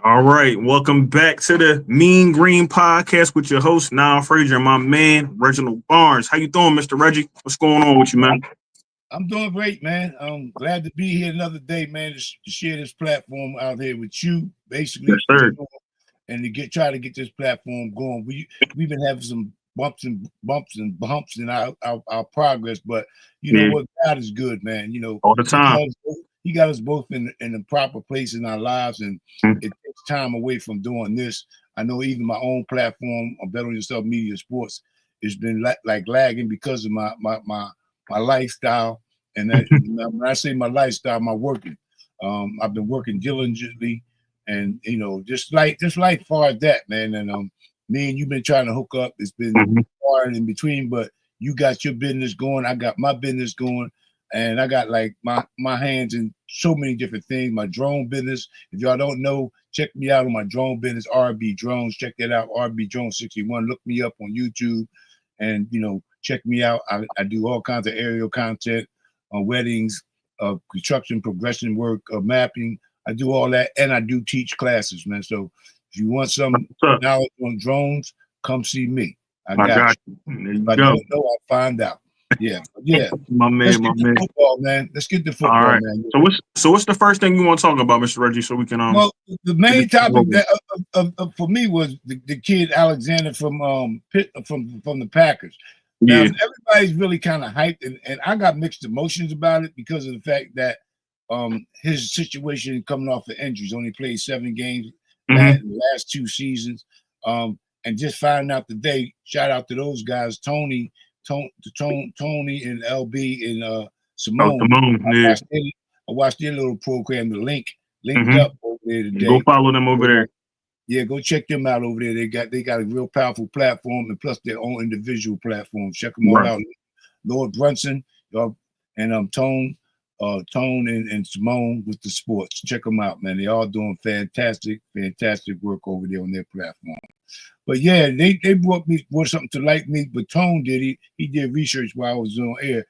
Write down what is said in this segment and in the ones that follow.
All right, welcome back to the Mean Green Podcast with your host, Niall Frazier, and my man, Reginald Barnes. How you doing, Mr. Reggie? What's going on with you, man? I'm doing great, man. I'm glad to be here another day, man, to share this platform out here with you, Yes, basically, sir. and to try to get this platform going. We've been having some bumps and bumps in our progress, but you know Yeah, what? God is good, man. You know, all the he got time. us both in the proper place in our lives, and it takes time away from doing this. I know even my own platform, Bet on Yourself Media Sports, has been like lagging because of my lifestyle. And that, when I say my lifestyle, my working. I've been working diligently, and you know, just life far as that, man. And me and you've been trying to hook up. It's been Mhm. hard in between, but you got your business going. I got my business going, and I got like my hands in so many different things. My drone business. If y'all don't know, check me out on my drone business, RB Drones. Check that out, RB Drones 61. Look me up on YouTube, and you know, check me out. I do all kinds of aerial content on weddings, construction, progression work, mapping. I do all that, and I do teach classes, man. So if you want some What's up? knowledge on drones, come see me. I I got got you. you. There If you I go. don't know, I'll find out. Yeah, yeah. My Let's man, my get to man. football, man. Let's get to All football, right. man. So what's the first thing you want to talk about, Mr. Reggie, so we can Well, the get this main topic rolling? that for me was the kid Alexander from from the Packers. Now Yeah. everybody's really kind of hyped, and I got mixed emotions about it because of the fact that his situation coming off the injuries, only played 7 games Mm-hmm. last 2 seasons, and just finding out today. Shout out to those guys, Tony and LB and Oh, Simone. Simone. I Yeah. watched their, I watched their little program, the linked Mm-hmm. up over there Go today. follow them over So, there. yeah, go check them out over there. They got a real powerful platform, and plus their own individual platforms. Check them all Right. out. Lord Brunson, and Tone and Simone with the sports. Check them out, man. They all doing fantastic work over there on their platform. But yeah, they brought something to light me. But Tone did he did research while I was on air.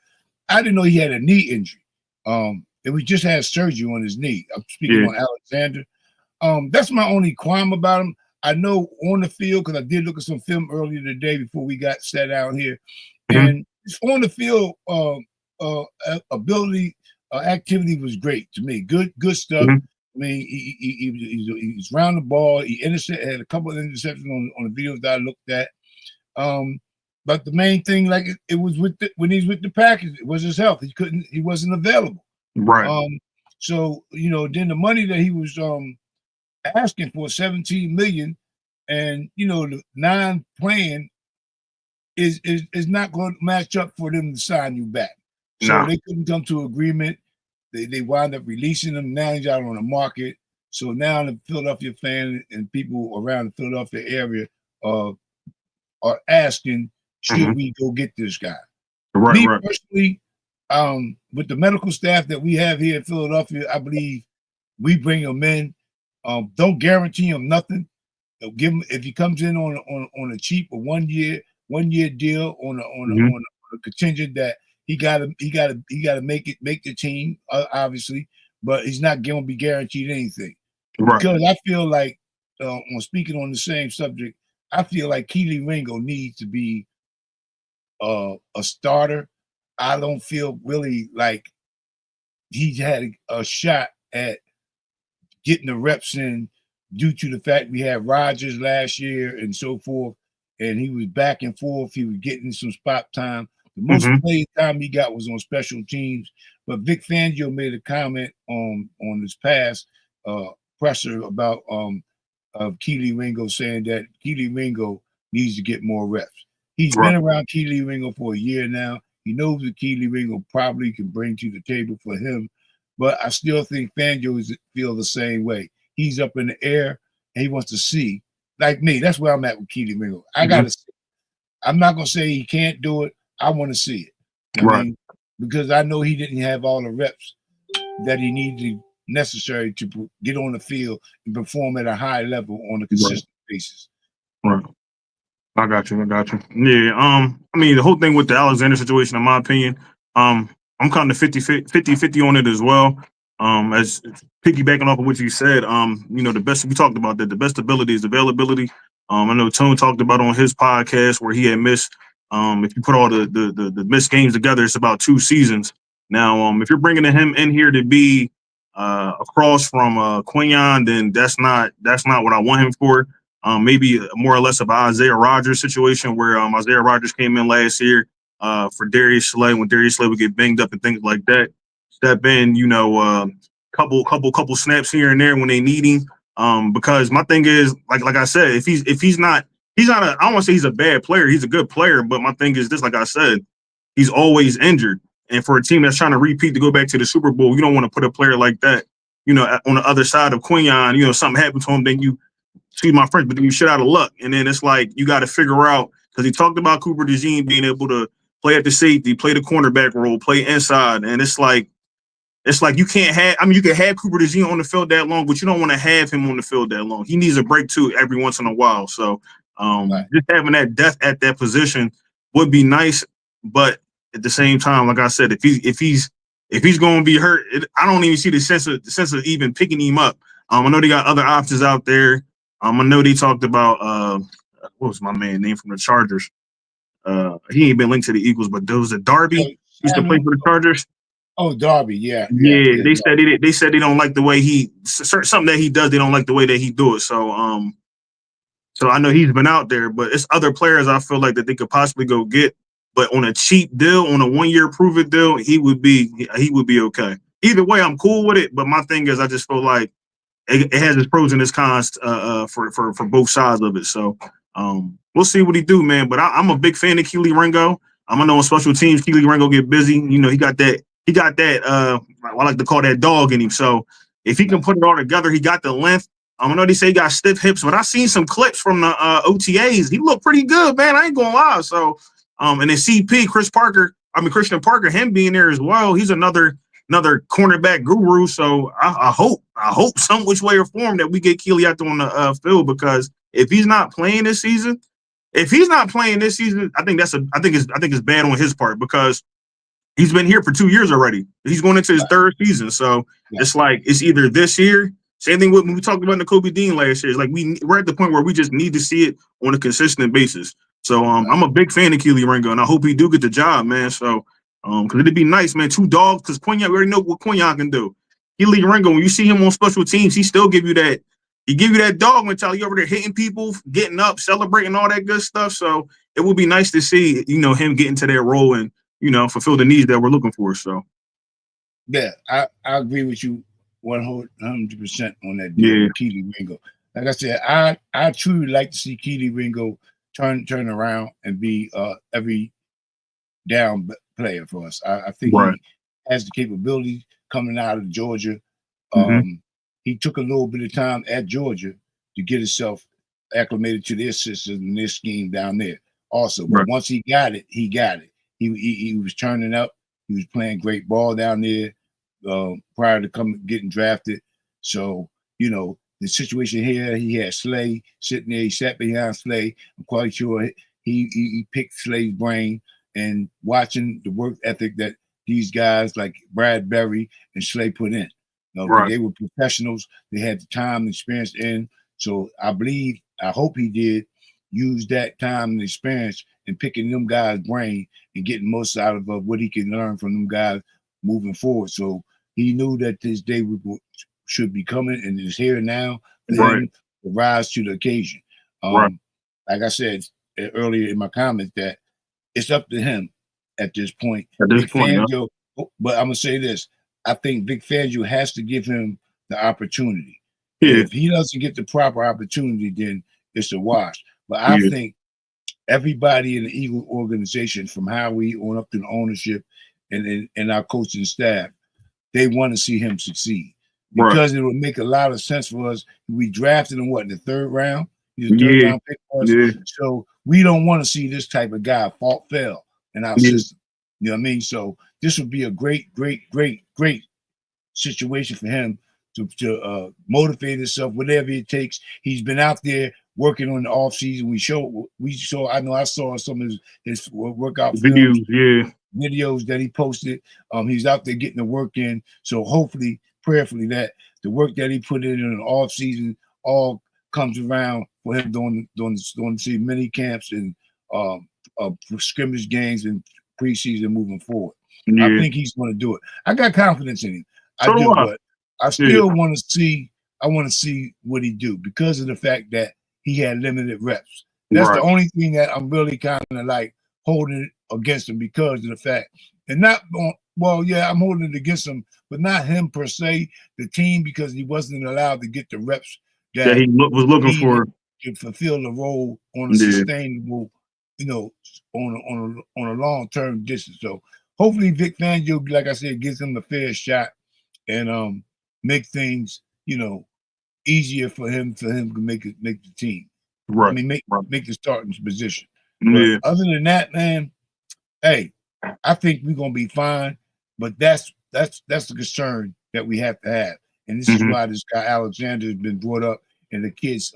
I didn't know he had a knee injury. And we just had surgery on his knee. I'm speaking Yeah. on Alexander. That's my only qualm about him. I know on the field, because I did look at some film earlier today before we got set out here, Mm-hmm. and on the field ability activity was great to me. Good stuff. Mm-hmm. I mean, he's round the ball. He had a couple of interceptions on the videos that I looked at. Um, but the main thing, like it was when he's with the Packers, it was his health. He wasn't available. Right. Um, so you know, then the money that he was asking for 17 million, and you know the non-playing is not going to match up for them to sign you back. So Nah. they couldn't come to agreement. They wound up releasing them. Now he's out on the market. So now the Philadelphia fan and people around the Philadelphia area are asking, Mm-hmm. should we go get this guy? Right. Me Right. personally, with the medical staff that we have here in Philadelphia, I believe we bring him in. Don't guarantee him nothing. Give him if he comes in on a cheap or 1 year deal Mm-hmm. on a contingent that he gotta make the team, obviously, but he's not going to be guaranteed anything. Right. Because I feel like on speaking on the same subject, I feel like Keely Ringo needs to be a starter. I don't feel really like he had a shot at getting the reps in due to the fact we had Rodgers last year and so forth, and he was back and forth. He was getting some spot time. The most Mm-hmm. played time he got was on special teams. But Vic Fangio made a comment on his past presser about of Keely Ringo, saying that Keely Ringo needs to get more reps. He's Right. been around Keely Ringo for a year now. He knows what Keely Ringo probably can bring to the table for him. But I still think Fangio feel the same way. He's up in the air and he wants to see. Like me, that's where I'm at with Keely Ringo. I Mm-hmm. gotta see. I'm not gonna say he can't do it. I want to see it. I Right. mean, because I know he didn't have all the reps that he needed necessary to get on the field and perform at a high level on a Right. consistent basis. Right. I got you. I got you. Yeah. I mean, the whole thing with the Alexander situation, in my opinion, I'm kind of 50-50 on it as well. As piggybacking off of what you said, the best we talked about that the best ability is availability. I know Tone talked about on his podcast where he had missed. If you put all the missed games together, it's about 2 seasons. Now, if you're bringing him in here to be across from Quinyon, then that's not what I want him for. Maybe more or less of an Isaiah Rodgers situation where Isaiah Rodgers came in last year for Darius Slay when Darius Slay would get banged up and things like that. Step in, couple snaps here and there when they need him. Because my thing is, like I said, if he's not I don't want to say he's a bad player. He's a good player, but my thing is this, like I said, he's always injured. And for a team that's trying to repeat to go back to the Super Bowl, you don't want to put a player like that, on the other side of Quinyon. Something happened to him, then you, excuse my French, but then you shit out of luck. And then it's like you got to figure out, because he talked about Cooper DeJean being able to play at the safety, play the cornerback role, play inside, and it's like you can't have. I mean, you can have Cooper DeJean on the field that long, but you don't want to have him on the field that long. He needs a break too every once in a while. So Right. just having that depth at that position would be nice. But at the same time, like I said, if he's going to be hurt, I don't even see the sense of even picking him up. I know they got other options out there. I know they talked about what was my man name from the Chargers? He ain't been linked to the Eagles, but there was a Darby used to play for the Chargers. Oh, Darby, yeah. They said they don't like the way something that he does. They don't like the way that he do it. So I know he's been out there, but it's other players I feel like that they could possibly go get. But on a cheap deal, on a 1-year prove it deal, he would be okay. Either way, I'm cool with it. But my thing is, I just feel like it has its pros and its cons for both sides of it. So we'll see what he do, man. But I'm a big fan of Keely Ringo. I know on special teams, Keely Ringo get busy. He got that. I like to call that dog in him. So if he can put it all together, he got the length. I know they say he got stiff hips, but I seen some clips from the OTAs. He looked pretty good, man. I ain't gonna lie. So and then CP, Christian Parker, him being there as well. He's another cornerback guru. So I hope some which way or form that we get Keely out there on the field, because if he's not playing this season, I think it's bad on his part, because he's been here for 2 years already. He's going into his third season. So it's like it's either this year. Same thing with when we talked about Nakobe Dean last year. It's like we're at the point where we just need to see it on a consistent basis. So I'm a big fan of Keely Ringo, and I hope he do get the job, man. So because it'd be nice, man. 2 dogs, because Quinyon, we already know what Quinyon can do. Keely Ringo, when you see him on special teams, he still give you that. He give you that dog mentality. Over there hitting people, getting up, celebrating, all that good stuff. So it would be nice to see, him get into that role and fulfill the needs that we're looking for. So yeah, I agree with you 100% on that deal with Keely Ringo. Like I said, I truly like to see Keely Ringo turn around and be every down player for us. I think he has the capability coming out of Georgia. He took a little bit of time at Georgia to get himself acclimated to their system and their scheme down there also. But once he got it, he got it. He was turning up. He was playing great ball down there prior to getting drafted. So, the situation here, he had Slay sitting there. He sat behind Slay. I'm quite sure he picked Slay's brain, and watching the work ethic that these guys like Brad Berry and Slay put in. They were professionals. They had the time and experience in. So I hope he did use that time and experience in picking them guys' brain and getting most out of what he can learn from them guys moving forward. So he knew that this day should be coming, and is here now for him to rise to the occasion. Like I said earlier in my comments, that it's up to him at this point. But I'm gonna say this: I think Vic Fangio has to give him the opportunity. Yeah. If he doesn't get the proper opportunity, then it's a wash. But I think everybody in the Eagle organization, from Howie on up to the ownership and our coaching staff, they want to see him succeed, because it will make a lot of sense for us. We drafted him in the 3rd round. He's a 3rd round pick for us. So we don't want to see this type of guy fail in our system. You know what I mean? So this would be a great situation for him to motivate himself, whatever it takes. He's been out there working on the off season. I know I saw some of his workout videos that he posted. He's out there getting the work in. So hopefully prayerfully that the work that he put in the off season all comes around for him during the mini camps and scrimmage games and preseason moving forward. Yeah. I think he's going to do it. I got confidence in him. So I do, do I. but I still want to see. I want to see what he do because of the fact that he had limited reps. That's the only thing that I'm really kind of like holding against him because of the fact, and not well, yeah, I'm holding it against him, but not him per se, the team, because he wasn't allowed to get the reps that he was looking for to fulfill the role on a sustainable, on a long-term distance. So hopefully Vic Fangio, like I said, gives him a fair shot and make things, easier for him to make the team. Right. I mean, make the starting position. Yeah. But other than that, man, hey, I think we're gonna be fine. But that's the concern that we have to have, and this is why this guy Alexander has been brought up, and the kids,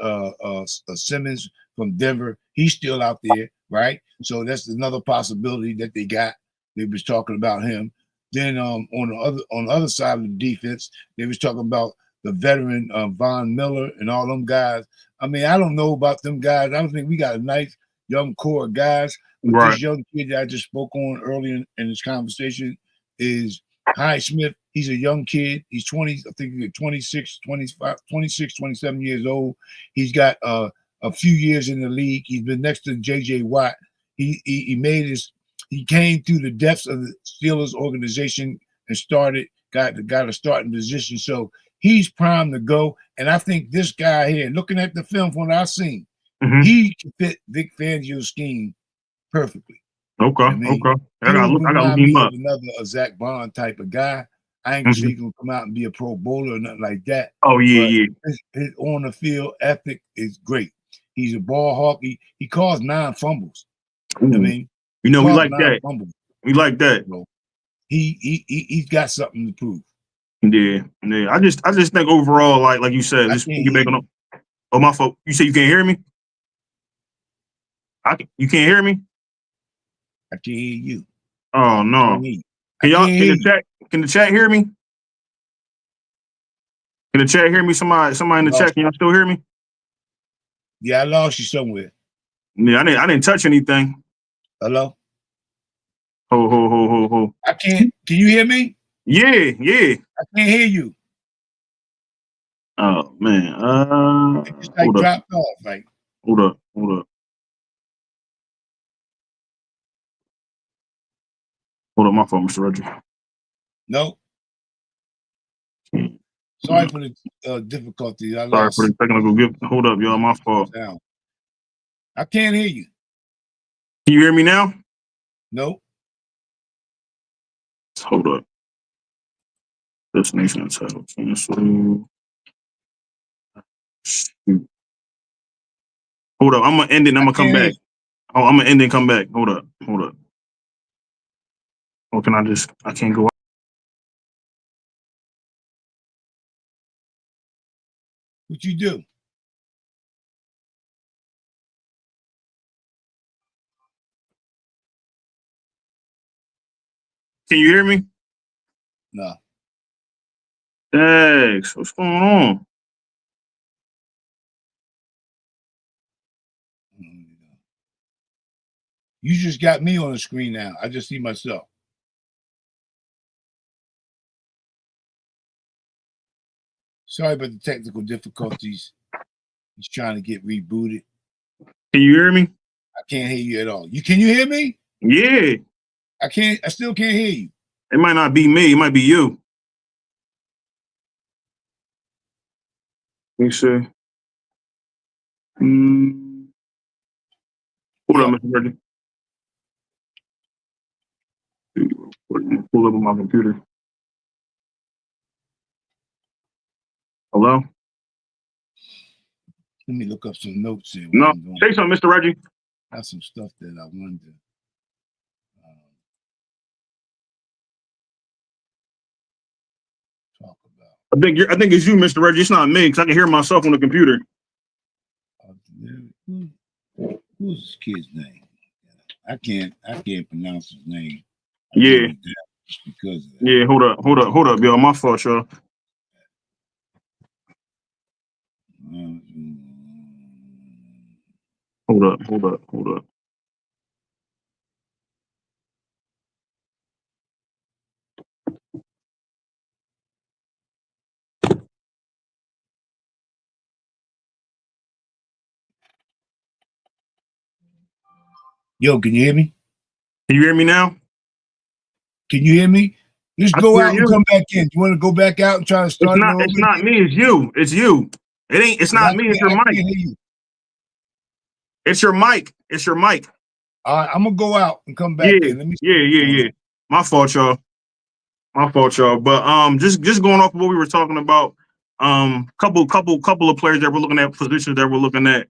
Simmons from Denver, he's still out there, right? So that's another possibility that they got. They was talking about him. Then on the other side of the defense, they was talking about the veteran Von Miller and all them guys. I mean, I don't know about them guys. I don't think we got a nice young core of guys. But this young kid that I just spoke on earlier in this conversation is Highsmith. He's a young kid. He's 20, I think 26, 25, 26, 27 years old. He's got a few years in the league. He's been next to J.J. Watt. He came through the depths of the Steelers organization and got a starting position. So he's primed to go. And I think this guy here, looking at the film from what I've seen, he can fit Vic Fangio's scheme perfectly. Okay. I mean, okay. I got to look him up. Another Zach Bond type of guy. I ain't gonna say he's gonna come out and be a Pro Bowler or nothing like that. Oh yeah, His on the field ethic is great. He's a ball hawk. He caused 9 fumbles. I mean, we like that. Fumbles. We like that. So he's got something to prove. Yeah. I just think overall, like you said, just you back on. Oh, my fault. You say you can't hear me? You can't hear me? I can't hear you. Oh no. Can the chat hear me? Can the chat hear me? Somebody in the chat, can y'all still hear me? Yeah, I lost you somewhere. Yeah, I didn't touch anything. Hello? Ho. I can't. Can you hear me? Yeah. I can't hear you. Oh man. It just like dropped off. Like, hold up. Hold up, my phone, Mr. Reggie. No. Sorry for the difficulties. Sorry for the technical gift. Hold up, y'all. My fault. I can't hear you. Can you hear me now? No. Hold up. Destination title. Cancel. Hold up. I'm gonna end it. I'm gonna come back. Oh, I'm gonna end it and come back. Hold up. Or can I can't go out. What you do? Can you hear me? No. Thanks. What's going on? You just got me on the screen now. I just see myself. Sorry about the technical difficulties. He's trying to get rebooted. Can you hear me? I can't hear you at all. Can you hear me? Yeah. I still can't hear you. It might not be me. It might be you. Let me see. Hold on, Mr. Reggie. Pull up on my computer. Hello? Let me look up some notes here. No, say something, Mr. Reggie. I have some stuff that I wanted to talk about. I think it's you, Mr. Reggie. It's not me, because I can hear myself on the computer. Who's this kid's name? I can't pronounce his name. Yeah. Just because of that. Yeah, hold up, y'all. My fault, y'all. Hold up. Yo, can you hear me? Can you hear me now? Can you hear me? Just I go hear out and you. come back in. You want to go back out and try to start it over? It's not me. It's you. It's you. It's not me. It's your mic. Hear you. It's your mic. It's your mic. All right, I'm gonna go out and come back in. Let me. Yeah. My fault, y'all. But just going off of what we were talking about, couple of players that we're looking at, positions that we're looking at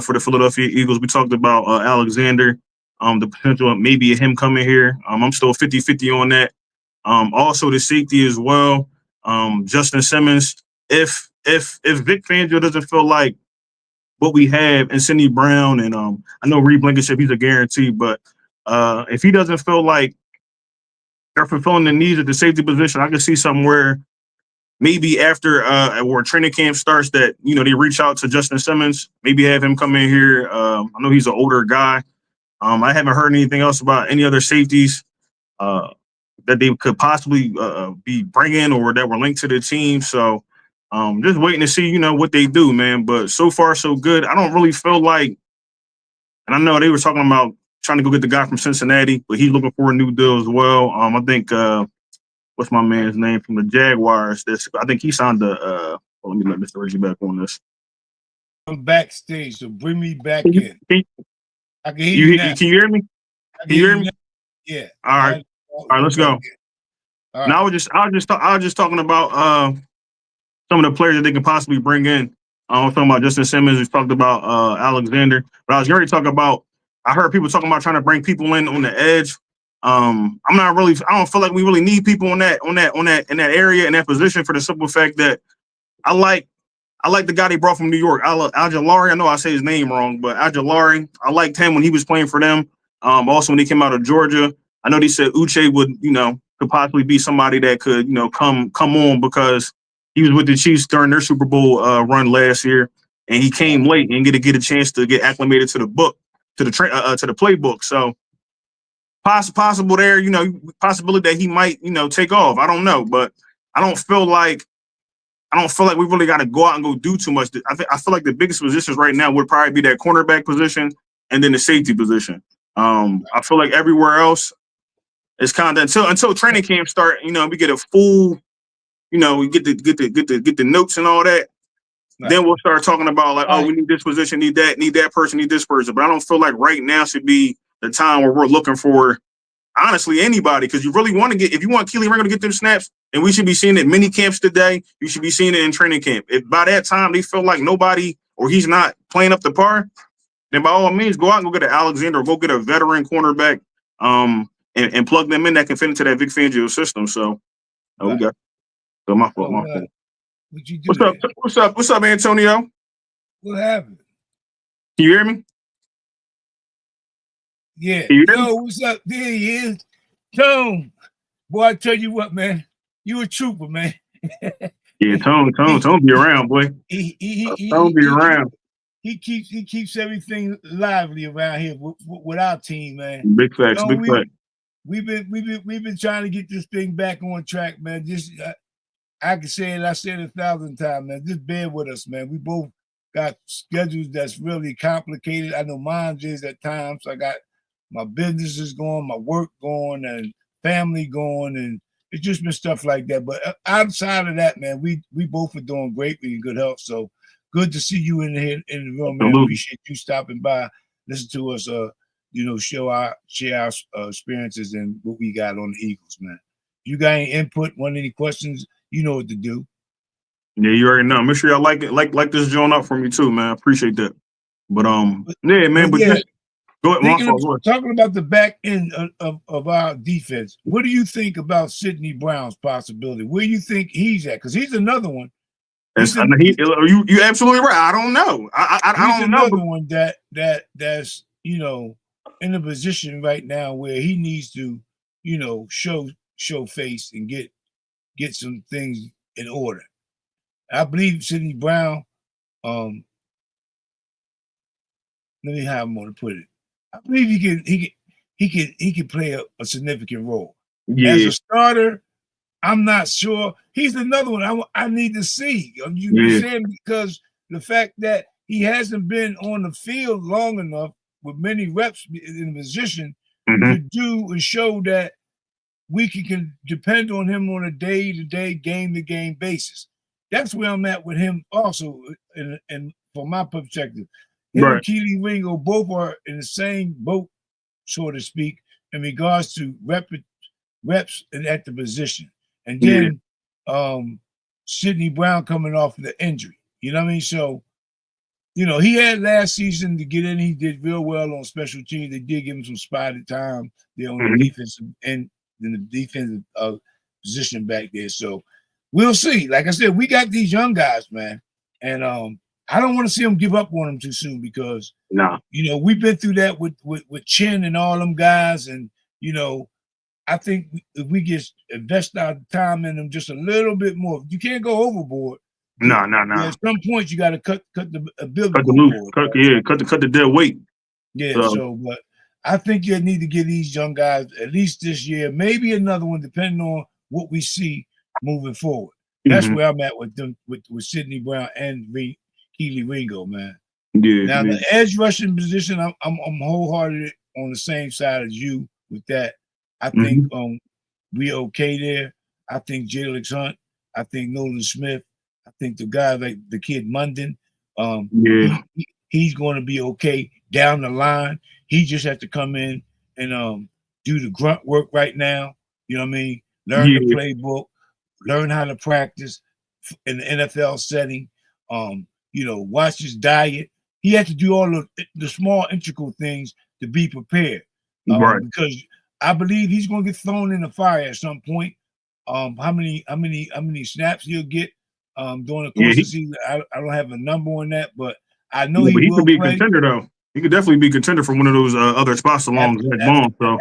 for the Philadelphia Eagles. We talked about Alexander, the potential of maybe him coming here. I'm still 50-50 on that. Also the safety as well. Justin Simmons. If Vic Fangio doesn't feel like what we have in Sidney Brown and I know Reed Blankenship, he's a guarantee, but if he doesn't feel like they're fulfilling the needs of the safety position, I can see something where maybe after where training camp starts that, they reach out to Justin Simmons, maybe have him come in here. I know he's an older guy. I haven't heard anything else about any other safeties that they could possibly be bringing or that were linked to the team. So just waiting to see, what they do, man. But so far, so good. I don't really feel like, and I know they were talking about trying to go get the guy from Cincinnati, but he's looking for a new deal as well. I think what's my man's name from the Jaguars? I think he signed the. Let me let Mr. Reggie back on this. I'm backstage, so bring me back in. I can hear you now. Can you hear me? Can you hear me? Yeah. All right. All right. Let's go. Right. Now I was just talking about some of the players that they can possibly bring in. I was talking about Justin Simmons. We talked about Alexander, but I was already talking about. I heard people talking about trying to bring people in on the edge. I'm not really. I don't feel like we really need people in that area in that position for the simple fact that I like the guy they brought from New York, Aguilari. I know I say his name wrong, but Aguilari. I liked him when he was playing for them. Also when he came out of Georgia, I know they said Uche would, could possibly be somebody that could, come on because he was with the Chiefs during their Super Bowl run last year, and he came late and get a chance to get acclimated to the book, to the playbook. So possible there, possibility that he might, take off. I don't know, but I don't feel like we really got to go out and go do too much. I feel like the biggest positions right now would probably be that cornerback position and then the safety position. I feel like everywhere else is kind of until training camp start. We get a full, we get the notes and all that. Right. Then we'll start talking about like, we need this position, need that person, need this person. But I don't feel like right now should be the time where we're looking for honestly anybody, because you really want to if you want Keely Ringo to get them snaps, and we should be seeing it mini camps today, you should be seeing it in training camp. If by that time they feel like nobody or he's not playing up to par, then by all means go out and go get an Alexander or go get a veteran cornerback and plug them in that can fit into that Vic Fangio system. So we got my fault. What'd you do? What's up, Antonio? What happened? Can you hear me? Yeah. Yo, what's up? There he is. Tone. Boy, I tell you what, man. You a trooper, man. Yeah, Tone be around, boy. Tone be around. He keeps everything lively around here with our team, man. Big facts, big facts. We've been trying to get this thing back on track, man. Just I can say it. I said it 1,000 times, man. Just bear with us, man. We both got schedules that's really complicated. I know mine is at times. I got my business is going, my work going, and family going, and it's just been stuff like that. But outside of that, man, we both are doing great. We're in good health. So good to see you in the room, man. Appreciate you stopping by, listen to us, share our experiences and what we got on the Eagles, man. You got any input? Want any questions? You know what to do. Yeah, you already know. Make sure y'all like it, like this joint up for me too, man. I appreciate that. But yeah, man. But just go ahead. Talking about the back end of our defense, what do you think about Sidney Brown's possibility? Where do you think he's at? Because he's another one. You absolutely right. I don't know. I don't know. He's another one that's in a position right now where he needs to show face and get some things in order. I believe Sidney Brown let me how I'm going to put it. I believe he can play a significant role. As Yeah, a starter, I'm not sure. He's another one I need to see. You yeah, saying because the fact that he hasn't been on the field long enough with many reps in the position hmm to do and show that we can depend on him on a day-to-day, game-to-game basis. That's where I'm at with him also, and from my perspective. Him and right, Keely Ringo both are in the same boat, so to speak, in regards to reps at the position. And yeah, then Sidney Brown coming off of the injury. You know what I mean? So, he had last season to get in. He did real well on special teams. They did give him some spotted time there on the hmm defensive and in the defensive position back there. So we'll see. Like I said, we got these young guys, man. And I don't want to see them give up on them too soon because nah, we've been through that with Chin and all them guys. And I think if we just invest our time in them just a little bit more, you can't go overboard. But nah. at some point, you got to cut the Cut the umbilical loose, cord. cut yeah, cut the dead weight. Yeah. So, So, but I think you need to give these young guys at least this year, maybe another one, depending on what we see moving forward. That's hmm where I'm at with them, with Sidney Brown and Keely Ringo, man. yeah, Now yeah, the edge rushing position, I'm wholehearted on the same side as you with that. I think hmm we okay there. I think Jalen Hunt. I think Nolan Smith. I think the guy like the kid Munden. yeah, He's going to be okay down the line. He just has to come in and do the grunt work right now. You know what I mean? Learn the yeah, playbook, learn how to practice in the NFL setting. Watch his diet. He had to do all the small integral things to be prepared. right. Because I believe he's going to get thrown in the fire at some point. How many snaps he'll get during the Yeah, course of the season, I don't have a number on that, but I know yeah, he but he could will be a play. contender though. He could definitely be a contender for one of those other spots Ab- along Zach ab- Bond. So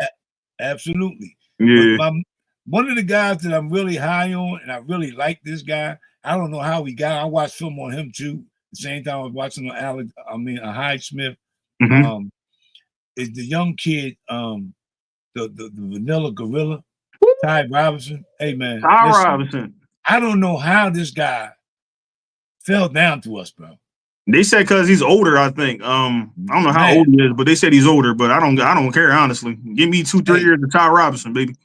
Absolutely. But yeah, one of the guys that I'm really high on, and I really like this guy. I don't know how he got. I watched film on him too. The same time I was watching on Hyde Smith. hmm Um, is the young kid, the Vanilla Gorilla, Ty Robinson. Hey man, Ty listen, Robinson. I don't know how this guy fell down to us, bro. They said because he's older. I think. I don't know how Man, old he is, but they said he's older. But I don't care honestly. Give me 2-3 hey, years of Ty Robinson, baby.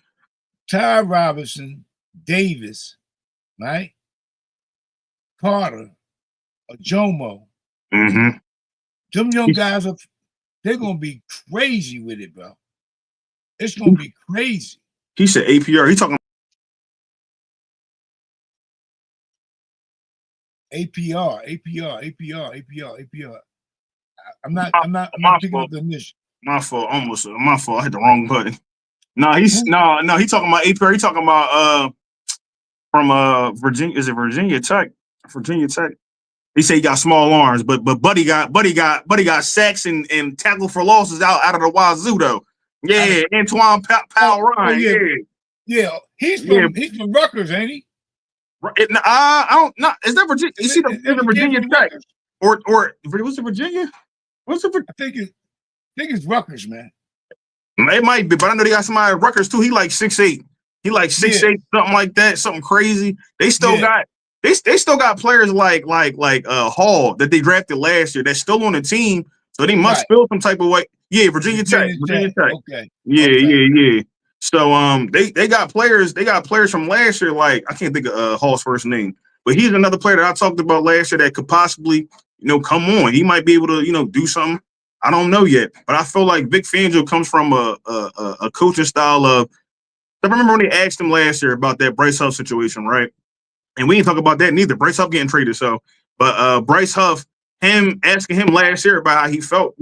Ty Robinson, Davis, right? Carter, Jomo. hmm Them young He's, guys they're gonna be crazy with it, bro. It's gonna be crazy. he said APR. He talking. APR, APR, APR, APR, APR. My, I'm my not picking fault. up the initial. My fault. Almost. My fault. I hit the wrong button. No, he's Who? no. He talking about APR. He talking about from Virginia. Is it Virginia Tech? Virginia Tech. He said he got small arms, but Buddy got sacks and tackle for losses out of the wazoo though. Yeah, Antoine Powell Ryan. Yeah, Yeah, yeah. yeah. He's from Rutgers, ain't he? I don't know. Is that Virginia? You see Is the the kid Virginia from Tech Rutgers? or what's it Virginia? What's it? I think it's Rutgers, man. It might be, but I know they got somebody at Rutgers too. He like 6'8". He like Yeah, 6'8", something like that, something crazy. They still yeah, got they still got players like Hall that they drafted last year that's still on the team. So they must right. feel some type of way. Yeah, Virginia Tech, Virginia Virginia Tech. Tech. Okay, Yeah, okay. yeah. So they got players from last year. Like I can't think of Hall's first name, but he's another player that I talked about last year that could possibly come on. He might be able to do something. I don't know yet, but I feel like Vic Fangio comes from a coaching style of. I remember when they asked him last year about that Bryce Huff situation, right? And we didn't talk about that neither. Bryce Huff getting traded, so but Bryce Huff, him asking him last year about how he felt,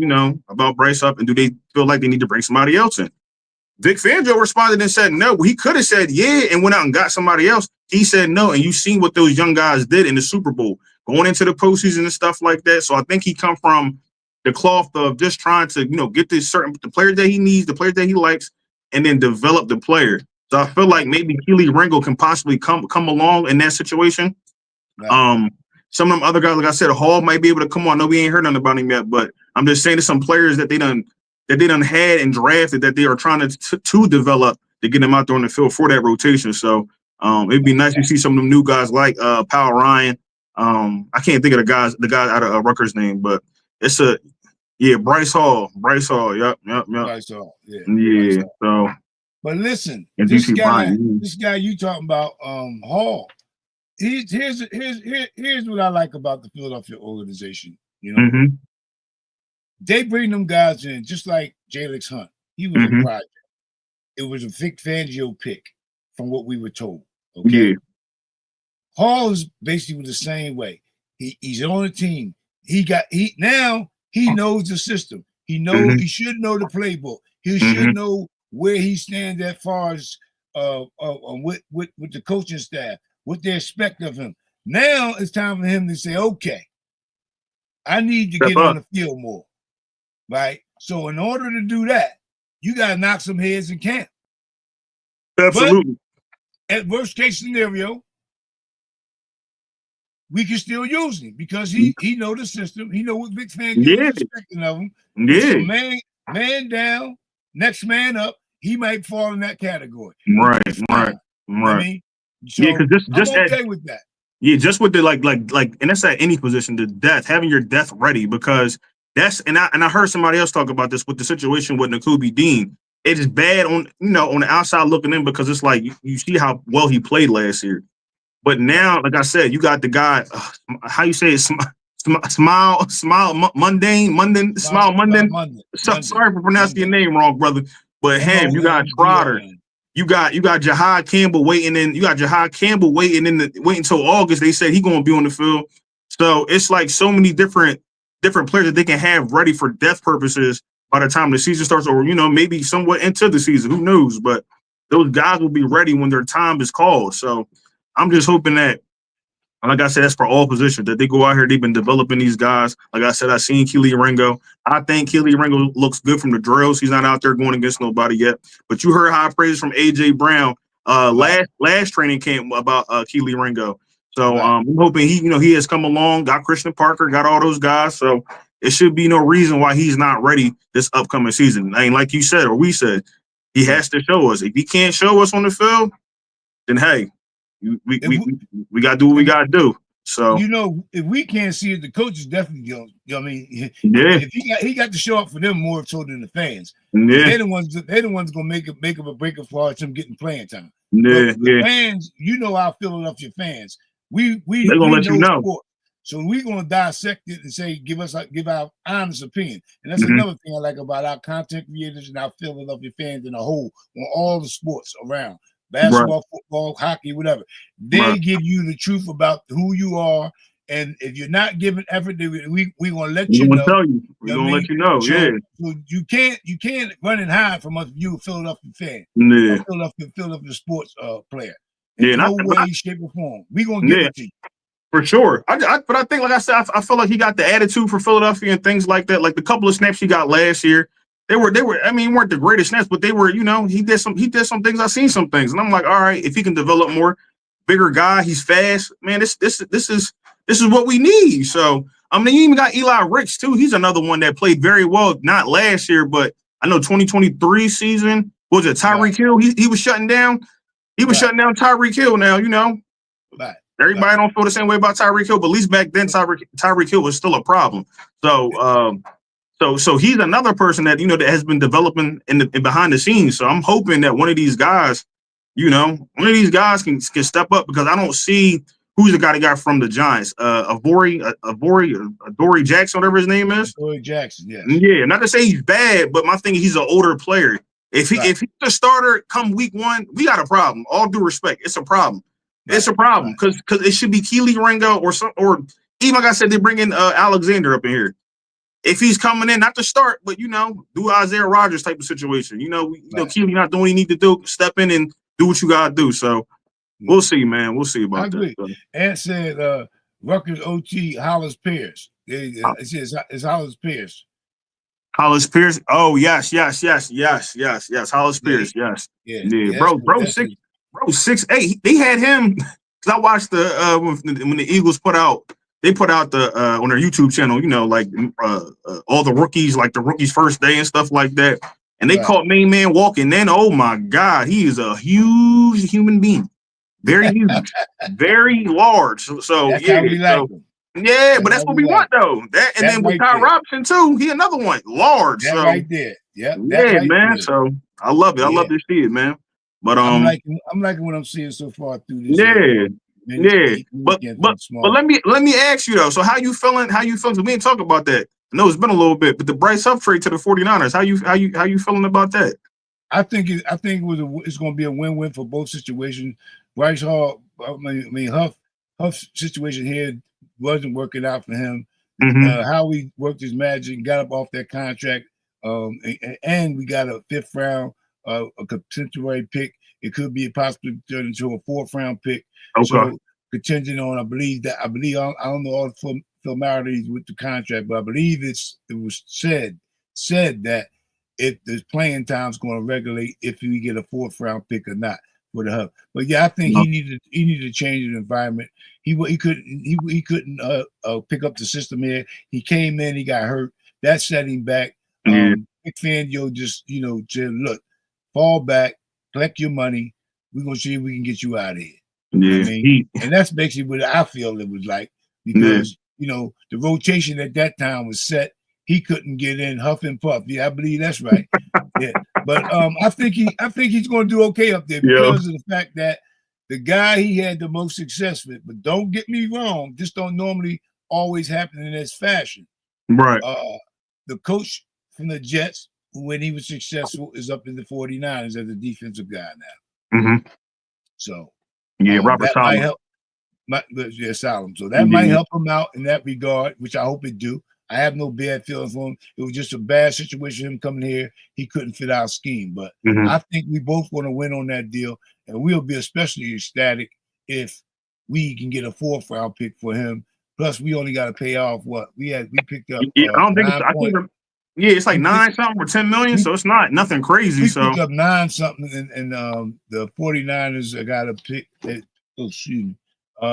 about Bryce Huff, and do they feel like they need to bring somebody else in? Vic Fangio responded and said no. He could have said yeah and went out and got somebody else. He said no, and you've seen what those young guys did in the Super Bowl, going into the postseason and stuff like that. So I think he come from the cloth of just trying to, get the players that he needs, the players that he likes, and then develop the player. So I feel like maybe Keely Ringo can possibly come along in that situation. Right. Um, some of them other guys, like I said, Hall might be able to come on. No, we ain't heard nothing about him yet, but I'm just saying there's some players that they done had and drafted that they are trying to develop to get them out there on the field for that rotation. So it'd be nice to see some of them new guys like Powell Ryan. I can't think of the guy out of Rutgers name, but it's Bryce Hall. Yep. Bryce Hall. Yeah. Yeah. So, but listen, and this guy you talking about, Hall. Here's what I like about the Philadelphia organization. You know, they bring them guys in just like Jalix Hunt. He was a project. It was a Vic Fangio pick, from what we were told. Okay. Yeah. Hall is basically the same way. He's on the team. He knows the system. He knows he should know the playbook. He should know where he stands as far as with the coaching staff, what they expect of him. Now it's time for him to say, okay, I need to get on the field more. Right? So in order to do that, you gotta knock some heads in camp. Absolutely. But at worst case scenario, we can still use him because he know the system. He know what Vic Fangio is expecting of him. Yeah. So man down, next man up. He might fall in that category. Right. I mean, so because just I'm okay with that. Yeah, just with the like, and that's at any position, the depth, having your depth ready, because that's and I heard somebody else talk about this with the situation with Nakobe Dean. It's bad on the outside looking in because it's like you see how well he played last year. But now, like I said, you got the guy. How you say it? Smile, Munden. Sorry for pronouncing your name wrong, brother. But him, you got Trotter. You got Jahad Campbell waiting in. You got Jahad Campbell waiting until August. They said he's going to be on the field. So it's like so many different players that they can have ready for depth purposes by the time the season starts, or maybe somewhat into the season. Who knows? But those guys will be ready when their time is called. So I'm just hoping that, like I said, that's for all positions, that they go out here. They've been developing these guys. Like I said, I've seen Keely Ringo. I think Keely Ringo looks good from the drills. He's not out there going against nobody yet. But you heard high praise from A.J. Brown last training camp about Keely Ringo. So I'm hoping he has come along, got Christian Parker, got all those guys. So it should be no reason why he's not ready this upcoming season. I mean, like you said, or we said, he has to show us. If he can't show us on the field, then hey, we got to do what we got to do. So if we can't see it, the coaches definitely don't. If he got to show up for them more so than the fans. Yeah. They're the ones gonna make up a break for him getting playing time. The fans, our Philadelphia fans, we they're gonna let you know. Sport. So we're gonna dissect it and say give our honest opinion. And that's another thing I like about our content creators and our Philadelphia fans in a whole on all the sports around. Basketball, football, hockey, whatever. They give you the truth about who you are, and if you're not giving effort, we're gonna let you know. Tell you. We're gonna let you know. So you can't run and hide from us. You a Philadelphia fan, Philadelphia sports player. In no way, shape, or form. We're gonna give it to you. For sure. But I think, like I said, I feel like he got the attitude for Philadelphia and things like that. Like the couple of snaps he got last year. They were. I mean, weren't the greatest snaps, but they were. He did some things. I've seen some things, and I'm like, all right, if he can develop more, bigger guy, he's fast. Man, this is what we need. So I mean, you even got Eli Ricks too. He's another one that played very well. Not last year, but I know 2023 season was it Tyreek Hill? He was shutting down. He was shutting down Tyreek Hill. Now everybody don't feel the same way about Tyreek Hill, but at least back then Tyreek Hill was still a problem. So. So he's another person that that has been developing in behind the scenes. So I'm hoping that one of these guys, can step up, because I don't see who's the guy that got from the Giants. Adoree Jackson, whatever his name is. Adoree Jackson, yes. Yeah, not to say he's bad, but my thing is he's an older player. If he's a starter come week 1, we got a problem. All due respect, it's a problem. It's a problem because it should be Keely Ringo or even like I said, they bring in Alexander up in here. If he's coming in, not to start, but do Isaiah Rodgers type of situation. Keely not doing what he need to do. Step in and do what you gotta do. So we'll see, man. We'll see about that. So. Ant said Rutgers OT Hollis Pierce. It's Hollis Pierce. Hollis Pierce. Oh yes. Hollis Pierce. Yes. Yeah. Bro, 6'8". They had him because I watched when the Eagles put out they put out the on their YouTube channel, like all the rookies, like the rookies' first day and stuff like that. And they caught main man walking. Then, oh my God, he is a huge human being, very huge, very large. So That's yeah, how we like him. yeah, but that's what we want though. And then with Ty Robinson too, he another one, large. That so right there, yeah, man. There. So I love it. I love to see it, man. But I'm liking what I'm seeing so far through this. Yeah. But let me ask you though. So how you feeling? How you feeling? We didn't talk about that. I know it's been a little bit, but the Bryce Huff trade to the 49ers. How you feeling about that? I think it's going to be a win-win for both situations. Bryce Hall, Huff's situation here wasn't working out for him. How he worked his magic, got up off that contract, and we got a 5th round, a contemporary pick. It could be possibly turned into a 4th round pick. Okay. So contingent on, I don't know all the formalities with the contract, but I believe it was said that if the playing time is going to regulate if we get a 4th round pick or not for the Huff. But yeah, I think he needed to change the environment. He couldn't pick up the system here. He came in, he got hurt. That set him back. Big Fangio just said, look, fall back, collect your money. We're gonna see if we can get you out of here. Yeah, I mean, and that's basically what I feel it was like, because the rotation at that time was set. He couldn't get in, huff and puff. Yeah, I believe that's right. Yeah, but I think he's going to do okay up there because of the fact that the guy he had the most success with. But don't get me wrong, this don't normally always happen in this fashion. Right. The coach from the Jets, when he was successful, is up in the 49ers as a defensive guy now. So Robert that might help. Solomon. So that might help him out in that regard, which I hope it do. I have no bad feelings for him. It was just a bad situation, him coming here. He couldn't fit our scheme. But I think we both want to win on that deal. And we'll be especially ecstatic if we can get a 4th round pick for him. Plus, we only got to pay off what we picked up. I don't think it's like 9 something or 10 million. So it's not nothing crazy. We picked up 9 something, and the 49ers got a pick.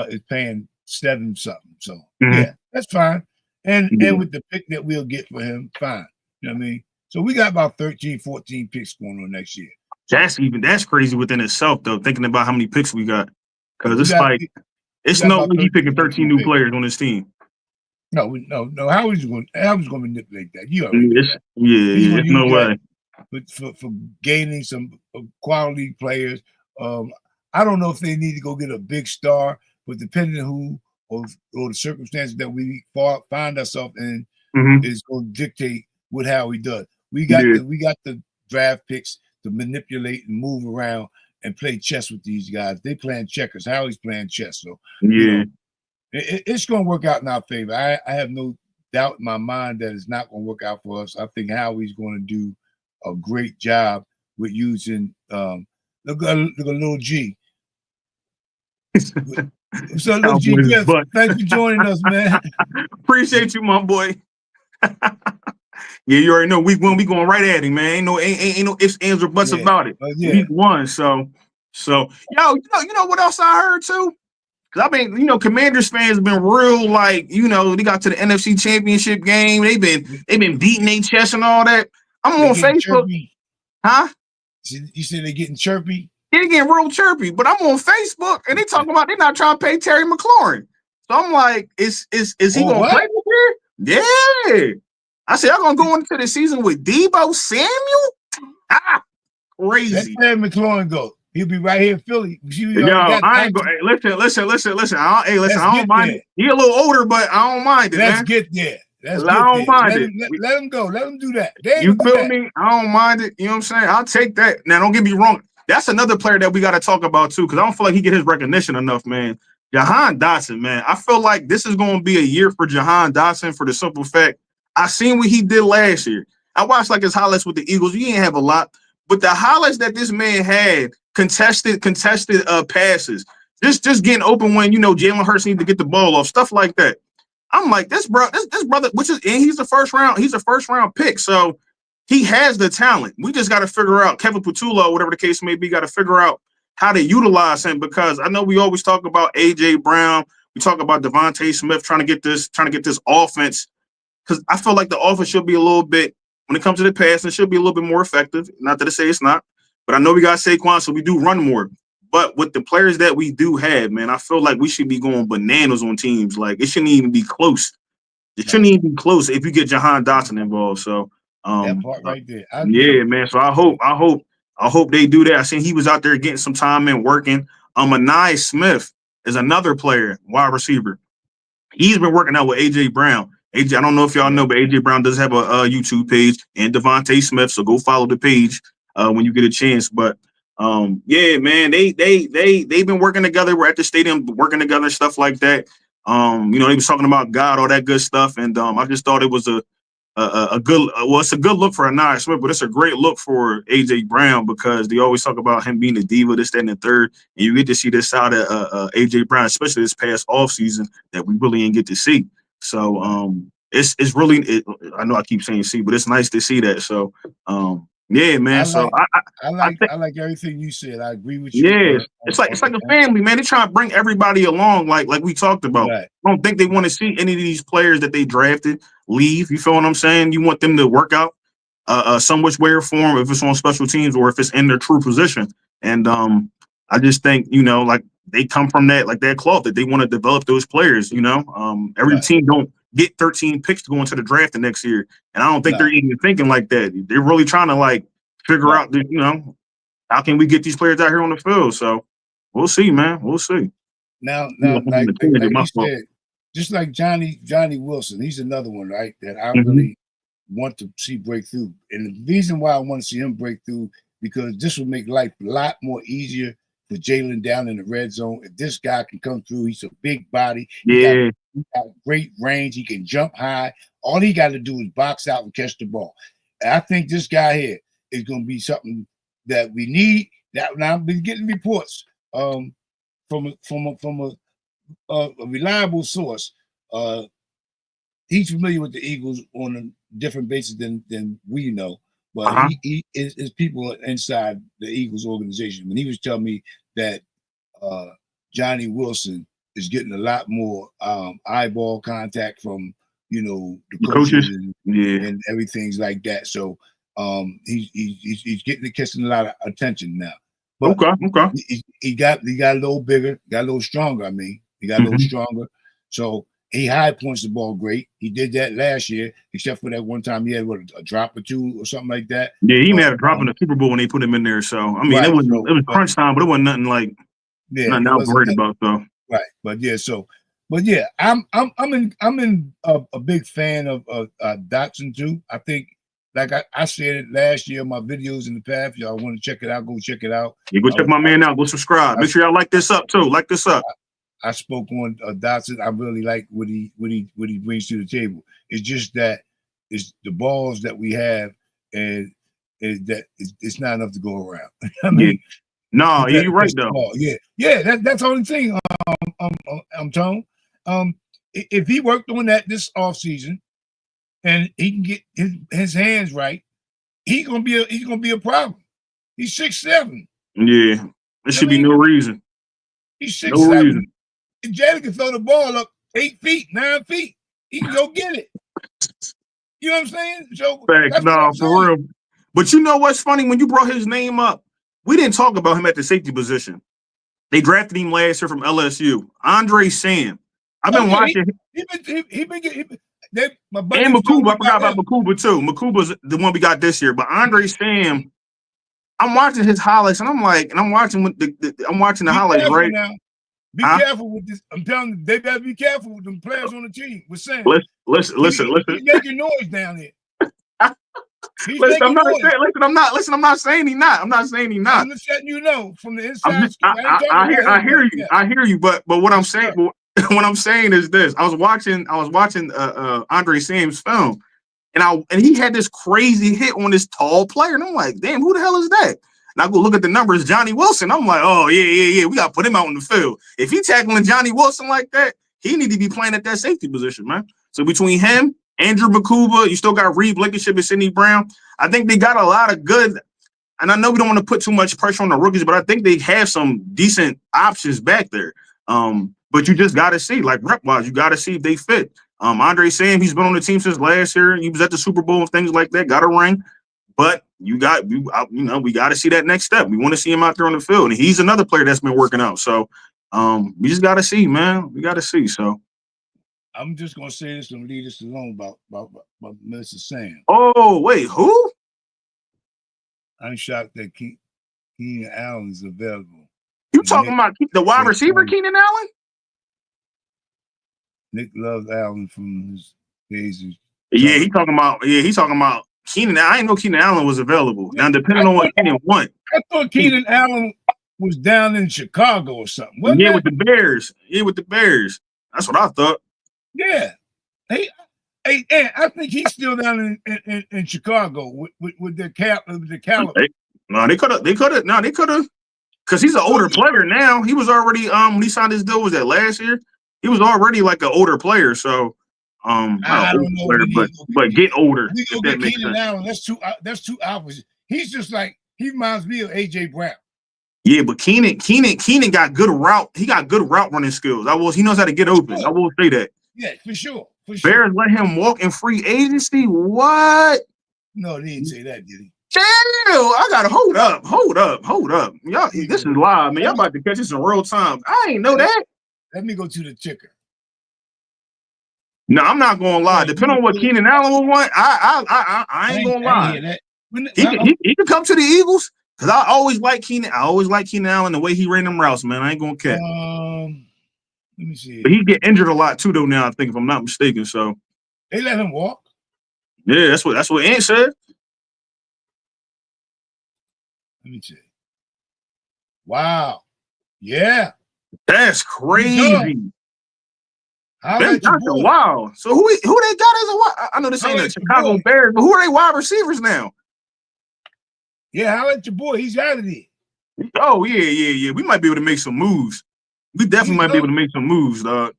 Is paying 7 something. So yeah, that's fine. And with the pick that we'll get for him, fine. You know what I mean? So we got about 13, 14 picks going on next year. That's crazy within itself, though, thinking about how many picks we got. Because it's no way he picking 13 new players on his team. No. How is he going to manipulate that? You already know that. Yeah, no way. But for gaining some quality players, I don't know if they need to go get a big star, but depending on who or the circumstances that we find ourselves in is going to dictate how he does. We got the draft picks to manipulate and move around and play chess with these guys. They playing checkers. Howie's playing chess. So it's going to work out in our favor. I have no doubt in my mind that it's not going to work out for us. I think Howie's going to do a great job with using look at little G. So, little G, thanks for joining us, man. Appreciate you, my boy. Yeah, you already know week 1 we going right at him, man. Ain't no ifs, ands, or buts about it. Week 1, so yo, you know what else I heard too? Because I've been, Commanders fans have been real, like, they got to the NFC Championship game. They've been beating their chest and all that. I'm on Facebook, chirpy. Huh? You said they're getting chirpy. They're getting real chirpy, but I'm on Facebook and they talking about they're not trying to pay Terry McLaurin. So I'm like, is he gonna play this year? Yeah. I said, y'all gonna go into the season with Deebo Samuel? Crazy. Let Terry McLaurin go. He'll be right here in Philly. I ain't going. Hey, listen. I don't mind it. He a little older, but I don't mind it. Let's get there. I don't mind it. Let him go. Let him do that. You feel me? I don't mind it. You know what I'm saying? I'll take that. Now, don't get me wrong. That's another player that we got to talk about too, because I don't feel like he get his recognition enough, man. Jahan Dotson, man. I feel like this is going to be a year for Jahan Dotson for the simple fact I seen what he did last year. I watched like his highlights with the Eagles. He didn't have a lot, but the highlights that this man had, contested passes, just getting open when Jalen Hurts need to get the ball off, stuff like that. I'm like, this brother, and he's a first round pick, so he has the talent. We just got to figure out Kevin Patullo, whatever the case may be, got to figure out how to utilize him, because I know we always talk about AJ Brown. We talk about Devontae Smith trying to get this offense, because I feel like the offense should be a little bit, when it comes to the pass, it should be a little bit more effective. Not that I say it's not, but I know we got Saquon, so we do run more. But with the players that we do have, man, I feel like we should be going bananas on teams. Like, it shouldn't even be close. It shouldn't even be close if you get Jahan Dotson involved. So, that part right there. I yeah, agree. man. So I hope they do that. I seen he was out there getting some time in working. Anai Smith is another player, wide receiver. He's been working out with AJ Brown. AJ, I don't know if y'all know, but AJ Brown does have a YouTube page, and Devontae Smith. So go follow the page when you get a chance. But yeah, man, they've been working together. We're at the stadium working together, stuff like that. They was talking about God, all that good stuff, and I just thought it was a good, it's a good look for Anai Smith, but it's a great look for AJ Brown, because they always talk about him being a diva, this, that, and the third, and you get to see this side of AJ Brown, especially this past off season, that we really didn't get to see. So it's really, I know I keep saying see, but it's nice to see that. So yeah, man. I like everything you said. I agree with you. Yes, it's like a family, man. They try to bring everybody along, like we talked about. Right. I don't think they want to see any of these players that they drafted leave. You feel what I'm saying? You want them to work out some which way or form, if it's on special teams or if it's in their true position. And I just think, like, they come from that cloth, that they want to develop those players. Every team don't get 13 picks to go into the draft the next year, and I don't think they're even thinking like that. They're really trying to figure out, how can we get these players out here on the field? So we'll see, man. We'll see. Now, like you said, just like Johnny Wilson, he's another one, right? That I really want to see break through. And the reason why I want to see him break through, because this will make life a lot more easier for Jalen down in the red zone. If this guy can come through, he's a big body. Yeah. He got great range. He can jump high. All he got to do is box out and catch the ball. And I think this guy here is going to be something that we need. That now I've been getting reports from a reliable source. He's familiar with the Eagles on a different basis than we know, but he is people inside the Eagles organization. When he was telling me that Johnny Wilson is getting a lot more eyeball contact from the coaches and everything's like that. So he's catching a lot of attention now. But okay. He got a little bigger, got a little stronger. I mean, he got a little stronger. So he high points the ball great. He did that last year, except for that one time he had a drop or two or something like that. Yeah, he may have a drop in the Super Bowl when they put him in there. So I mean, it was crunch time, but it wasn't nothing nothing I was worried about though. Right, but yeah, I'm a big fan of Dotson too. I think, like I said it last year, my videos in the past. Y'all want to check it out? Go check it out. Yeah, go check my man out. Go subscribe. Make sure y'all like this up too. Like this up. I spoke on Dotson. I really like what he brings to the table. It's just that it's the balls that we have, and it's not enough to go around. I mean, no, you're right though. Yeah. That's the only thing. I'm telling. If he worked on that this offseason, and he can get his hands right, he's gonna be a problem. He's 6'7". Yeah, there should be no reason. He's 6'7". If Jalen can throw the ball up 8 feet, 9 feet, he can go get it. You know what I'm saying? So for real. But you know what's funny? When you brought his name up, we didn't talk about him at the safety position. They drafted him last year from LSU. Andre Sam. I've been watching. He been getting. And Makuba, I forgot about Makuba too. Makuba's the one we got this year, but Andre Sam, I'm watching his highlights, and I'm watching the highlights right now. Be careful with this. I'm telling you, they better be careful with them players on the team. We're saying. Listen. He's making noise down here. I'm not saying he's not. I'm not saying he's not. I'm just letting you know from the inside. I hear you. But what I'm saying. What I'm saying is this: I was watching Andre Sam's film, and he had this crazy hit on this tall player, and I'm like, damn, who the hell is that? And I go look at the numbers, Johnny Wilson. I'm like, oh yeah, we gotta put him out in the field. If he tackling Johnny Wilson like that, he need to be playing at that safety position, man. So between him, Andrew Makuba, you still got Reed Blankenship and Sidney Brown. I think they got a lot of good. And I know we don't want to put too much pressure on the rookies, but I think they have some decent options back there. But you just got to see, like rep wise, you got to see if they fit. Andre Sam, he's been on the team since last year. He was at the Super Bowl and things like that. Got a ring, but we got to see that next step. We want to see him out there on the field, and he's another player that's been working out. So, we just got to see, man. We got to see. So, I'm just gonna say this and leave this alone about Mr. Sam. Oh wait, who? I'm shocked that Keenan Allen is available. You talking about the wide receiver, Keenan Allen? Nick loves Allen from his days. Yeah, he's talking about Keenan. I didn't know Keenan Allen was available. Now, depending on what Keenan wants. I thought Keenan Allen was down in Chicago or something. Yeah, with the Bears. Yeah, with the Bears. That's what I thought. Yeah. Hey, I think he's still down in Chicago with the caliber. They could have. Because he's an older player now. He was already he signed his deal. Was that last year? He was already like an older player. So I don't know, player, but get older. We go get Keenan Allen. That's two hours. He's just like, he reminds me of AJ Brown. Yeah, but Keenan got good route. He got good route running skills. He knows how to get open. Sure. I will say that. Yeah, for sure. Bears let him walk in free agency. What? No, they didn't say that, did he? Chill. I gotta hold up. Y'all, this is live, man. Y'all about to catch this in real time. I ain't know that. Let me go to the ticker. No, I'm not gonna lie. Depending on what Keenan Allen will want, I ain't gonna lie. He can come to the Eagles because I always like Keenan. I always like Keenan Allen the way he ran them routes, man. I ain't gonna cap. Let me see. But he get injured a lot too, though. Now I think, if I'm not mistaken, so they let him walk. Yeah, that's what Ant said. Let me see. Wow. Yeah. That's crazy. That's wow. So who they got as a wide? I know this ain't the Chicago Bears, but who are they wide receivers now? Yeah, how about your boy? He's out of there. Oh, yeah. We might be able to make some moves. We definitely might be able to make some moves, dog.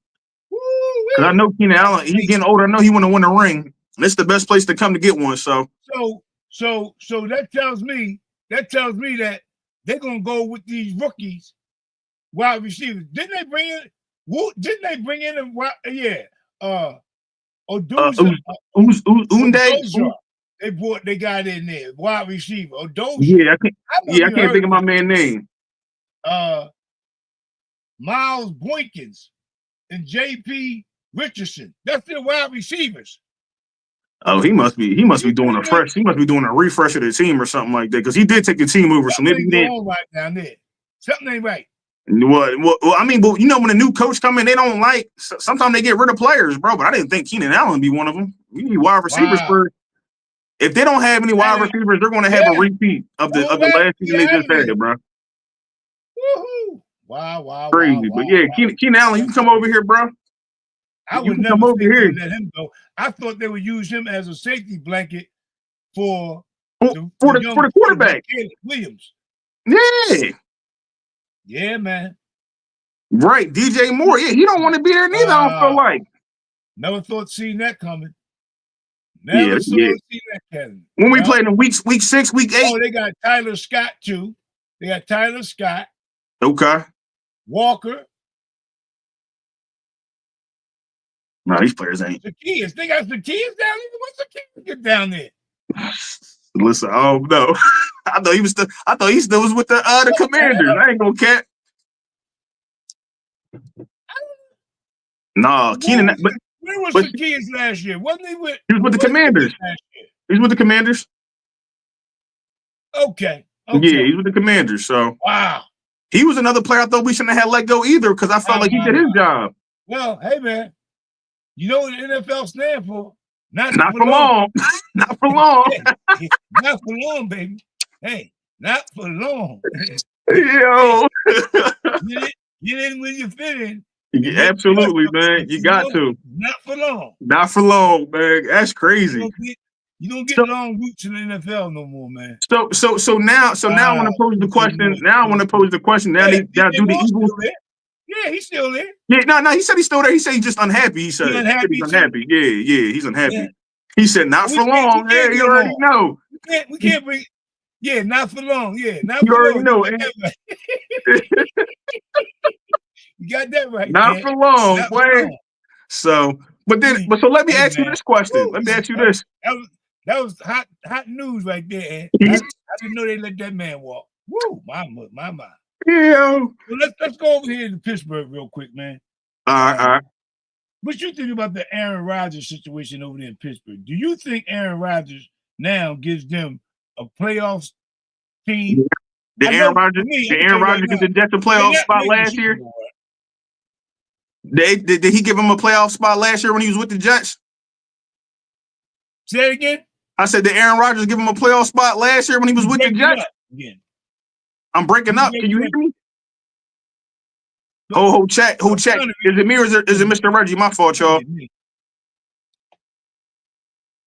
Because I know Keenan Allen, he's getting older. I know he want to win a ring. And it's the best place to come to get one. So that tells me that they're gonna go with these rookies, wide receivers. Didn't they bring in Odoza? They got in there, wide receiver. Odoza. Yeah, I can't think of my man's name. Miles Boykins and J.P. Richardson. That's their wide receivers. Oh, he must be doing a refresh. He must be doing a refresh of the team or something like that, because he did take the team over. So maybe right down there. Something ain't right. Well, I mean, but when a new coach come in, they don't like. Sometimes they get rid of players, bro. But I didn't think Keenan Allen would be one of them. We need wide receivers first. If they don't have any wide receivers, they're going to have a repeat of the last season they just had, bro. Woohoo! Wow! Crazy, but yeah, Keenan Allen, you can come over here, bro. I would never come over here. Let him go. I thought they would use him as a safety blanket for the quarterback, Williams. Yeah, man. Right, DJ Moore. Yeah, he don't want to be there neither. I don't feel like. Never thought seeing that coming. Never saw that coming. When we played in week 6, week 8. Oh, they got Tyler Scott too. They got Tyler Scott. Okay. Walker. No, these players ain't. Zacchaeus. They got Zacchaeus down there. What's Zacchaeus get down there? Listen, I don't know. I thought he still was with the Commanders. I ain't gonna cap. Nah, Keenan. But where was Zacchaeus last year? Wasn't he with? He was with the Commanders. He's with the Commanders. Okay. Yeah, he's with the Commanders. So wow. He was another player I thought we shouldn't have let go either, because I felt like he did his job. Well, hey man, you know what the NFL stands for? Not for long. Not for long. Not for long, baby. Hey, not for long. Yo. Get in when you fit in. Yeah, absolutely, man. You got to. Not for long. Not for long, man. That's crazy. You don't get long roots in the NFL no more, man. So now I want to pose the question. Now do the Eagles? Yeah, he's still there. Yeah, no, he said he's still there. He said he's just unhappy. He said he's unhappy. Yeah, he's unhappy. Yeah. He said not for long. Yeah, you already know. We can't bring. Yeah, not for long. Yeah, not you for already long. know. You got that right. Not Ed. for long, Not boy. for long. So, but so let me Hey, ask you man. this question. Woo, Let me ask you this. that was hot news right there, Ed. I didn't know they let that man walk. Woo, my. Yeah. Well, let's go over here to Pittsburgh real quick, man. All right. What you think about the Aaron Rodgers situation over there in Pittsburgh? Do you think Aaron Rodgers now gives them a playoff team? Did Aaron Rodgers get the Jets a playoff spot last year? Did he give him a playoff spot last year when he was with the Jets? Say it again. I said, did Aaron Rodgers give him a playoff spot last year when he was with the Jets? Again. I'm breaking up. Can you hear me? Who check? Is it me or is it Mr. Reggie? My fault, y'all.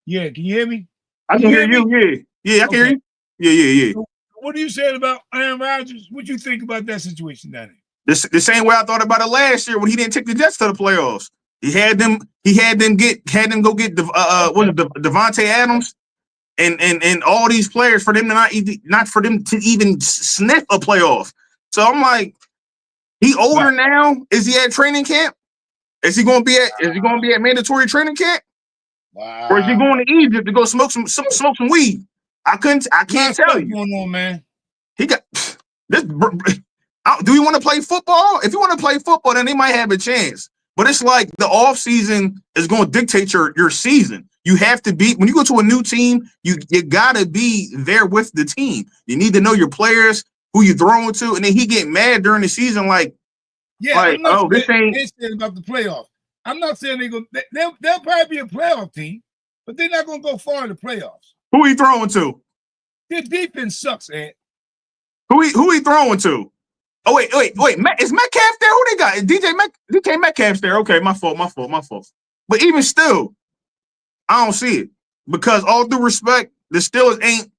Yeah, can you hear me? I can hear you. Yeah, I can hear you. Yeah. So what are you saying about Aaron Rodgers? What do you think about that situation down there? The same way I thought about it last year when he didn't take the Jets to the playoffs. He had them go get Devontae Adams and all these players for them to not for them to even sniff a playoff. So I'm like, he older now. Is he at training camp? Is he going to be at mandatory training camp? Wow. Or is he going to Egypt to go smoke some weed? I can't tell you. What's going on, man? He got this. Do we want to play football? If you want to play football, then they might have a chance. But it's like the off season is going to dictate your season. You have to be when you go to a new team. You gotta be there with the team. You need to know your players, who you throwing to, and then he get mad during the season, like this ain't saying about the playoffs. I'm not saying they'll probably be a playoff team, but they're not gonna go far in the playoffs. Who he throwing to? Their defense sucks, Ed. Who he throwing to? Oh wait, is Metcalf there? Who they got? DK Metcalf's there. Okay, my fault. But even still, I don't see it because all due respect, the Steelers ain't.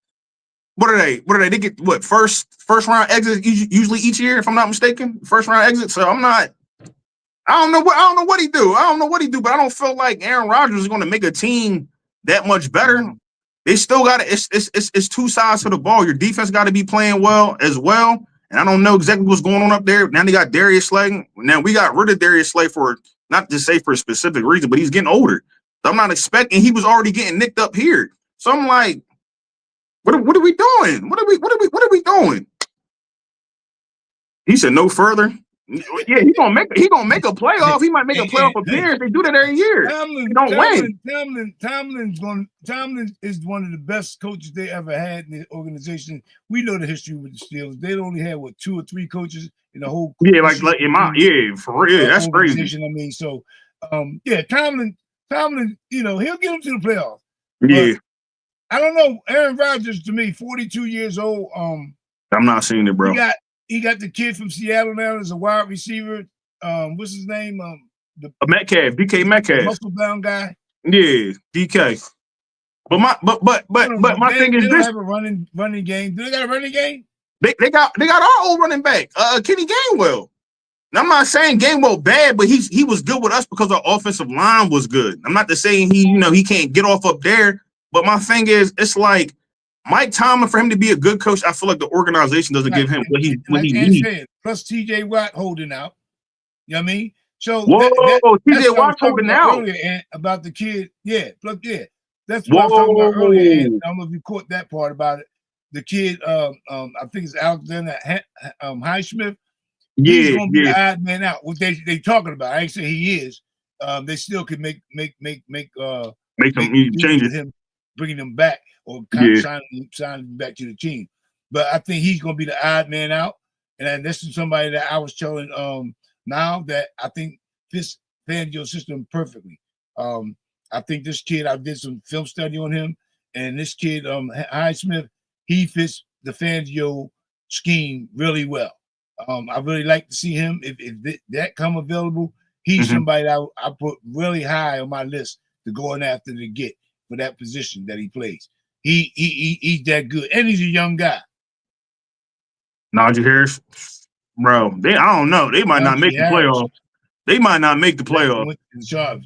What are they? They get what first round exit usually each year, if I'm not mistaken. First round exit. So I'm not. I don't know what he do. But I don't feel like Aaron Rodgers is going to make a team that much better. They still got it. It's two sides to the ball. Your defense got to be playing well as well. And I don't know exactly what's going on up there. Now they got Darius Slay. Now we got rid of Darius Slay for not to say for a specific reason, but he's getting older. So I'm not expecting. He was already getting nicked up here. So I'm like, what are we doing? What are we doing? He said no further. Yeah, he's gonna make a playoff. He might make a playoff appearance. They do that every year. Tomlin is one of the best coaches they ever had in the organization. We know the history with the Steelers. They only had 2 or 3 coaches in the whole. Yeah, like for real. That's crazy. I mean, so Tomlin, he'll get them to the playoffs. Yeah. I don't know. Aaron Rodgers, to me, 42 years old. I'm not seeing it, bro. He got the kid from Seattle now as a wide receiver. What's his name? Metcalf, DK Metcalf, muscle bound guy. Yeah, DK. But my thing is they this: have a running game. Do they got a running game? They got our old running back, Kenny Gainwell. Now, I'm not saying Gainwell bad, but he was good with us because our offensive line was good. I'm not saying he can't get off up there. But my thing is, it's like Mike Tomlin, for him to be a good coach, I feel like the organization doesn't give him what he needs. Plus TJ Watt holding out. You know what I mean? So TJ Watt holding out about the kid. Yeah, plus that's what I was talking about earlier. And I don't know if you caught that part about it. The kid, I think it's Alexander Highsmith. He's gonna be the odd man out. What they talking about? I ain't saying he is. They still could make some changes. Him bringing them back or signing him back to the team. But I think he's going to be the odd man out. And this is somebody that I was telling now that I think fits Fangio's system perfectly. I think this kid, I did some film study on him, and this kid, Highsmith, he fits the Fangio scheme really well. I really like to see him. If that come available, he's somebody that I put really high on my list to go in after to get for that position that he plays. He's that good, and he's a young guy. Najee Harris, bro. I don't know. They might not make the playoffs. They might not make the playoffs.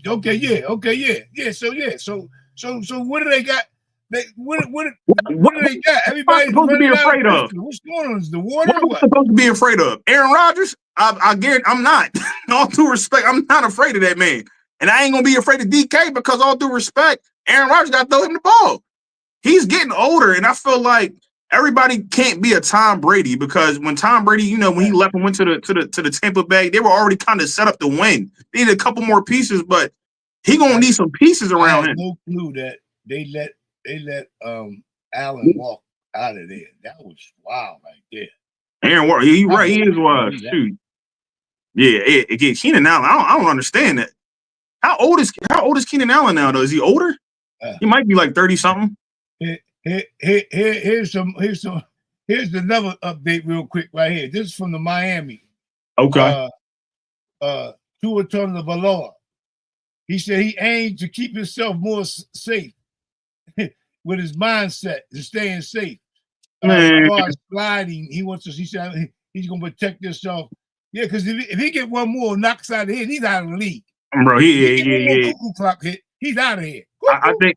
Okay, yeah. So what do they got? What do they got? What am I Everybody's supposed to be running out of afraid of? pistol. What's going on? Is the What water or am I what? supposed to be afraid of? Aaron Rodgers? I guarantee I'm not. All due respect, I'm not afraid of that man. And I ain't gonna be afraid of DK because all due respect, Aaron Rodgers got to throw him the ball. He's getting older, and I feel like everybody can't be a Tom Brady because when Tom Brady, you know, when he left and went to the Tampa Bay, they were already kind of set up to win. They needed a couple more pieces, but he gonna need some pieces around him. No clue that they let Allen walk out of there. That was wild right there. Aaron, he right, he is wild. Shoot, yeah, Keenan Allen. I don't understand that. How old is Keenan Allen now? Though is he older? He might be like 30 something. Here's another update real quick right here. This is from the Miami. Okay. Tua Tagovailoa. He said he aimed to keep himself more safe with his mindset to staying safe. As far as sliding, he said he's gonna protect himself. Yeah, because if he get one more knocks out of here, he's out of the league. Bro, he get one more cuckoo clock hit, he's out of here. I think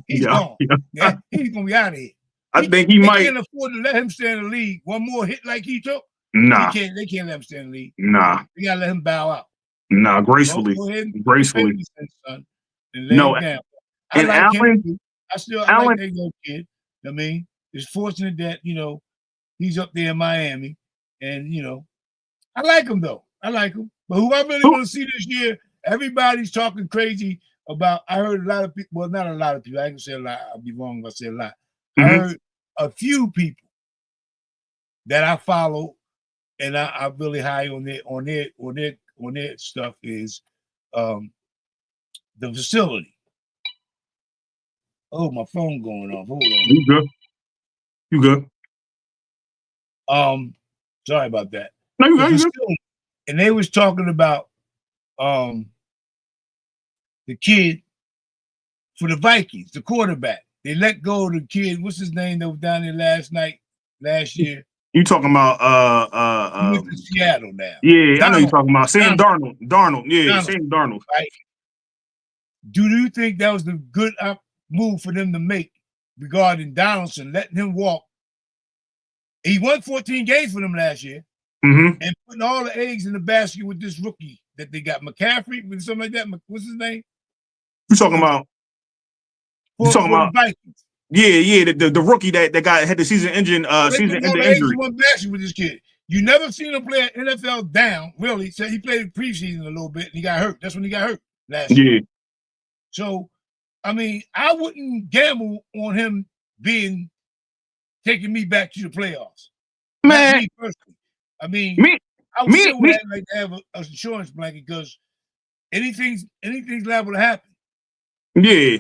he's gone. Yeah, he's gonna be out of here. I think he might. Can't afford to let him stay in the league. One more hit like he took. Nah, they can't let him stay in the league. Nah, they gotta let him bow out. Nah, gracefully, gracefully. Son, no, and like Allen, him. I like that young kid. I mean, it's fortunate that he's up there in Miami, and I like him though. I like him. But who I really want to see this year, everybody's talking crazy about. I heard a lot of people. Well, not a lot of people. I can say a lot. I'll be wrong if I say a lot. I heard a few people that I follow, and I'm really high on their stuff is the facility. Oh, my phone going off. Hold on. You good? Sorry about that. No, you good. And they was talking about the kid for the Vikings, the quarterback. They let go of the kid. What's his name that was down there last year? You talking about he went to Seattle now. Yeah, I know you're talking about Sam Darnold. Yeah, Sam Darnold. Right. Do you think that was the good move for them to make regarding Donaldson, letting him walk? He won 14 games for them last year, and putting all the eggs in the basket with this rookie that they got, McCaffrey, with something like that. What's his name? You talking about? Vikings. Yeah, the rookie that had the season-ending injury. One basket with this kid. You never seen him play an NFL down, really. So he played preseason a little bit, and he got hurt. That's when he got hurt last year. So, I mean, I wouldn't gamble on him taking me back to the playoffs. Man, not me personally. I mean, I would still like to have an insurance blanket because anything's liable to happen. Yeah,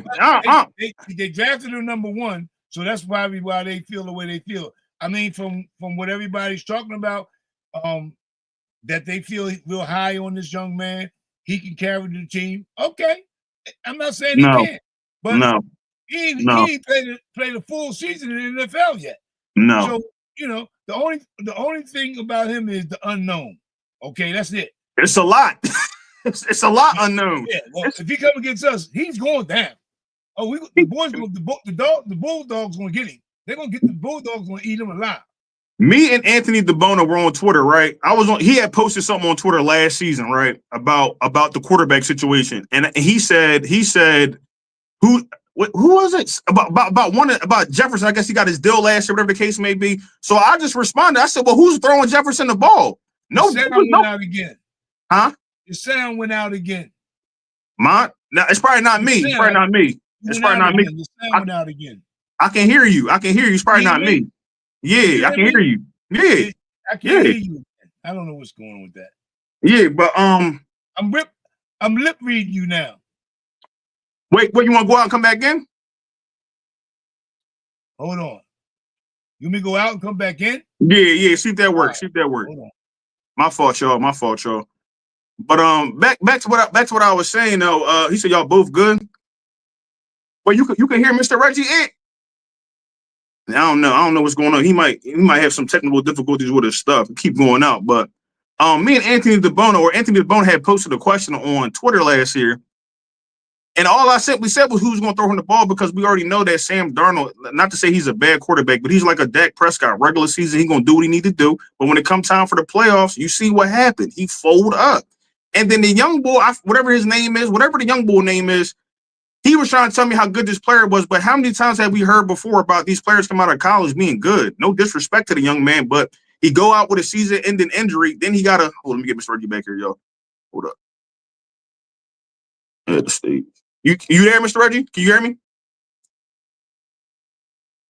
they drafted him number one, so that's why they feel the way they feel. I mean, from what everybody's talking about, that they feel real high on this young man. He can carry the team. Okay, I'm not saying he can't, but he ain't played a full season in the NFL yet. No, so the only thing about him is the unknown. Okay, that's it. It's a lot. It's a lot unknown. Yeah, well, if he come against us, he's going down. Oh, the Bulldogs gonna get him. They're gonna get the Bulldogs gonna eat him alive. Me and Anthony DeBono were on Twitter, right? He had posted something on Twitter last season, right? About the quarterback situation. And he said, who was it? About Jefferson. I guess he got his deal last year, whatever the case may be. So I just responded. I said, well, who's throwing Jefferson the ball? No, went out again. Huh? The sound went out again. No, it's probably not me. It's probably not me. It's probably not me. The sound went out again. I can hear you. It's probably not me. Yeah, I can hear you. Yeah, I can hear you. I don't know what's going on with that. Yeah, but I'm lip reading you now. Wait, you want to go out and come back in? Hold on. You want me to go out and come back in? Yeah. See if that works. Hold on. My fault, y'all. But back to what I was saying though. He said y'all both good. Well, you can hear Mr. Reggie. I don't know what's going on. He might have some technical difficulties with his stuff. Keep going out, but me and Anthony DeBono had posted a question on Twitter last year, And all I simply said was who's going to throw him the ball because we already know that Sam Darnold, not to say he's a bad quarterback, but he's like a Dak Prescott. Regular season, he's going to do what he need to do. But when it comes time for the playoffs, you see what happened. He folded up. And then the young boy, whatever his name is, whatever the young boy name is, he was trying to tell me how good this player was. But how many times have we heard before about these players come out of college being good? No disrespect to the young man, but he go out with a season-ending injury. Then he got to – let me get Mr. Reggie back here, y'all. Hold up. At the state. You there, Mr. Reggie? Can you hear me?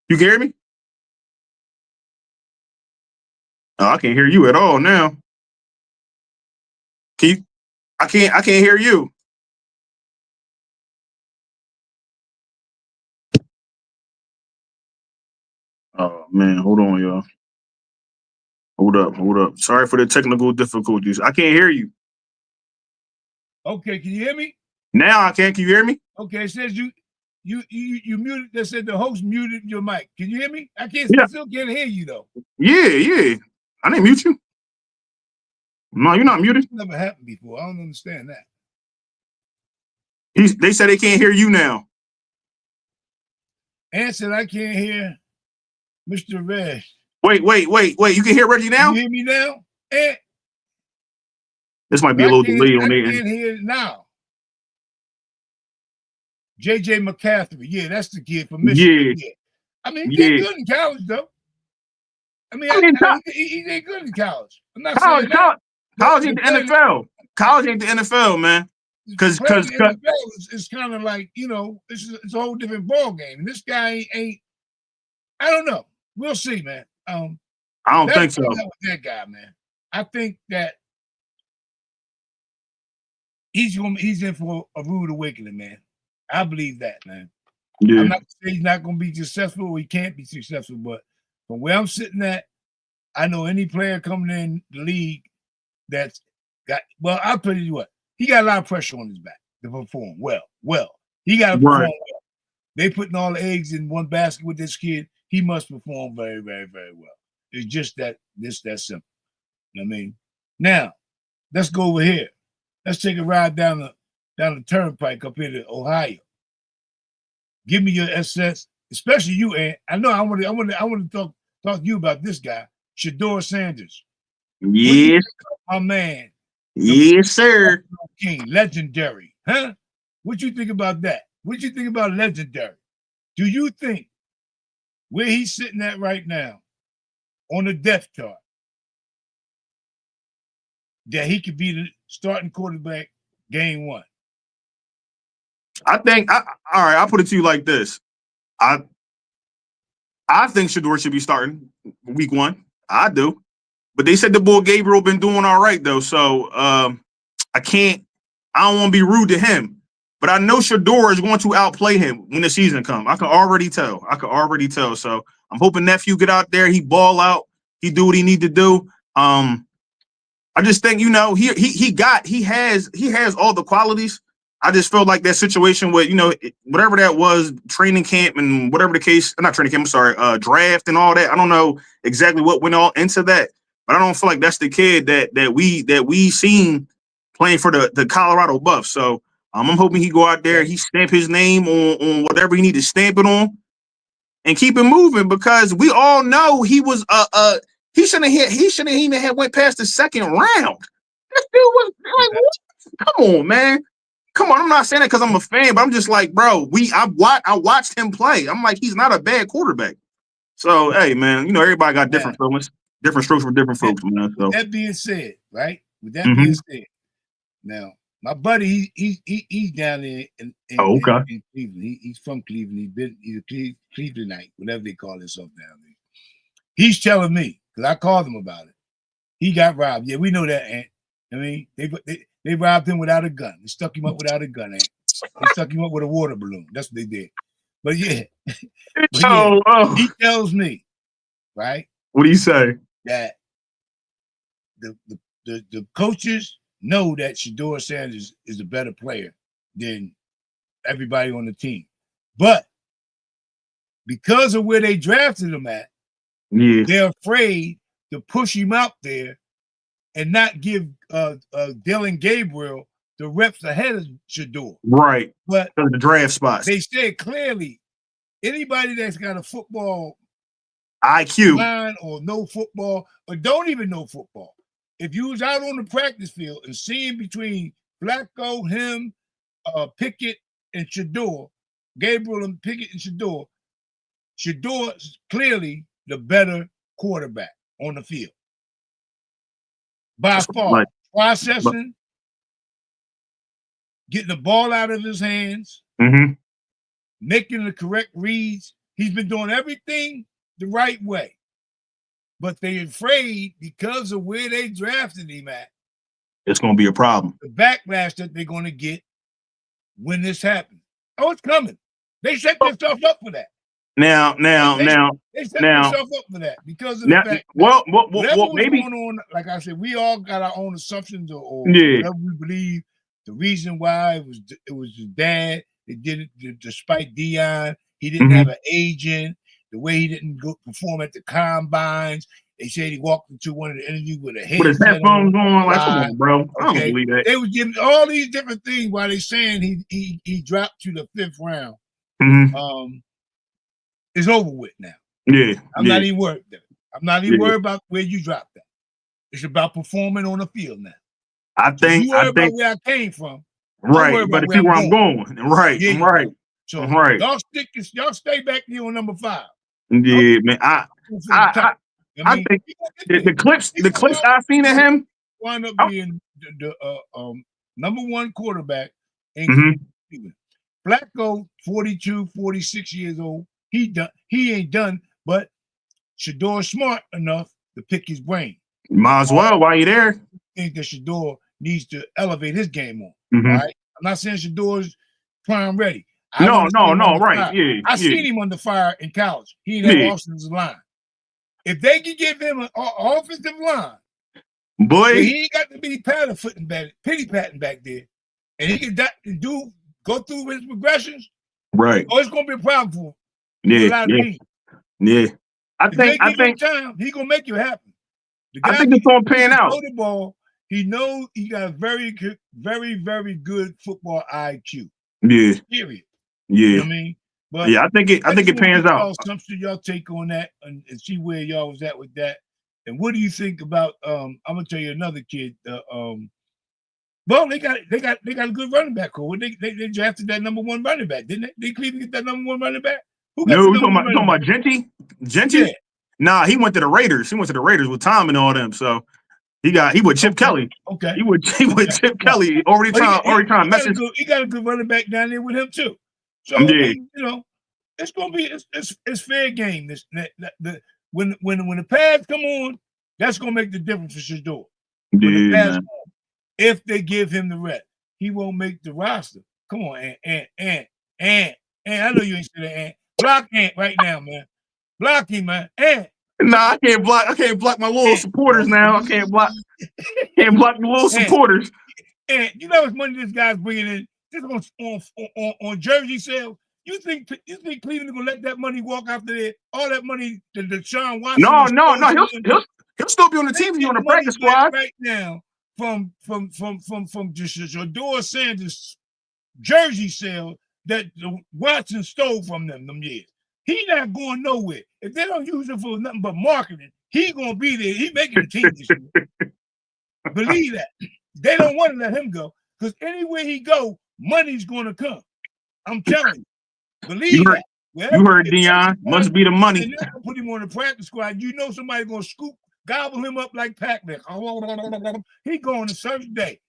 You can hear me? Oh, I can't hear you at all now. Can you? I can't hear you. Oh man, hold on, y'all. Hold up. Sorry for the technical difficulties. I can't hear you. Okay, can you hear me? Now I can. Can you hear me? Okay, it says you muted. They said the host muted your mic. Can you hear me? I still can't hear you though. Yeah. I didn't mute you. No, you're not muted. It's never happened before. I don't understand that. They said they can't hear you now. Ann said I can't hear Mr. Reg. Wait. You can hear Reggie now? Can you hear me now? Ann? This might be a little delay on there. I can't hear it now. JJ McCaffrey. Yeah, that's the kid from Michigan. Yeah. I mean, he did good in college, though. I mean, he did good in college. I'm not saying that. College ain't the NFL. College ain't the NFL, man. Because NFL is kind of like, it's a whole different ball game. And this guy ain't. I don't know. We'll see, man. I don't think so. With that guy, man. I think that he's in for a rude awakening, man. I believe that, man. Yeah. I'm not saying he's not going to be successful or he can't be successful, but from where I'm sitting at, I know any player coming in the league that's got. Well, I'll tell you what. He got a lot of pressure on his back to perform well. He got to perform well. They putting all the eggs in one basket with this kid. He must perform very, very, very well. It's just that simple. You know what I mean? Now, let's go over here. Let's take a ride down the turnpike up here to Ohio. Give me your SS, especially you, Ant. I know I want to talk to you about this guy, Shedeur Sanders. Yes, my man. Yes, sir. King, legendary, huh? What you think about that? What you think about legendary? Do you think where he's sitting at right now on the depth chart that he could be the starting quarterback game one? I think. All right, I'll put it to you like this. I think Shedeur should be starting week one. I do. But they said the boy Gabriel been doing all right, though. So I don't want to be rude to him. But I know Shedeur is going to outplay him when the season comes. I can already tell. So I'm hoping nephew get out there. He ball out. He do what he need to do. I just think, he has all the qualities. I just feel like that situation with, whatever that was, training camp and whatever the case, not training camp, I'm sorry, draft and all that. I don't know exactly what went all into that. But I don't feel like that's the kid that we seen playing for the Colorado Buffs. So I'm hoping he go out there, he stamp his name on whatever he need to stamp it on, and keep it moving because we all know he was he shouldn't even have went past the second round. This dude was like, what? Come on, man. Come on. I'm not saying that because I'm a fan, but I'm just like, bro. I watched him play. I'm like, he's not a bad quarterback. So hey, man, everybody got different feelings. Different strokes for different folks, man. So that being said, right? With that being said, now my buddy, he's down there in Cleveland. He's from Cleveland. He's a Clevelandite, whatever they call themselves down there. He's telling me because I called him about it. He got robbed. Yeah, we know that, Ant. I mean, they robbed him without a gun. They stuck him up without a gun, Ant. They stuck him up with a water balloon. That's what they did. But yeah, he tells me, right? What do you say? That the coaches know that Shedeur Sanders is a better player than everybody on the team. But because of where they drafted him at, they're afraid to push him out there and not give Dylan Gabriel the reps ahead of Shador. Right. But the draft spots. They said clearly, anybody that's got a football IQ line or know football or don't even know football, if you was out on the practice field and seeing between Flacco, him, Pickett, and Shador, Gabriel and Pickett and Shador is clearly the better quarterback on the field. By far. Processing, getting the ball out of his hands, making the correct reads. He's been doing everything the right way. But they're afraid because of where they drafted him at. It's going to be a problem. The backlash that they're going to get when this happens. Oh, it's coming. They set themselves up for that. Now, they set themselves up for that because of the fact. Well, maybe going on. Like I said, we all got our own assumptions or whatever we believe. The reason why it was his dad. They did it despite Dion. He didn't have an agent. The way he didn't go perform at the combines. They said he walked into one of the interviews with his headphones on. Like, come on, bro. I don't believe that. They was giving all these different things while they saying he dropped to the 5th round. It's over with now. Yeah. I'm not even worried. I'm not even worried about where you dropped that. It's about performing on the field now. I think about where I came from. Right, but if you where I'm going. Right, right. So right. Y'all stay back here on number 5. Yeah, man. I think the clips I've seen of him wind up being the number 1 quarterback in Cleveland. Flacco, 42, 46 years old. He ain't done, but Shador's smart enough to pick his brain. Might as well while you're there. I think that Shador needs to elevate his game on. All right. I'm not saying Shador's prime ready. No, right. Yeah, I seen him under fire in college. He didn't have offensive line. If they can give him an offensive line, boy, he ain't got to be pity patting back there, and he can go through his progressions. Right. Oh, it's gonna be a problem for him. Yeah. I think time, he gonna make you happen. I think it's gonna pan out. The ball, he knows he got a very good, very, very good football IQ. Yeah. Period. Yeah. You know what I mean? But I think it pans out. Y'all take on that and see where y'all was at with that. And what do you think about I'm gonna tell you another kid. Well, they got a good running back. Cool. They drafted that number 1 running back, didn't they? They Cleveland get that number 1 running back? No, we talking about Genty? Genty? Yeah. Nah, he went to the Raiders. He went to the Raiders with Tom and all them. So he with Chip Kelly. Okay. He with Chip Kelly. Already trying message. He got a good running back down there with him too. So it's gonna be it's fair game. When the pads come on, that's gonna make the difference for Shador. If they give him the rep, he won't make the roster. Come on, Ant. I know you ain't saying that, Ant. Block Ant right now, man. Block him, man. Ant. Nah, I can't block my little supporters now. I can't block the little supporters. And you know how much money this guy's bringing in just on jersey sales? You think Cleveland gonna let that money walk after there? All that money that Deshaun Watson? No. He'll still be on the team. He's on the practice squad right now. From just Shador Sanders jersey sale that Watson stole from them years. He not going nowhere. If they don't use him for nothing but marketing, he gonna be there. He making the team this year. Believe that. They don't want to let him go because anywhere he go, money's gonna come. I'm telling you. Believe that. You heard Dion. Must be the money. They're not gonna put him on the practice squad. You know somebody's gonna gobble him up like Pac-Man. He going to certain day.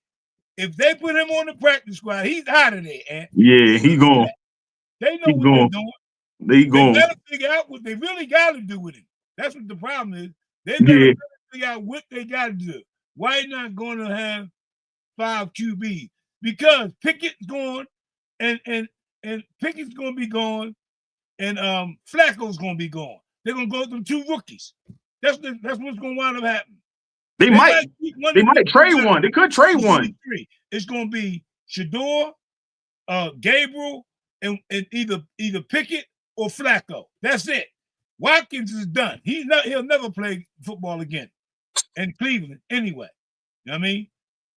If they put him on the practice squad, he's out of there. And yeah, he going. They know what they're doing. They gotta figure out what they really got to do with him. That's what the problem is. They better figure out what they got to do. Why not going to have 5 QBs? Because Pickett's gone, and Pickett's going to be gone, and Flacco's going to be gone. They're going to go with them 2 rookies. That's what's going to wind up happening. They might trade one. They could trade one. It's going to be Shador, Gabriel, and either Pickett or Flacco. That's it. Watkins is done. He'll never play football again in Cleveland anyway. You know what I mean?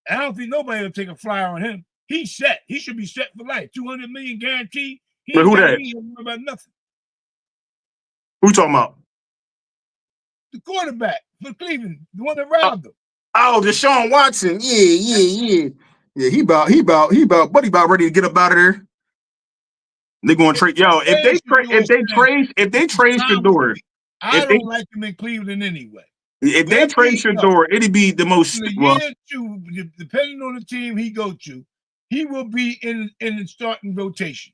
I don't think nobody will take a flyer on him. He's set. He should be set for life. $200 million guaranteed. He But ain't who got that? to worry about nothing. Who you talking about? The quarterback for Cleveland, the one that robbed him. Oh, Deshaun Watson. Yeah. He about ready to get up out of there. They're gonna trade. Yo, if they trade Shador, I don't like him in Cleveland anyway. If they trade Shador, it'd be the most. In a year or two, depending on the team he go to, he will be in the starting rotation.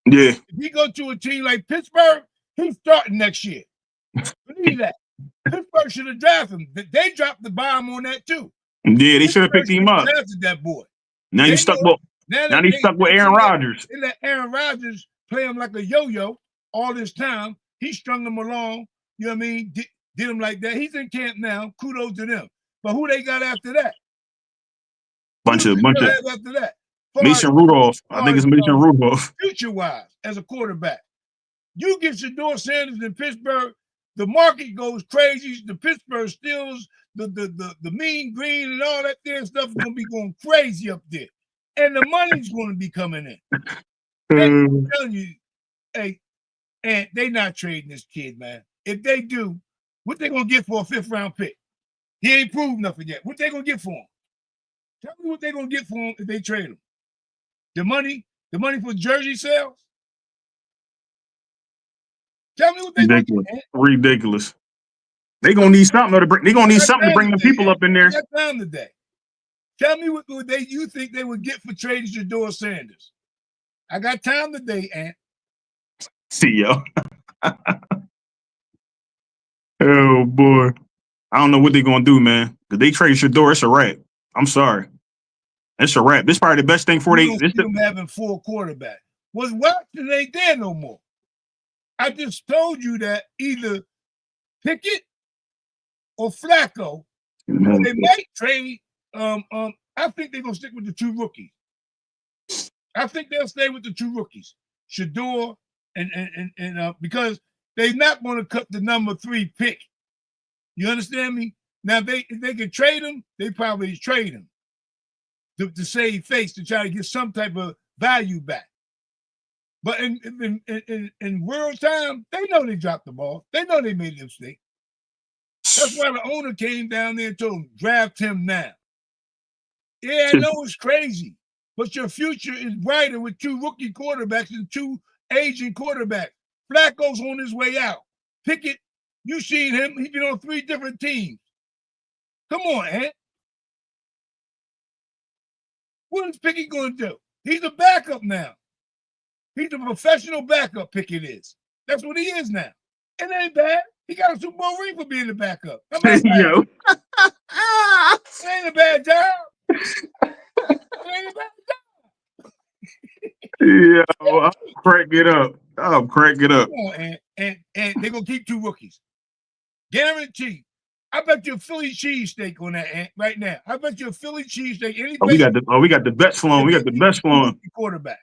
Yeah. If he go to a team like Pittsburgh, he's starting next year. Believe that. Pittsburgh should have drafted him. They dropped the bomb on that too. Yeah, they should have picked him up. Drafted that boy. Now you stuck with. Now they stuck with Aaron Rodgers. They let Aaron Rodgers play him like a yo-yo all this time. He strung him along. You know what I mean? Did him like that. He's in camp now. Kudos to them. But who they got after that? Bunch of after that. Mason Rudolph. I think it's Mason Rudolph. Future-wise, as a quarterback, you get Shador Sanders in Pittsburgh, the market goes crazy. The Pittsburgh Steelers, the mean green and all that there stuff is going to be going crazy up there. And the money's going to be coming in. I'm telling you, hey, and they not trading this kid, man. If they do, what they going to get for a 5th-round pick? He ain't proved nothing yet. What they going to get for him? Tell me what they going to get for him if they trade him. The money for jersey sales? Tell me what they going to get. Ridiculous. They going to need something to bring. They going to need something to bring the people up in there. Got time today. Tell me what you think they would get for trading Shador Sanders. I got time today, Ant. See yo. Oh boy. I don't know what they're gonna do, man. If they trade Shador, it's a wrap. I'm sorry. It's a wrap. This is probably the best thing for them having 4 quarterbacks. Was Watson ain't there no more. I just told you that either Pickett or Flacco, they might trade. I think they're gonna stick with the 2 rookies. I think they'll stay with the 2 rookies, Shador and because they're not going to cut the number 3 pick. You understand me? Now, if they can trade him, they probably trade him to save face, to try to get some type of value back. But in real time, they know they dropped the ball. They know they made a mistake. That's why the owner came down there and told them, draft him now. Yeah, I know it's crazy, but your future is brighter with 2 rookie quarterbacks and 2 aging quarterbacks. Flacco's on his way out. Pickett, you seen him. He's been on 3 different teams. Come on, Ant. What is Pickett going to do? He's a backup now. He's a professional backup, Pickett is. That's what he is now. It ain't bad. He got a Super Bowl ring for being a backup. Yo. It ain't a bad job. It ain't a bad job. Yeah, I'll crack it up. Come on, and they're going to keep 2 rookies. Guaranteed. I bet you a Philly cheesesteak on that, Ant, right now. I bet you a Philly cheesesteak. We got the bets flowing. We got the best flowing. Quarterbacks.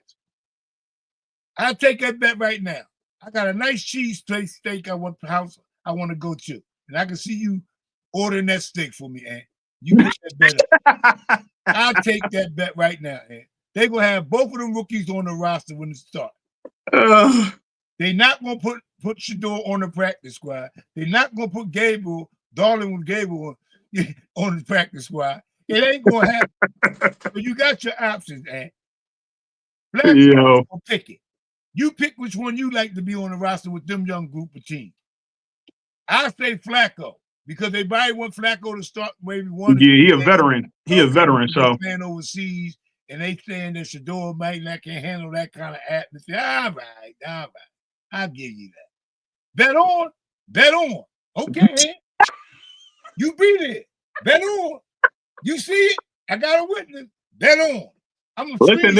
I'll take that bet right now. I got a nice cheese steak I want to go to. And I can see you ordering that steak for me, Ant. You put that bet up. I'll take that bet right now, Ant. They're going to have both of them rookies on the roster when it starts. They're not going to put Shador on the practice squad. They're not going to put Darling with Gable on the practice squad. It ain't going to happen. But you got your options, Ant. Flacco or Pickett. You pick which one you like to be on the roster with them young group of teams. I say Flacco because they probably want Flacco to start maybe 1. Yeah, he a veteran. He a veteran, so playing overseas, and they saying that Shador might not can handle that kind of atmosphere. All right. I'll give you that. Bet on. Okay, you beat it. Bet on. You see it? I got a witness. Bet on. Listen,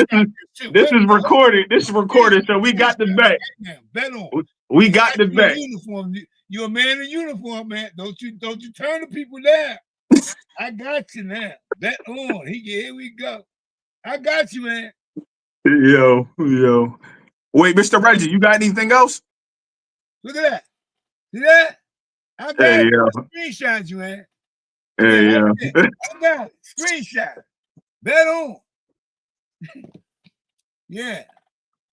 this is recorded. This is recorded, so we got the bet. Bet on. We got the bet. Uniform. You're a man in uniform, man. Don't you turn the people down. I got you now. Bet on. Here we go. I got you, man. Yo. Wait, Mr. Reggie, you got anything else? Look at that. See that? I got screenshots, you, man. Yeah. I got it. Screenshot. Bet on. Yeah.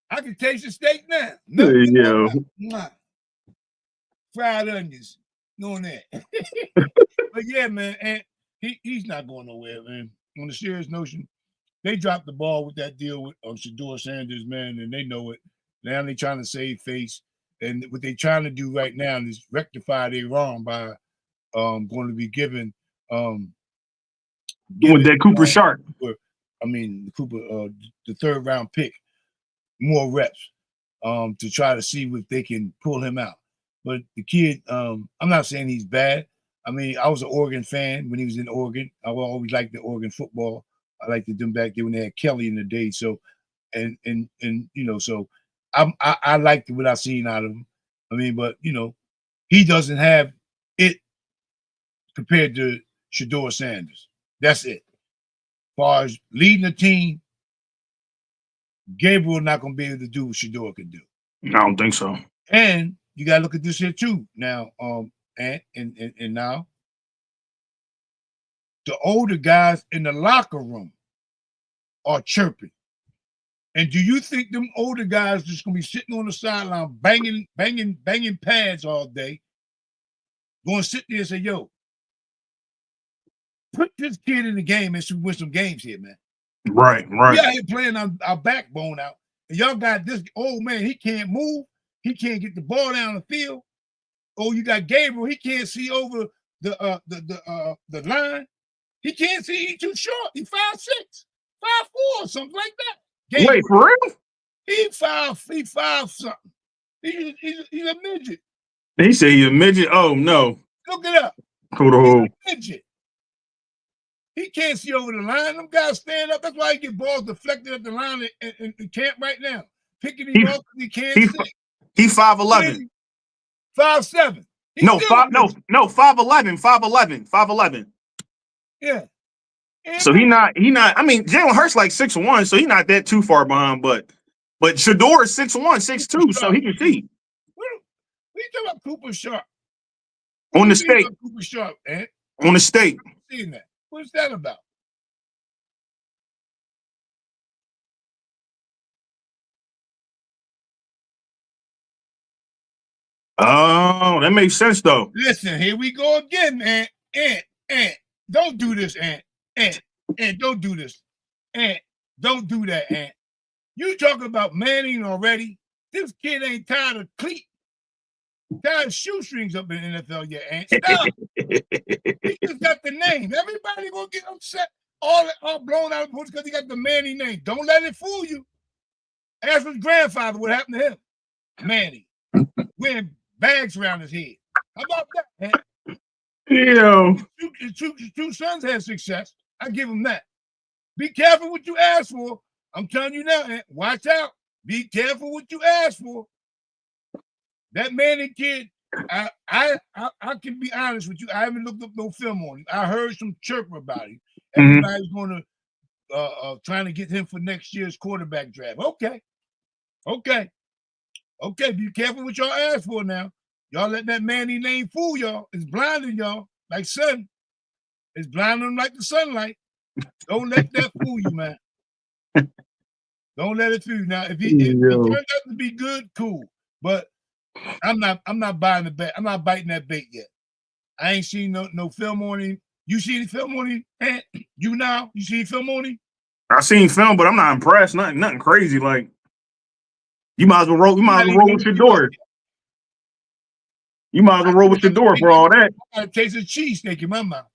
I can taste the steak now. No, Yeah. fried onions. Knowing that. But yeah, man, and he's not going nowhere, man. On a serious notion, they dropped the ball with that deal with Shedeur Sanders, man, and they know it. Now they're trying to save face. And what they're trying to do right now is rectify their wrong by going to be given With that Cooper Sharp. Cooper, the third round pick, more reps to try to see if they can pull him out. But the kid, I'm not saying he's bad. I mean, I was an Oregon fan when he was in Oregon. I always liked the Oregon football. I liked them back there when they had Kelly in the day. So, and so I liked what I seen out of him. I mean, but he doesn't have it compared to Shedeur Sanders. That's it. As far as leading the team, Gabriel not going to be able to do what Shedeur can do. I don't think so. And you got to look at this here too. Now, and now, the older guys in the locker room are chirping. And do you think them older guys just going to be sitting on the sideline banging pads all day, going to sit there and say, yo, put this kid in the game and win some games here, man. Right. We out here playing our backbone out. And y'all got this old man, he can't move. He can't get the ball down the field. Oh, you got Gabriel, he can't see over the line. He can't see, he's too short. He's 5'6", 5'4", something like that. Gabriel, wait, for real? He's 5 something. He's a midget. He said he's a midget. Oh no. Look it up. He's a midget. He can't see over the line. Them guys stand up. That's why he get balls deflected at the line in camp right now. Picking him off because he can't see. He's 5'11". 5'7". No, 5'11". 5'11". Yeah. So he not. I mean, Jalen Hurts like 6'1", so he's not that too far behind. But Shedeur is 6'1", 6'2", so he can see. What are you talking about, Cooper Sharp? On the state. Cooper Sharp, man. On the state. Seeing that. What's that about? Oh, that makes sense though. Listen, here we go again, man. Ant, don't do this, Ant, don't do this. Ant, don't do that, Ant. You talking about Manning already? This kid ain't tired of cleat. Tired of shoestrings up in the NFL yet, Ant. Stop. He just got the name. Everybody gonna get upset, all blown out of the because he got the Manning name. Don't let it fool you. Ask his grandfather what happened to him. Manning. Wearing bags around his head. How about that, man? His two sons had success. I give him that. Be careful what you ask for. I'm telling you now, man, watch out. Be careful what you ask for. That Manning kid, I can be honest with you. I haven't looked up no film on him. I heard some chirp about him. Everybody's going to trying to get him for next year's quarterback draft. Okay. Be careful what y'all ask for now. Y'all let that Manning name fool y'all. It's blinding y'all like sun. It's blinding them like the sunlight. Don't let that fool you, man. Don't let it fool you. Now, if he turns out to be good, cool. But I'm not buying the bet. I'm not biting that bait yet. I ain't seen no film on him. You see any film on him? You see film on him? I seen film, but I'm not impressed. Nothing crazy. Like you might as well roll. You might as well roll with Shedeur. You might as well roll with Shedeur for all that. I gotta taste a cheesesteak in my mouth.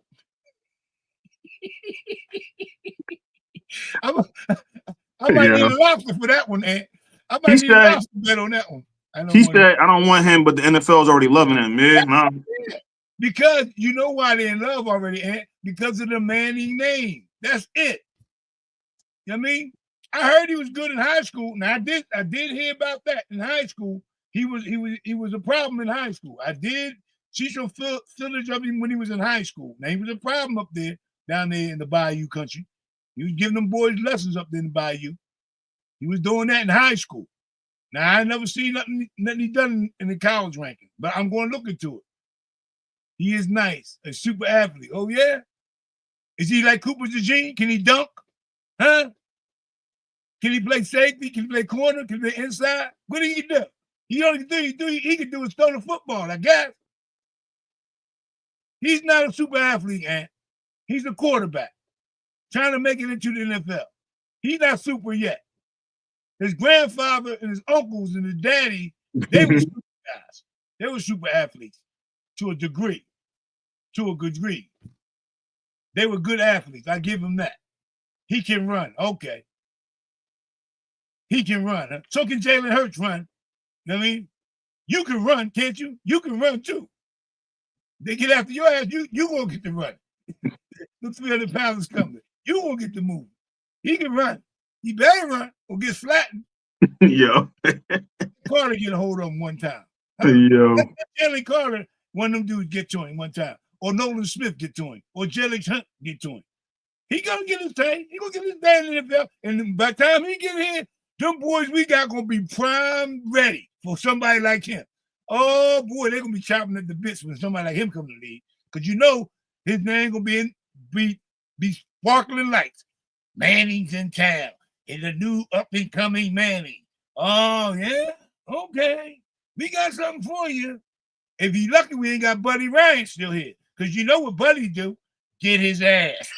I might need a lobster for that one, Ant. I might need a lobster bet on that one. He said, I don't want him, but the NFL is already loving him, man. Because you know why they're in love already, Ant? Because of the Manning name. That's it. You know what I mean? I heard he was good in high school. Now I did hear about that in high school. He was a problem in high school. I did see some footage of him when he was in high school. Now he was a problem up there, down there in the Bayou country. He was giving them boys lessons up there in the Bayou. He was doing that in high school. Now I never seen nothing he done in the college ranking, but I'm going to look into it. He is nice, a super athlete. Oh, yeah? Is he like Cooper DeJean? Can he dunk? Huh? Can he play safety? Can he play corner? Can he play inside? What do he do? He only he can do is throw the football, I guess. He's not a super athlete, Ant. He's a quarterback trying to make it into the NFL. He's not super yet. His grandfather and his uncles and his daddy, they were super guys. They were super athletes to a degree. To a good degree. They were good athletes. I give him that. He can run. Okay. He can run. Huh? So can Jalen Hurts run. You know what I mean? You can run, can't you? You can run too. They get after your ass, you gonna get to run. The 300 pounds is coming. You gonna get to move. He can run. He better run or get flattened. Yo. Carter get a hold of him one time. Yo. Jalen Carter, one of them dudes get to him one time. Or Nolan Smith get to him. Or Jalen Hunt get to him. He gonna get his thing. He gonna get his thing in the NFL. And by the time he get here, them boys we got gonna be prime ready for somebody like him. Oh boy, they're gonna be chopping at the bits when somebody like him come to the league. Because you know his name gonna be sparkling lights. Manning's in town. And the new up-and-coming Manning. Oh, yeah? Okay. We got something for you. If you lucky, we ain't got Buddy Ryan still here. Because you know what Buddy do? Get his ass.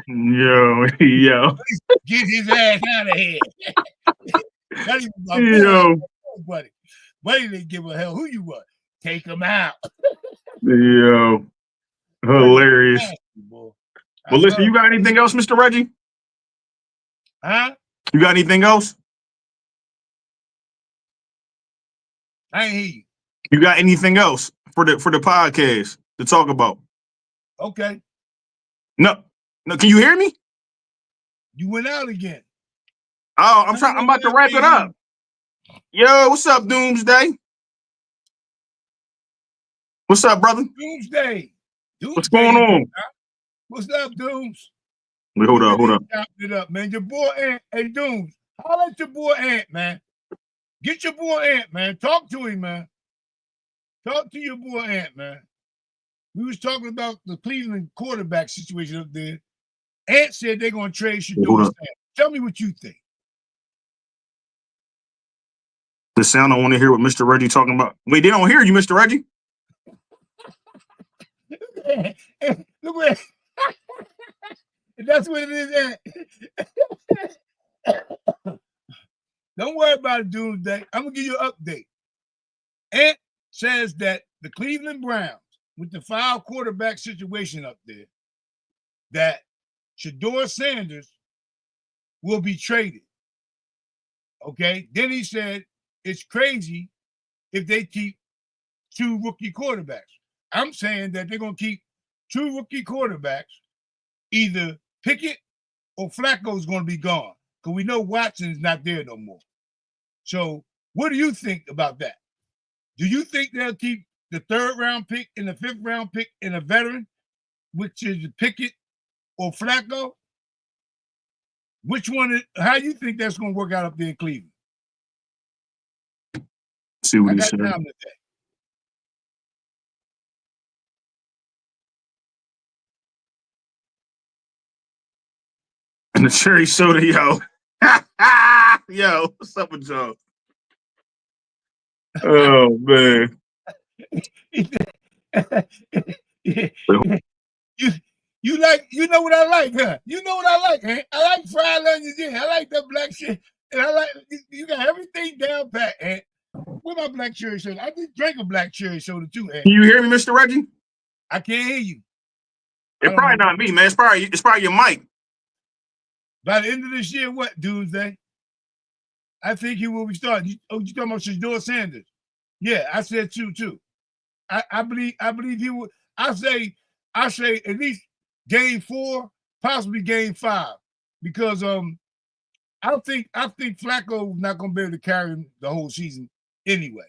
Yo. Get his ass out of here. Buddy. Buddy didn't give a hell who you were. Take him out. Yo. Hilarious. Well, listen, you got anything else, Mr. Reggie? Huh? You got anything else? I ain't hear you. You got anything else for the podcast to talk about? Okay. No. Can you hear me? You went out again. Oh, I'm about to wrap it up. Yo, what's up, Doomsday? What's up, brother? Doomsday. What's going on? What's up, Dooms? Wait, hold up. Chopping it up, man. Your boy Ant. Hey, Dooms. Holla at your boy Ant, man. Get your boy Ant, man. Talk to him, man. Talk to your boy Ant, man. We was talking about the Cleveland quarterback situation up there. Ant said they're going to trade Shedeur Sanders. Tell me what you think. The sound I want to hear what Mr. Reggie talking about. Wait, they don't hear you, Mr. Reggie. Look where that's what it is at. Don't worry about it, Doomsday. I'm gonna give you an update. Ant says that the Cleveland Browns, with the foul quarterback situation up there, that Shedeur Sanders will be traded. Okay. Then he said it's crazy if they keep two rookie quarterbacks. I'm saying that they're going to keep two rookie quarterbacks. Either Pickett or Flacco is going to be gone because we know Watson's not there no more. So what do you think about that? Do you think they'll keep the 3rd round pick and the 5th round pick and a veteran, which is Pickett or Flacco? Which one? How do you think that's going to work out up there in Cleveland? See what he said. And the cherry soda, yo. Yo, what's up with y'all? Oh, man. You know what I like, huh? You know what I like, huh? I like fried onions, yeah. I like that black shit. And I like, you got everything down pat, Ant. Where my black cherry soda? I just drank a black cherry soda too, Ant. Can you hear me, Mr. Reggie? I can't hear you. It's probably not me, man. It's probably your mic. By the end of this year, what, Doomsday? I think he will be starting. You talking about Shedeur Sanders? Yeah, I said too. I believe he would. I say at least game 4, possibly game 5, because I think Flacco is not going to be able to carry him the whole season anyway.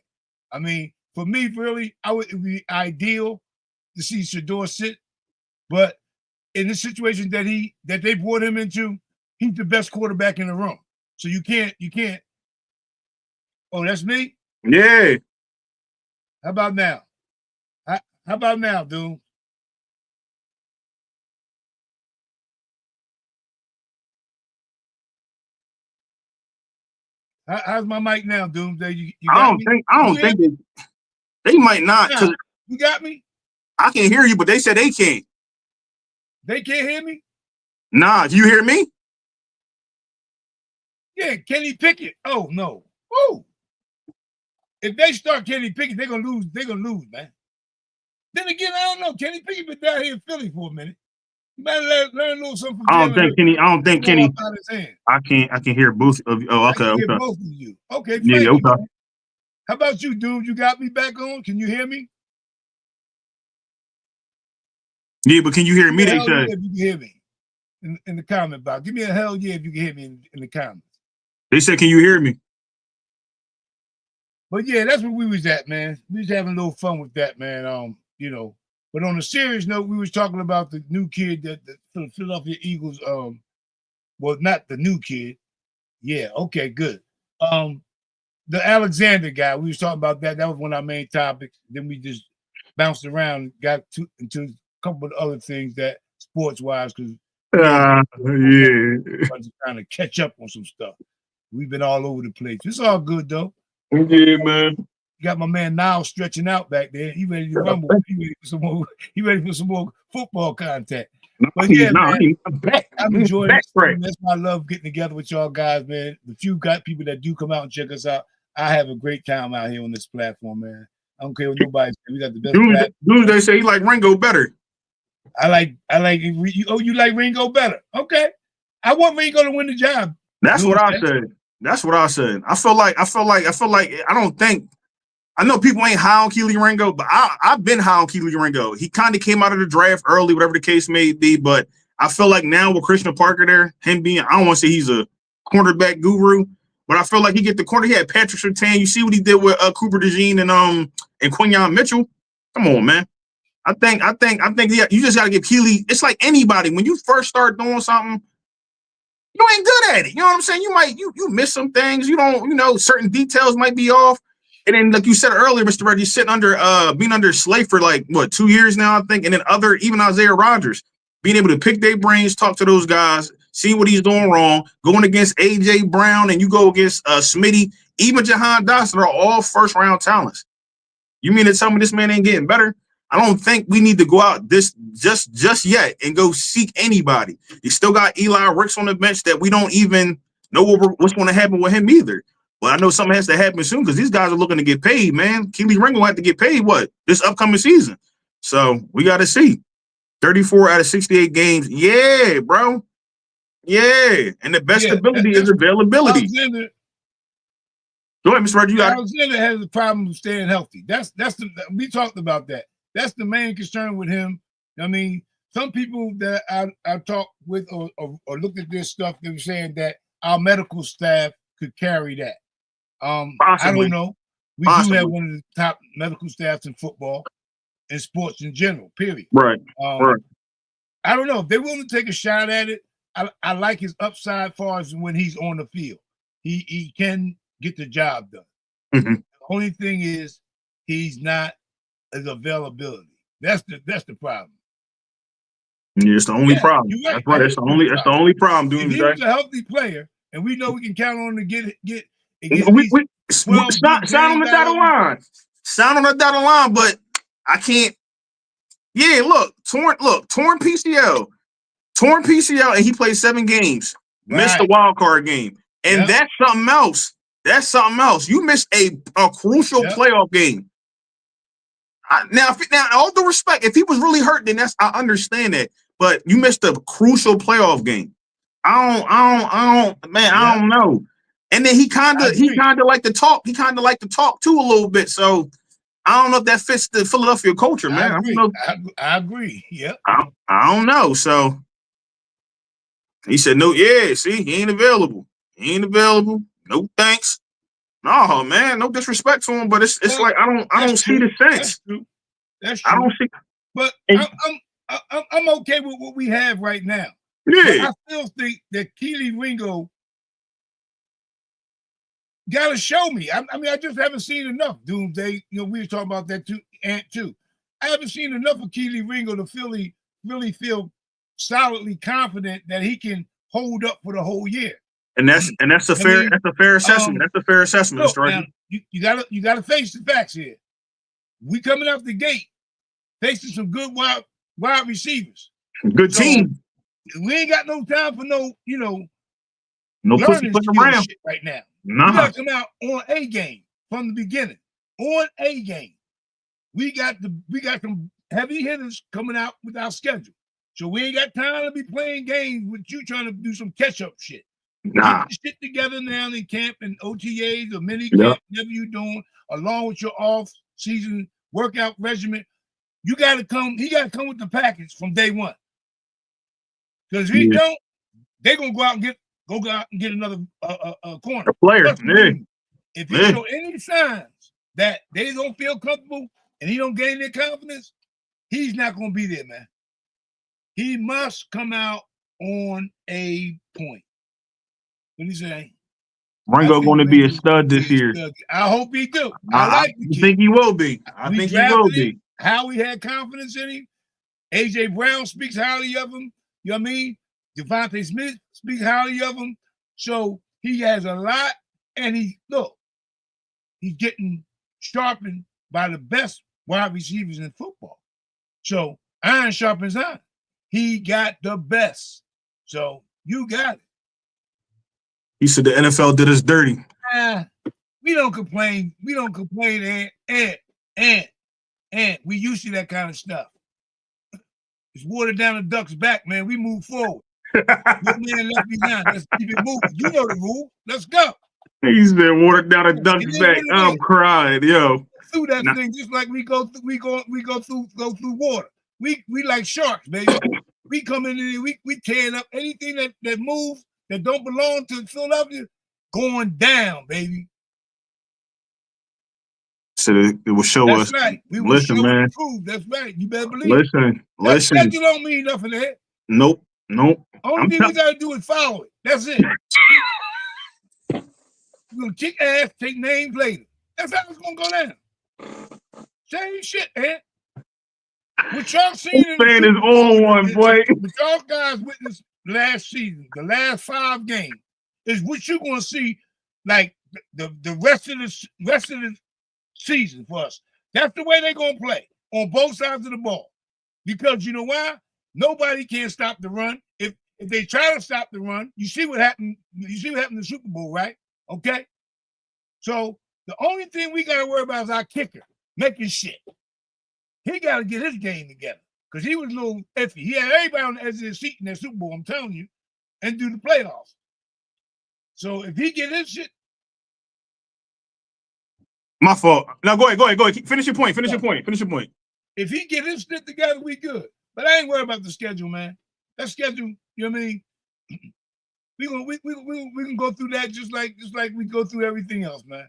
I mean, for me, really, it would be ideal to see Shedeur sit, but in the situation that they brought him into, he's the best quarterback in the room. So you can't. Oh, that's me? Yeah. How about now? How about now, dude? How's my mic now, Doomsday? You got me? I don't think they might not, because you got me. I can hear you, but they said they can't. They can't hear me? Nah, you hear me? Yeah, Kenny Pickett. Oh no. Woo. If they start Kenny Pickett, they're gonna lose. They're gonna lose, man. Then again, I don't know. Kenny Pickett been down here in Philly for a minute. You better learn a little something from I don't think Kenny. I can hear both of you. Oh, okay, I can hear okay. both of you. Okay, thank Yeah, you, okay. man. How about you, dude? You got me back on? Can you hear me? Yeah, but can you hear me? They Hell said. yeah, if you can hear me in the comment box. Give me a hell yeah if you can hear me in the comments. They said, can you hear me? But yeah, that's where we was at, man. We was having a little fun with that, man. You know. But on a serious note, we was talking about the new kid that the Philadelphia Eagles. Well, not the new kid. Yeah, okay, good. The Alexander guy, we was talking about that. That was one of our main topics. Then we just bounced around, got into a couple of other things that sports-wise, because Yeah. trying to catch up on some stuff. We've been all over the place. It's all good though. Yeah, man. You got my man Niall stretching out back there. He ready to rumble. He ready for some more football contact. But yeah, man, I'm enjoying this. That's why I love getting together with y'all guys, man. The few people that do come out and check us out, I have a great time out here on this platform, man. I don't care what nobody says. We got the best platform. Dude, they say he like Ringo better. I like you like Ringo better. Okay. I want Ringo to win the job. That's what I said. That's what I said. I feel like I know people ain't high on Keely Ringo, but I've been high on Keely Ringo. He kind of came out of the draft early, whatever the case may be, but I feel like now with Christian Parker there, him being, I don't want to say he's a cornerback guru, but I feel like he get the corner. He had Patrick Surtain. You see what he did with Cooper DeJean and Quinyon Mitchell. Come on, man. I think yeah, you just got to give Keely. It's like anybody when you first start doing something, you ain't good at it. You know what I'm saying? You might you miss some things. You don't, certain details might be off. And then, like you said earlier, Mr. Red, you're sitting under being under slave for like 2 years now, I think. And then even Isaiah Rodgers, being able to pick their brains, talk to those guys, see what he's doing wrong, going against AJ Brown, and you go against Smitty, even Jahan Dotson are all first round talents. You mean to tell me this man ain't getting better? I don't think we need to go out this just yet and go seek anybody. You still got Eli Ricks on the bench that we don't even know what's going to happen with him either. But I know something has to happen soon because these guys are looking to get paid, man. Keely Ringo will have to get paid this upcoming season. So we got to see. 34 out of 68 games. Yeah, bro. Yeah. And the best ability is availability. Alexander, go ahead, Mr. Red. Alexander has a problem with staying healthy. We talked about that. That's the main concern with him. I mean, some people that I talked with or looked at this stuff, they were saying that our medical staff could carry that. I don't know. We do have one of the top medical staffs in football and sports in general, period. Right. Right. I don't know. If they're willing to take a shot at it, I like his upside as far as when he's on the field. He can get the job done. Mm-hmm. The only thing is he's not his availability. That's the problem. Yeah, it's the only problem. Right. That's right. That's the only problem, dude. If he was a healthy player, and we know we can count on to get sign on the dotted line. Sign on the dotted line, but I can't. Yeah, torn PCL, and he played 7 games. Right. Missed the wild card game, and that's something else. That's something else. You missed a crucial playoff game. Now, all due respect, if he was really hurt, then I understand that. But you missed a crucial playoff game. I don't know. And then he kind of like to talk. He kind of like to talk too a little bit. So I don't know if that fits the Philadelphia culture, man. I agree. Yeah. I don't know. So he said, no, yeah, see, he ain't available. No thanks. No, man, no disrespect to him, but it's like I don't see the sense. That's true. I don't see. But I'm okay with what we have right now. Yeah. But I still think that Keely Ringo gotta show me. I mean, I just haven't seen enough. Doomsday, we were talking about that too, Ant too. I haven't seen enough of Keely Ringo to really feel solidly confident that he can hold up for the whole year. And that's a fair assessment. That's a fair assessment, look, Mr. Archie. Now, you gotta face the facts here. We coming out the gate facing some good wide receivers. Good team. We ain't got no time for no pussy putting around shit right now. Nah. We gotta come out on A game from the beginning. On A game. We got some heavy hitters coming out with our schedule. So we ain't got time to be playing games with you trying to do some catch-up shit. Nah. Get the shit together now in camp and OTAs or mini camp, whatever you're doing, along with your off-season workout regimen. He gotta come with the package from day one. Because if he don't, they're gonna go out and get another corner. A player. If he show any signs that they don't feel comfortable and he don't gain their confidence, he's not gonna be there, man. He must come out on a point. What do you say? Ringo going to be a stud this year. I hope he do. I think he will be. I think he will be. Howie had confidence in him. AJ Brown speaks highly of him. You know what I mean? Devontae Smith speaks highly of him. So he has a lot, and he's getting sharpened by the best wide receivers in football. So iron sharpens iron. He got the best. So you got it. He said the NFL did us dirty. We don't complain. We don't complain, and we used to that kind of stuff. It's watered down the duck's back, man. We move forward. No man left behind. Let's keep it moving. You know the rule. Let's go. He's been watered down a duck's back. I'm crying, yo. Through that thing, just like we go through water. We like sharks, baby. We come in here, we tearing up anything that moves that don't belong to Philadelphia, going down, baby. So it will show us. That's right. We will listen, show man. and prove. That's right. You better believe. Listen. That don't mean nothing there. Nope. Only thing we gotta do is follow it. That's it. We're gonna kick ass, take names later. That's how it's gonna go down. Same shit, man. What y'all seen fan is on one, boy. What y'all guys witnessed last season, the last 5 games, is what you're gonna see like the rest of the season for us. That's the way they're gonna play on both sides of the ball. Because you know why? Nobody can stop the run. If they try to stop the run, you see what happened. You see what happened in the Super Bowl, right? Okay. So the only thing we gotta worry about is our kicker making shit. He gotta get his game together because he was a little iffy. He had everybody on the edge of his seat in that Super Bowl, I'm telling you, and do the playoffs. So if he get his shit. My fault. Now go ahead. Finish your point. Finish your point. If he get his shit together, we good. But I ain't worried about the schedule, man. That schedule, you know what I mean? We can go through that just like we go through everything else, man.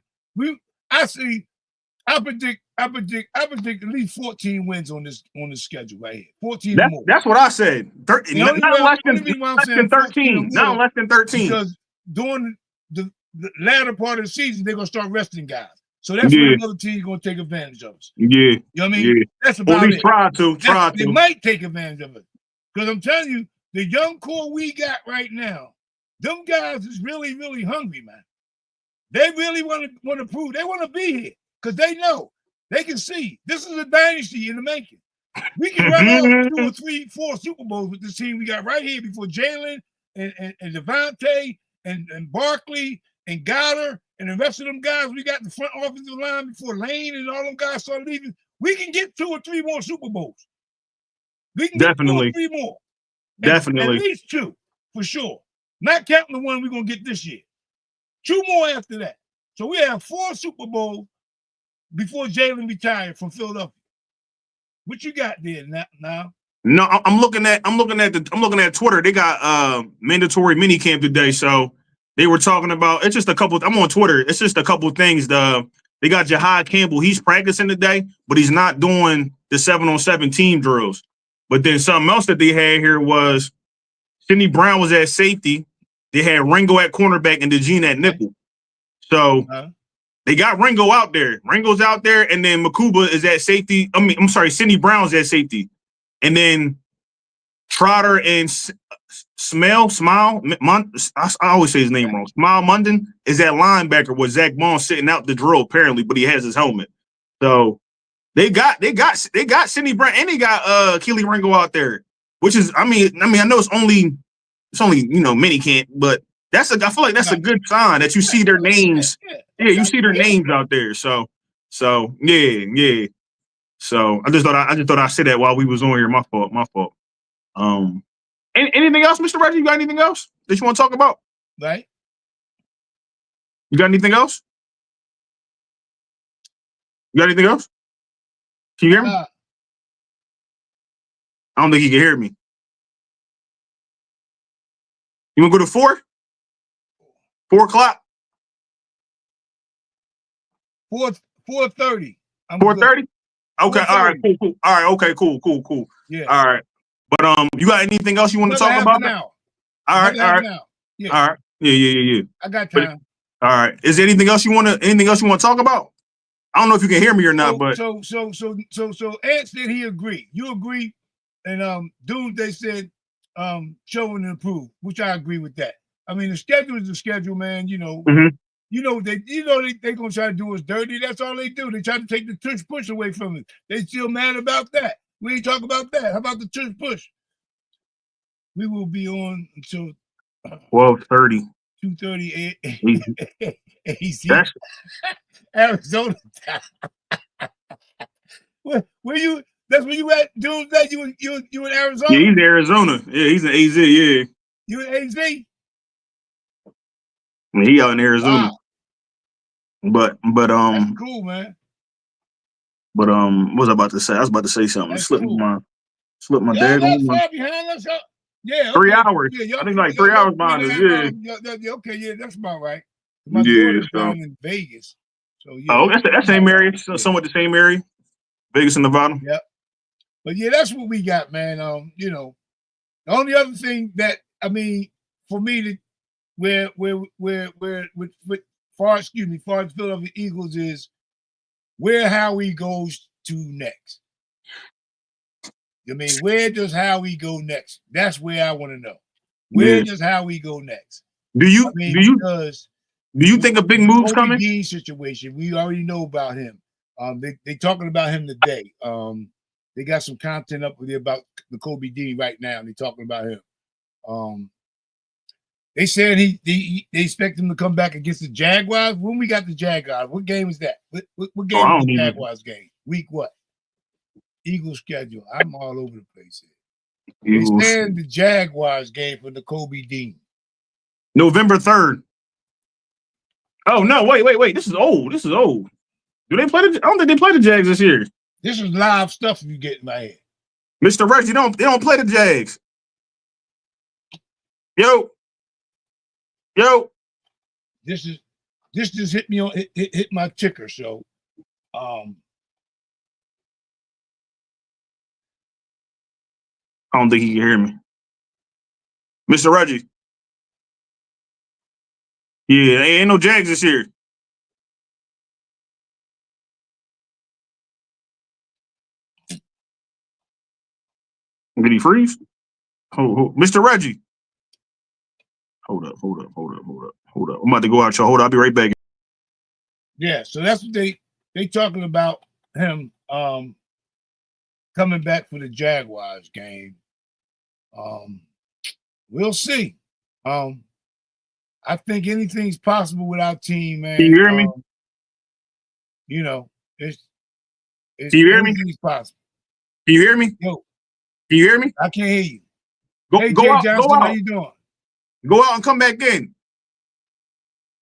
I predict at least 14 wins on this schedule right here. 14 or more. That's what I said. 13, not less than 13. Not less than 13. Because during the latter part of the season, they're gonna start resting guys. So that's when another team's gonna take advantage of us. Yeah. You know what I mean? Yeah. That's about at least it. Try to. They might take advantage of it. Because I'm telling you, the young core we got right now, them guys is really, really hungry, man. They really want to prove they want to be here. Because they know, they can see this is a dynasty in the making. We can run off 2 or 3, 4 Super Bowls with this team we got right here before Jalen and Devontae and Barkley and Goddard and the rest of them guys we got in the front offensive line before Lane and all them guys start leaving. We can get 2 or 3 more Super Bowls. We can get 2 or 3 more. Definitely. At least 2, for sure. Not counting the one we're going to get this year. 2 more after that. So we have 4 Super Bowls before Jalen retired from Philadelphia. What you got there now? No, I'm looking at Twitter. They got mandatory mini camp today. So they were talking about it's just a couple. I'm on Twitter. It's just a couple things. They got Jahad Campbell. He's practicing today, but he's not doing the 7-on-7 team drills. But then something else that they had here was Sidney Brown was at safety. They had Ringo at cornerback and DeGene at nickel. So They got Ringo out there. Ringo's out there, and then Makuba is at safety. I'm sorry, Sidney Brown's at safety, and then Trotter and Smile. I always say his name wrong. Smile Munden is at linebacker with Zach Bond sitting out the drill apparently, but he has his helmet. So they got Sidney Brown and they got Keely Ringo out there, which is I mean I know it's only mini camp, but I feel like that's a good sign that you see their names. Yeah, you see their names out there. So yeah. So I just thought I'd say that while we was on here. My fault. Anything else, Mr. Reggie? You got anything else that you want to talk about? Right. You got anything else? You got anything else? Can you hear me? I don't think he can hear me. You want to go to 4? 4 o'clock? 4:30. 4:30? Okay, all right, cool. All right, okay, cool. Yeah. All right. But you got anything else you want to talk about? Now. All right. Yeah. All right. Yeah. I got time. All right. Is there anything else you want to talk about? I don't know if you can hear me or not, but so Ant said he agreed. You agree, and Doom they said show and improve, which I agree with that. I mean the schedule is the schedule, man. You know, they gonna try to do us dirty. That's all they do. They try to take the tush push away from it. They still mad about that. We ain't talk about that. How about the tush push? We will be on until 12:30. 2:30 AC. Arizona time. Where you? That's where you at, dude? That you in Arizona? Yeah, he's in Arizona. Yeah, he's in AZ. Yeah, you in AZ? I mean, he out in Arizona. Wow. But that's cool, man. But what was I about to say? I was about to say something. Slip my dad. That's far behind us. Yeah, okay. 3 hours. Yeah, I think like 3 hours behind us. Yeah. Okay, yeah, that's about right. My daughter's down in Vegas. So yeah. Oh, that's the same area. Somewhat the same area. Vegas and Nevada. Yep. But yeah, that's what we got, man. The only other thing that for me far as Philadelphia Eagles is where Howie goes to next. I mean, where does Howie go next? That's where I want to know. Where does Howie go next? Do you think a big move's coming? Dean situation, we already know about him. They talking about him today. They got some content up there about the Kobe Dean right now. And they talking about him. They said they expect him to come back against the Jaguars. When we got the Jaguars, what game is that? What game is the Jaguars game? Week what? Eagles schedule. I'm all over the place here. They said the Jaguars game for the Kobe Dean. November 3rd. Oh no! Wait! This is old. Do they play I don't think they play the Jags this year. This is live stuff you get in my head. Mr. Rex, they don't play the Jags. Yo. This just hit me on hit my ticker. So I don't think he can hear me. Mr. Reggie. Yeah, ain't no Jags this year. Did he freeze? Mr. Reggie. Hold up. I'm about to go out, y'all. Hold up. I'll be right back. Yeah, so that's what they talking about him coming back for the Jaguars game. We'll see. I think anything's possible with our team, man. Can you hear me? It's Can you hear me? Anything's possible. Can you hear me? Yo. Can you hear me? I can't hear you. Go out. Johnson, go out. how you doing? Go out and come back in.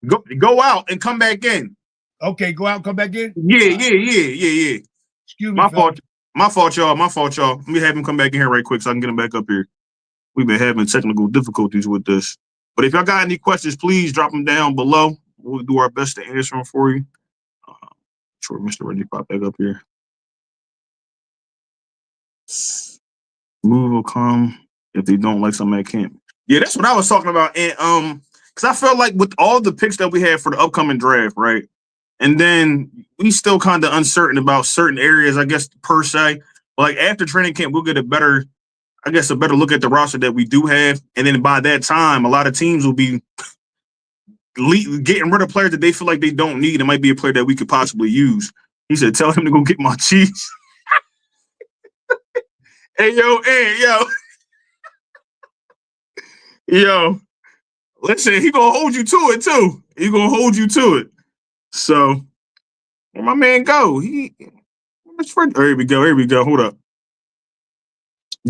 Go out and come back in. Okay, go out and come back in? Yeah. Excuse me. My fault, y'all. Let me have him come back in here right quick so I can get him back up here. We've been having technical difficulties with this. But if y'all got any questions, please drop them down below. We'll do our best to answer them for you. Sure, Mr. Reggie pop back up here. Move will come if they don't like something at camp. Yeah, that's what I was talking about. And because I felt like with all the picks that we had for the upcoming draft, right? and then we still kind of uncertain about certain areas, I guess, per se. Like after training camp, we'll get a better look at the roster that we do have, and then by that time, a lot of teams will be getting rid of players that they feel like they don't need. It might be a player that we could possibly use. He said, "Tell him to go get my cheese." Hey yo. Listen, he gonna hold you to it too. He gonna hold you to it. So, where my man go? Oh, here we go. Here we go. Hold up.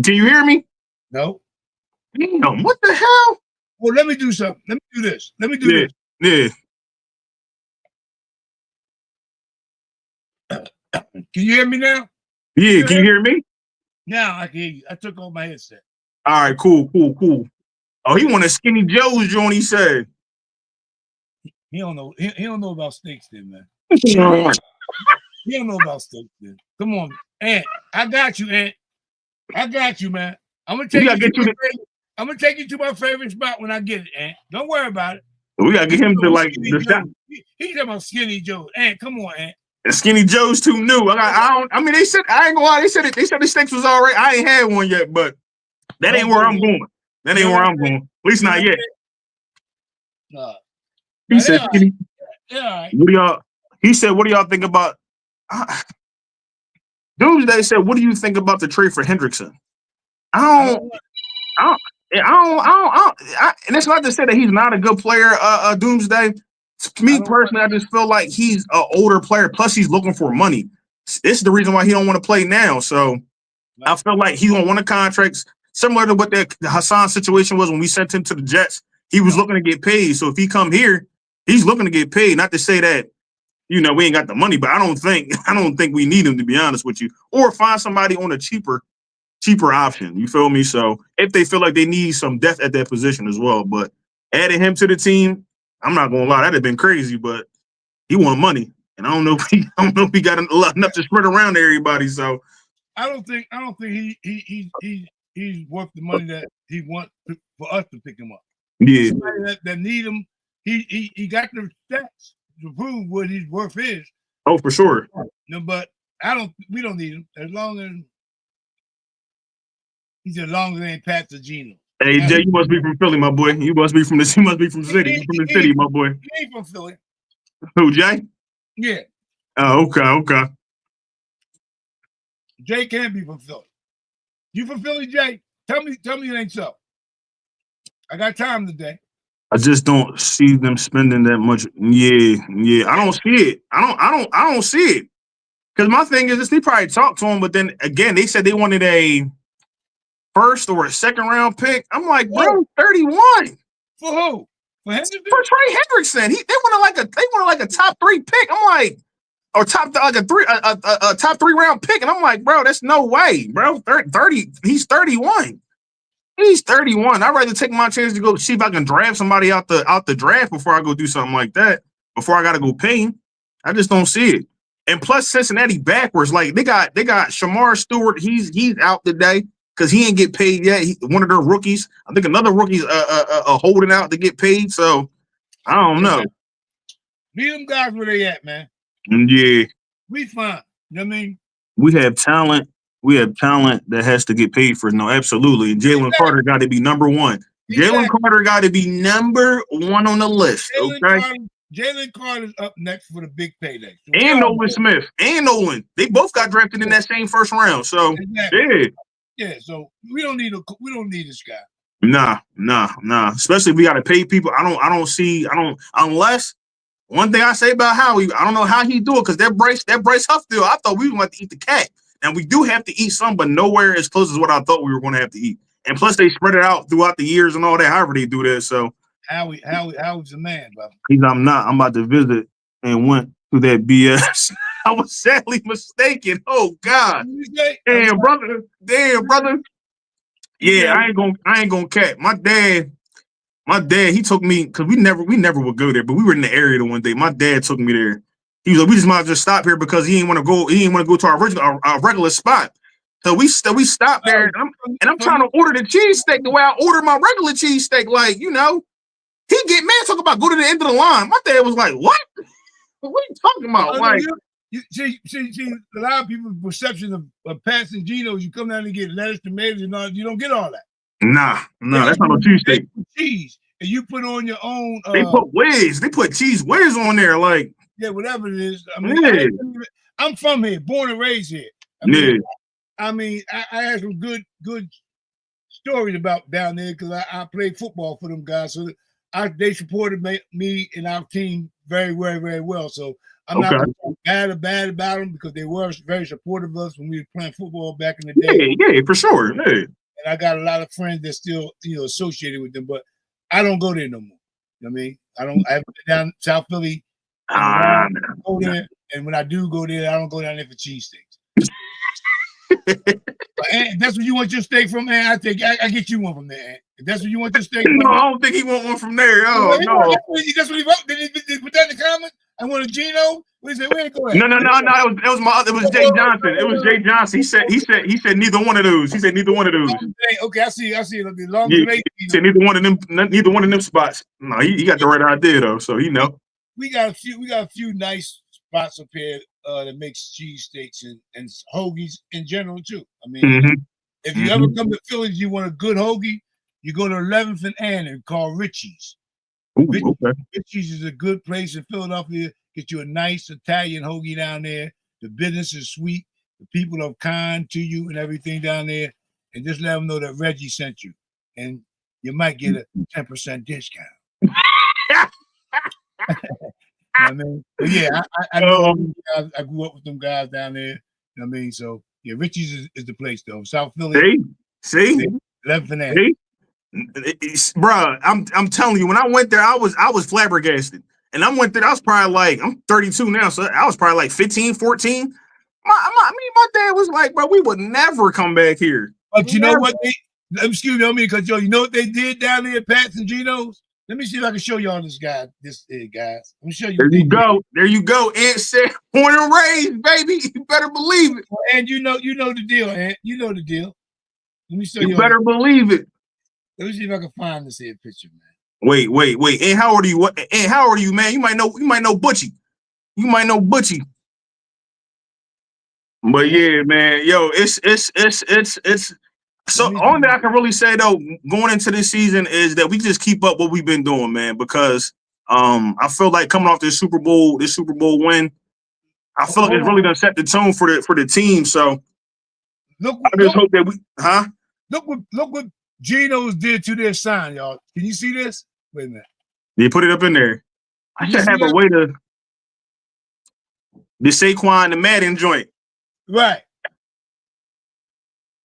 Can you hear me? No. Damn, what the hell? Well, let me do something. Let me do this. This. Yeah. Can you hear me now? Yeah, can you hear me? Now I can hear you. I took off my headset. All right, cool. Oh, he want a Skinny Joe's joint, he said. He don't know. He don't know about steaks then, man. He don't know about steaks then. Come on, Ant. I got you, Ant. I got you, man. I'm gonna take you to my favorite spot when I get it, Ant. Don't worry about it. We gotta get him to like the shot. He's talking about Skinny Joe. Ant, come on, Ant. And Skinny Joe's too new. I mean, they said I ain't gonna lie. They said the steaks was all right. I ain't had one yet, but that ain't where I'm going. That ain't where I'm going. At least not yet. He said, Skinny. Yeah. What do y'all? He said, what do y'all think about? Doomsday said, what do you think about the trade for Hendrickson? And it's not to say that he's not a good player, Doomsday. To me personally, I just feel like he's an older player. Plus, he's looking for money. This is the reason why he don't want to play now. So I feel like he's gonna want a contract similar to what the Hassan situation was when we sent him to the Jets. He was looking to get paid. So if he come here, he's looking to get paid. Not to say that we ain't got the money, but I don't think we need him, to be honest with you. Or find somebody on a cheaper option. You feel me? So if they feel like they need some depth at that position as well, but adding him to the team, I'm not gonna lie, that'd have been crazy. But he want money, and I don't know if he got enough to spread around to everybody. So I don't think he's worth the money that he wants for us to pick him up. Yeah, somebody that need him, he got the stats to prove what his worth is. Oh, for sure. No, but we don't need him as long as it ain't Pat Gino. Hey Jay, you must be from Philly, my boy. You must be from the city. You from the city, my boy. He ain't from Philly. Who, Jay? Yeah. Oh, okay. Jay can be from Philly. You from Philly, Jay? Tell me it ain't so. I got time today. I just don't see them spending that much. Yeah. I don't see it. I don't see it. Because my thing is, they probably talked to him, but then again, they said they wanted a first or a second round pick. I'm like, bro, 31. For who? For Hendrickson? For Trey Hendrickson. They wanted like a top 3 pick. I'm like, or top 3 round pick. And I'm like, bro, that's no way, bro. 30, he's 31. He's 31. I'd rather take my chance to go see if I can draft somebody out the draft before I go do something like that. Before I gotta go pay him. I just don't see it. And plus Cincinnati backwards. Like they got Shamar Stewart. He's out today because he ain't get paid yet. One of their rookies. I think another rookie's holding out to get paid. So I don't know. Leave them guys where they at, man. Yeah. We fine. You know what I mean? We have talent. We have talent that has to get paid for. No, absolutely. And Jalen Carter got to be number one. Jalen Carter got to be number one on the list. Jalen Carter's up next for the big payday. So and Nolan Smith. And Nolan. They both got drafted in that same first round. So yeah. So we don't need this guy. Nah. Especially if we got to pay people. Unless one thing I say about Howie, I don't know how he do it because that Bryce Huff deal, I thought we were going to eat the cat. And we do have to eat some, but nowhere as close as what I thought we were going to have to eat. And plus, they spread it out throughout the years and all that. However they do that. So Howie's the man, brother. I'm not. I'm about to visit and went through that BS. I was sadly mistaken. Oh God, damn brother. Yeah, I ain't gonna cap. My dad, he took me because we never would go there, but we were in the area the one day. My dad took me there. He was like, we just might just stop here because he didn't want to go to our regular spot. So we stopped there, and I'm trying to order the cheesesteak the way I order my regular cheesesteak. Like, he get mad talking about go to the end of the line. My dad was like, what? What are you talking about? Like, you see, a lot of people's perception of Pats and Geno's, you come down and get lettuce, tomatoes, and all. You don't get all that. Nah, that's not no cheesesteak. Cheese, and you put on your own. They put whiz. They put cheese whiz on there. Like, yeah, whatever it is. I mean, I'm from here, born and raised here. I had some good stories about down there because I played football for them guys, so they supported me and our team very, very, very well. So I'm not gonna talk bad about them because they were very supportive of us when we were playing football back in the day. Yeah, for sure. Yeah. And I got a lot of friends that still, associated with them, but I don't go there no more. You know what I mean? I haven't been down South Philly. Go there, and when I do go there, I don't go down there for cheesesteaks. If that's what you want your steak from, man, I get you one from there. If that's what you want your steak from, no, I don't think he want one from there. Oh no, that's what he wrote. Did he put that in the comments? I want a Gino. We said, where go ahead. No. It was Jay Johnson. It was Jay Johnson. He said neither one of those. He said neither one of those. Okay, I see. The long he said neither one of them spots. No, he got the right idea though, so he know. We got a few nice spots up here that makes cheesesteaks and hoagies in general too. I mean, if you ever come to Philly, you want a good hoagie, you go to 11th and Ann and call Richie's. Richie's is a good place in Philadelphia. Get you a nice Italian hoagie down there. The business is sweet. The people are kind to you and everything down there. And just let them know that Reggie sent you. And you might get a 10% discount. I mean, but yeah, I know I grew up with them guys down there. You know what I mean? So yeah, Richie's is the place though. South Philly. See? 11th and Ann. Bro, I'm telling you, when I went there, I was flabbergasted. And I went there, I was probably like, I'm 32 now, so I was probably like 15, 14. My dad was like, bro, we would never come back here. But you know what excuse me, because you know what they did down there at Pats and Geno's? Let me see if I can show y'all this guys. Let me show you. There you go. Aunt said, born and raised, baby. You better believe it. And you know the deal, Aunt. You know the deal. Let me show you. You better believe it. Let me see if I can find this here picture, man. Wait. And how old are you? And how old are you, man? You might know Butchie. You might know Butchie. But yeah, man, yo, it's so only thing I can really say though, going into this season is that we just keep up what we've been doing, man, because I feel like coming off this Super Bowl win, I feel like it's really gonna set the tone for the team. So I just hope that Look what Geno's did to their sign, y'all. Can you see this? Wait a minute. They put it up in there. I should have a way to the Saquon, the Madden joint. Right.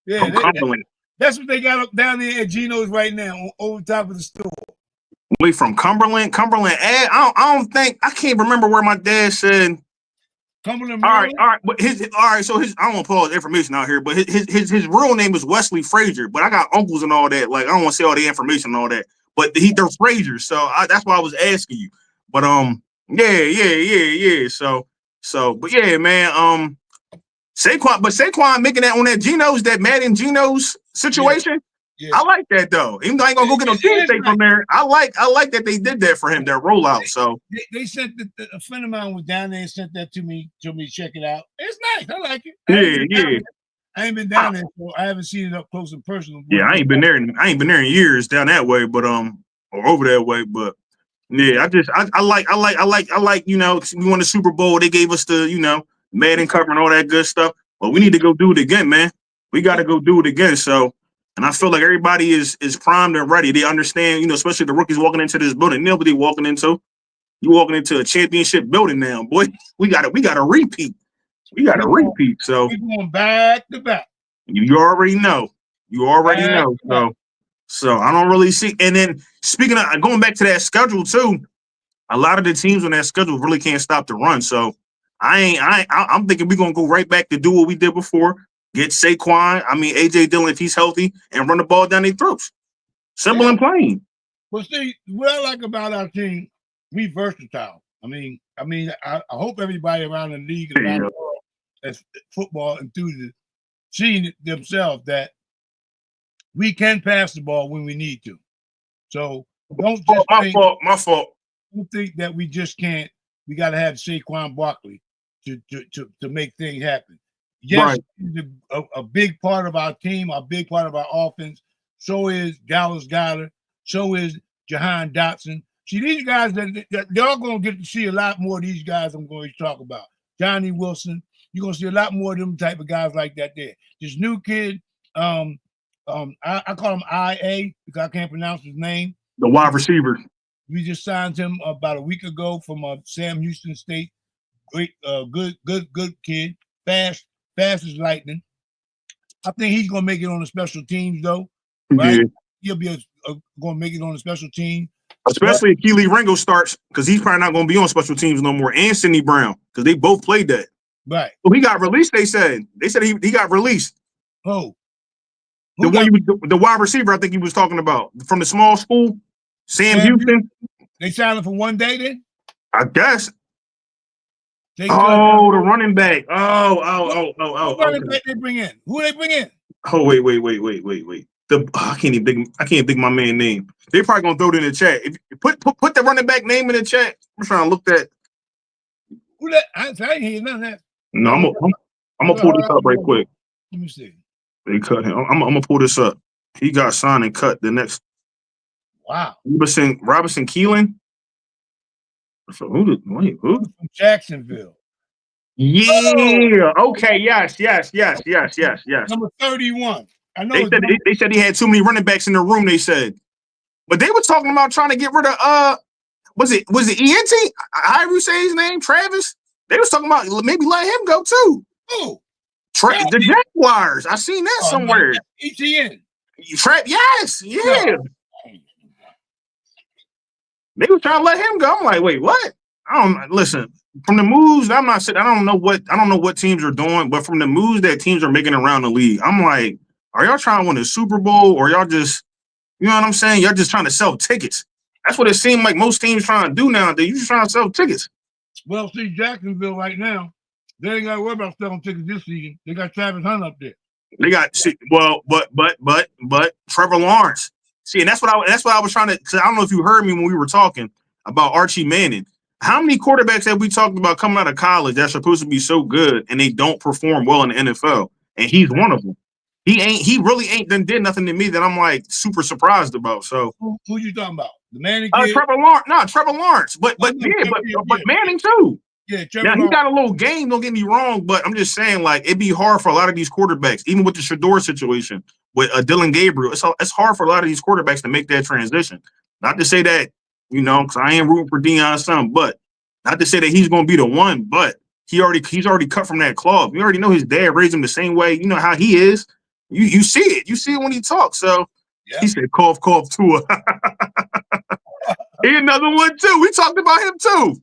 Yeah, that's what they got up down there at Geno's right now, over top of the store. Wait, from Cumberland. I don't think I can't remember where my dad said. Cumberland. All right. But So I don't want to pull all the information out here, but his real name is Wesley Frazier. But I got uncles and all that. Like I don't want to say all the information and all that. But they're Frazier, so that's why I was asking you. But yeah. So, but yeah, man. Saquon making that on that Geno's, that Madden Geno's situation. Yeah. I like that though. Even though I ain't gonna go get no cheesesteak from there, I like that they did that for him, that rollout. So they sent a friend of mine was down there and sent that to me, told me to check it out. It's nice. I like it. Yeah. I ain't been down there, so I haven't seen it up close and personal. Yeah, I ain't been there in years down that way, but or over that way. But yeah, I like, you know, we won the Super Bowl. They gave us the, you know, Madden cover and all that good stuff. Well, we need to go do it again, man. We got to go do it again. So, and I feel like everybody is primed and ready. They understand, you know, especially the rookies walking into this building. You know what they walking into? You walking into a championship building now, boy. We got to repeat. So we're going back to back. You already know. So I don't really see. And then speaking of going back to that schedule too, a lot of the teams on that schedule really can't stop the run. So I'm thinking we're gonna go right back to do what we did before. Get Saquon, AJ Dillon if he's healthy, and run the ball down their throats. Simple and plain. Well, see, what I like about our team, we versatile. I hope everybody around the league and around the world as football enthusiasts seeing themselves that we can pass the ball when we need to. So don't just my fault. Don't think that we just can't we got to have Saquon Barkley to make things happen. Yes, he's a big part of our team, a big part of our offense. So is Dallas Goedert. So is Jahan Dotson. See, these guys, they're going to get to see a lot more of these guys I'm going to talk about. Johnny Wilson. You're going to see a lot more of them type of guys like that there. This new kid, I call him IA because I can't pronounce his name. The wide receiver. We just signed him about a week ago from Sam Houston State. Great, good kid. Fast as lightning. I think he's going to make it on the special teams, though. Right? Yeah. He'll be going to make it on the special team. Especially if Keely Ringo starts, because he's probably not going to be on special teams no more, and Sidney Brown, because they both played that. Right. Well, he got released, they said. They said he got released. Oh. The wide receiver I think he was talking about from the small school, Sam Houston. They signed him for one day then? I guess. The running back. Oh. Who running back they bring in? Who they bring in? Oh, wait. I can't even think my man's name. They probably gonna throw it in the chat. If you put the running back name in the chat. I'm trying to look that. Who that? I ain't hear none of that. No, I'm gonna pull this up right quick. Let me see. They cut him. I'm gonna pull this up. He got signed and cut the next. Wow. Robinson Keelan. So who? From Jacksonville. Yeah. Okay. Yes. Number 31. I know. They said he had too many running backs in the room. They said, but they were talking about trying to get rid of was it ENT? However you say his name, Travis. They was talking about maybe let him go too. Oh, the Jaguars. I seen that somewhere. ETN. Yes. Yeah. No. They were trying to let him go. I'm like, wait, what? I don't listen. From the moves, I'm not saying I don't know what teams are doing, but from the moves that teams are making around the league, I'm like, are y'all trying to win a Super Bowl, or y'all just, you know what I'm saying? Y'all just trying to sell tickets. That's what it seemed like most teams trying to do nowadays. You just trying to sell tickets. Well, see, Jacksonville right now, they ain't got to worry about selling tickets this season. They got Travis Hunt up there. They got but Trevor Lawrence. See, and that's what I was trying to. Because I don't know if you heard me when we were talking about Archie Manning. How many quarterbacks have we talked about coming out of college that's supposed to be so good and they don't perform well in the NFL? And he's one of them. He really ain't did nothing to me that I'm like super surprised about. So who you talking about? The Manning kid? Trevor Lawrence. No, Trevor Lawrence. But Manning too. Yeah, now he got a little game, don't get me wrong, but I'm just saying, like, it'd be hard for a lot of these quarterbacks, even with the Shador situation with Dylan Gabriel. It's hard for a lot of these quarterbacks to make that transition. Not to say that, you know, because I ain't rooting for Deion's son, but not to say that he's going to be the one, but he's already cut from that cloth. You already know his dad raised him the same way. You know how he is. You see it. You see it when he talks. So He said, cough, Tua. He another one too. We talked about him too.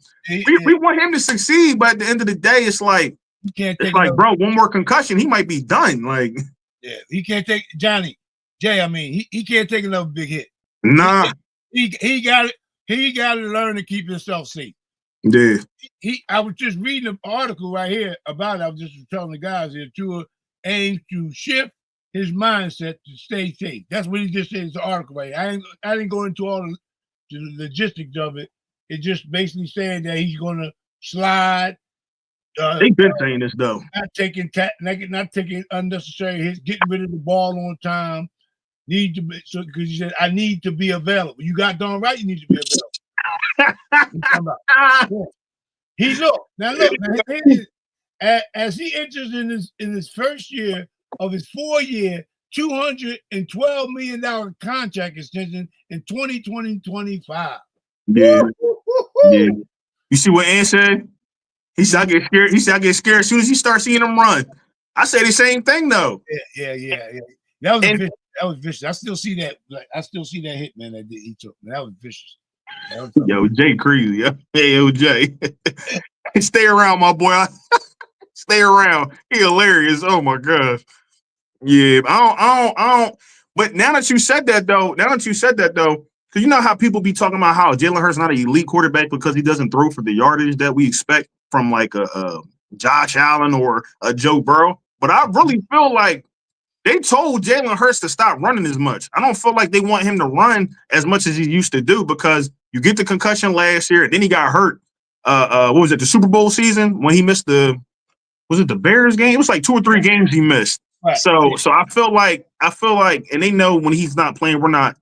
We want him to succeed, but at the end of the day, it's like bro, one more concussion, he might be done. Like, yeah, he can't take Johnny Jay. I mean, he can't take another big hit. Nah, he got it. He got to learn to keep himself safe. Yeah. I was just reading an article right here about it. I was just telling the guys here Tua aims to shift his mindset to stay safe. That's what he just said. It's an article right here. I didn't go into all the logistics of it. It's just basically saying that he's going to slide. They've been saying this though. Not taking unnecessary hits, getting rid of the ball on time. Because he said, I need to be available. You got darn right. You need to be available. He's look now. As he enters in his first year of his 4-year, $212 million contract extension in 2025. Yeah. Yeah. You see what Ann said? He said I get scared. He said I get scared as soon as he starts seeing him run. I say the same thing though. Yeah. That was vicious. I still see that. I still see that hit, man. That he took. Man, that was vicious. Yo, Jay crazy. Yo, Jay. Stay around, my boy. Stay around. He hilarious. Oh my gosh. Yeah, I don't. But now that you said that though, because you know how people be talking about how Jalen Hurts not an elite quarterback because he doesn't throw for the yardage that we expect from like a Josh Allen or a Joe Burrow. But I really feel like they told Jalen Hurts to stop running as much. I don't feel like they want him to run as much as he used to do because you get the concussion last year, then he got hurt. what was it, the Super Bowl season when he missed the Bears game? It was like 2 or 3 games he missed. Right. So I feel like, and they know when he's not playing, we're not,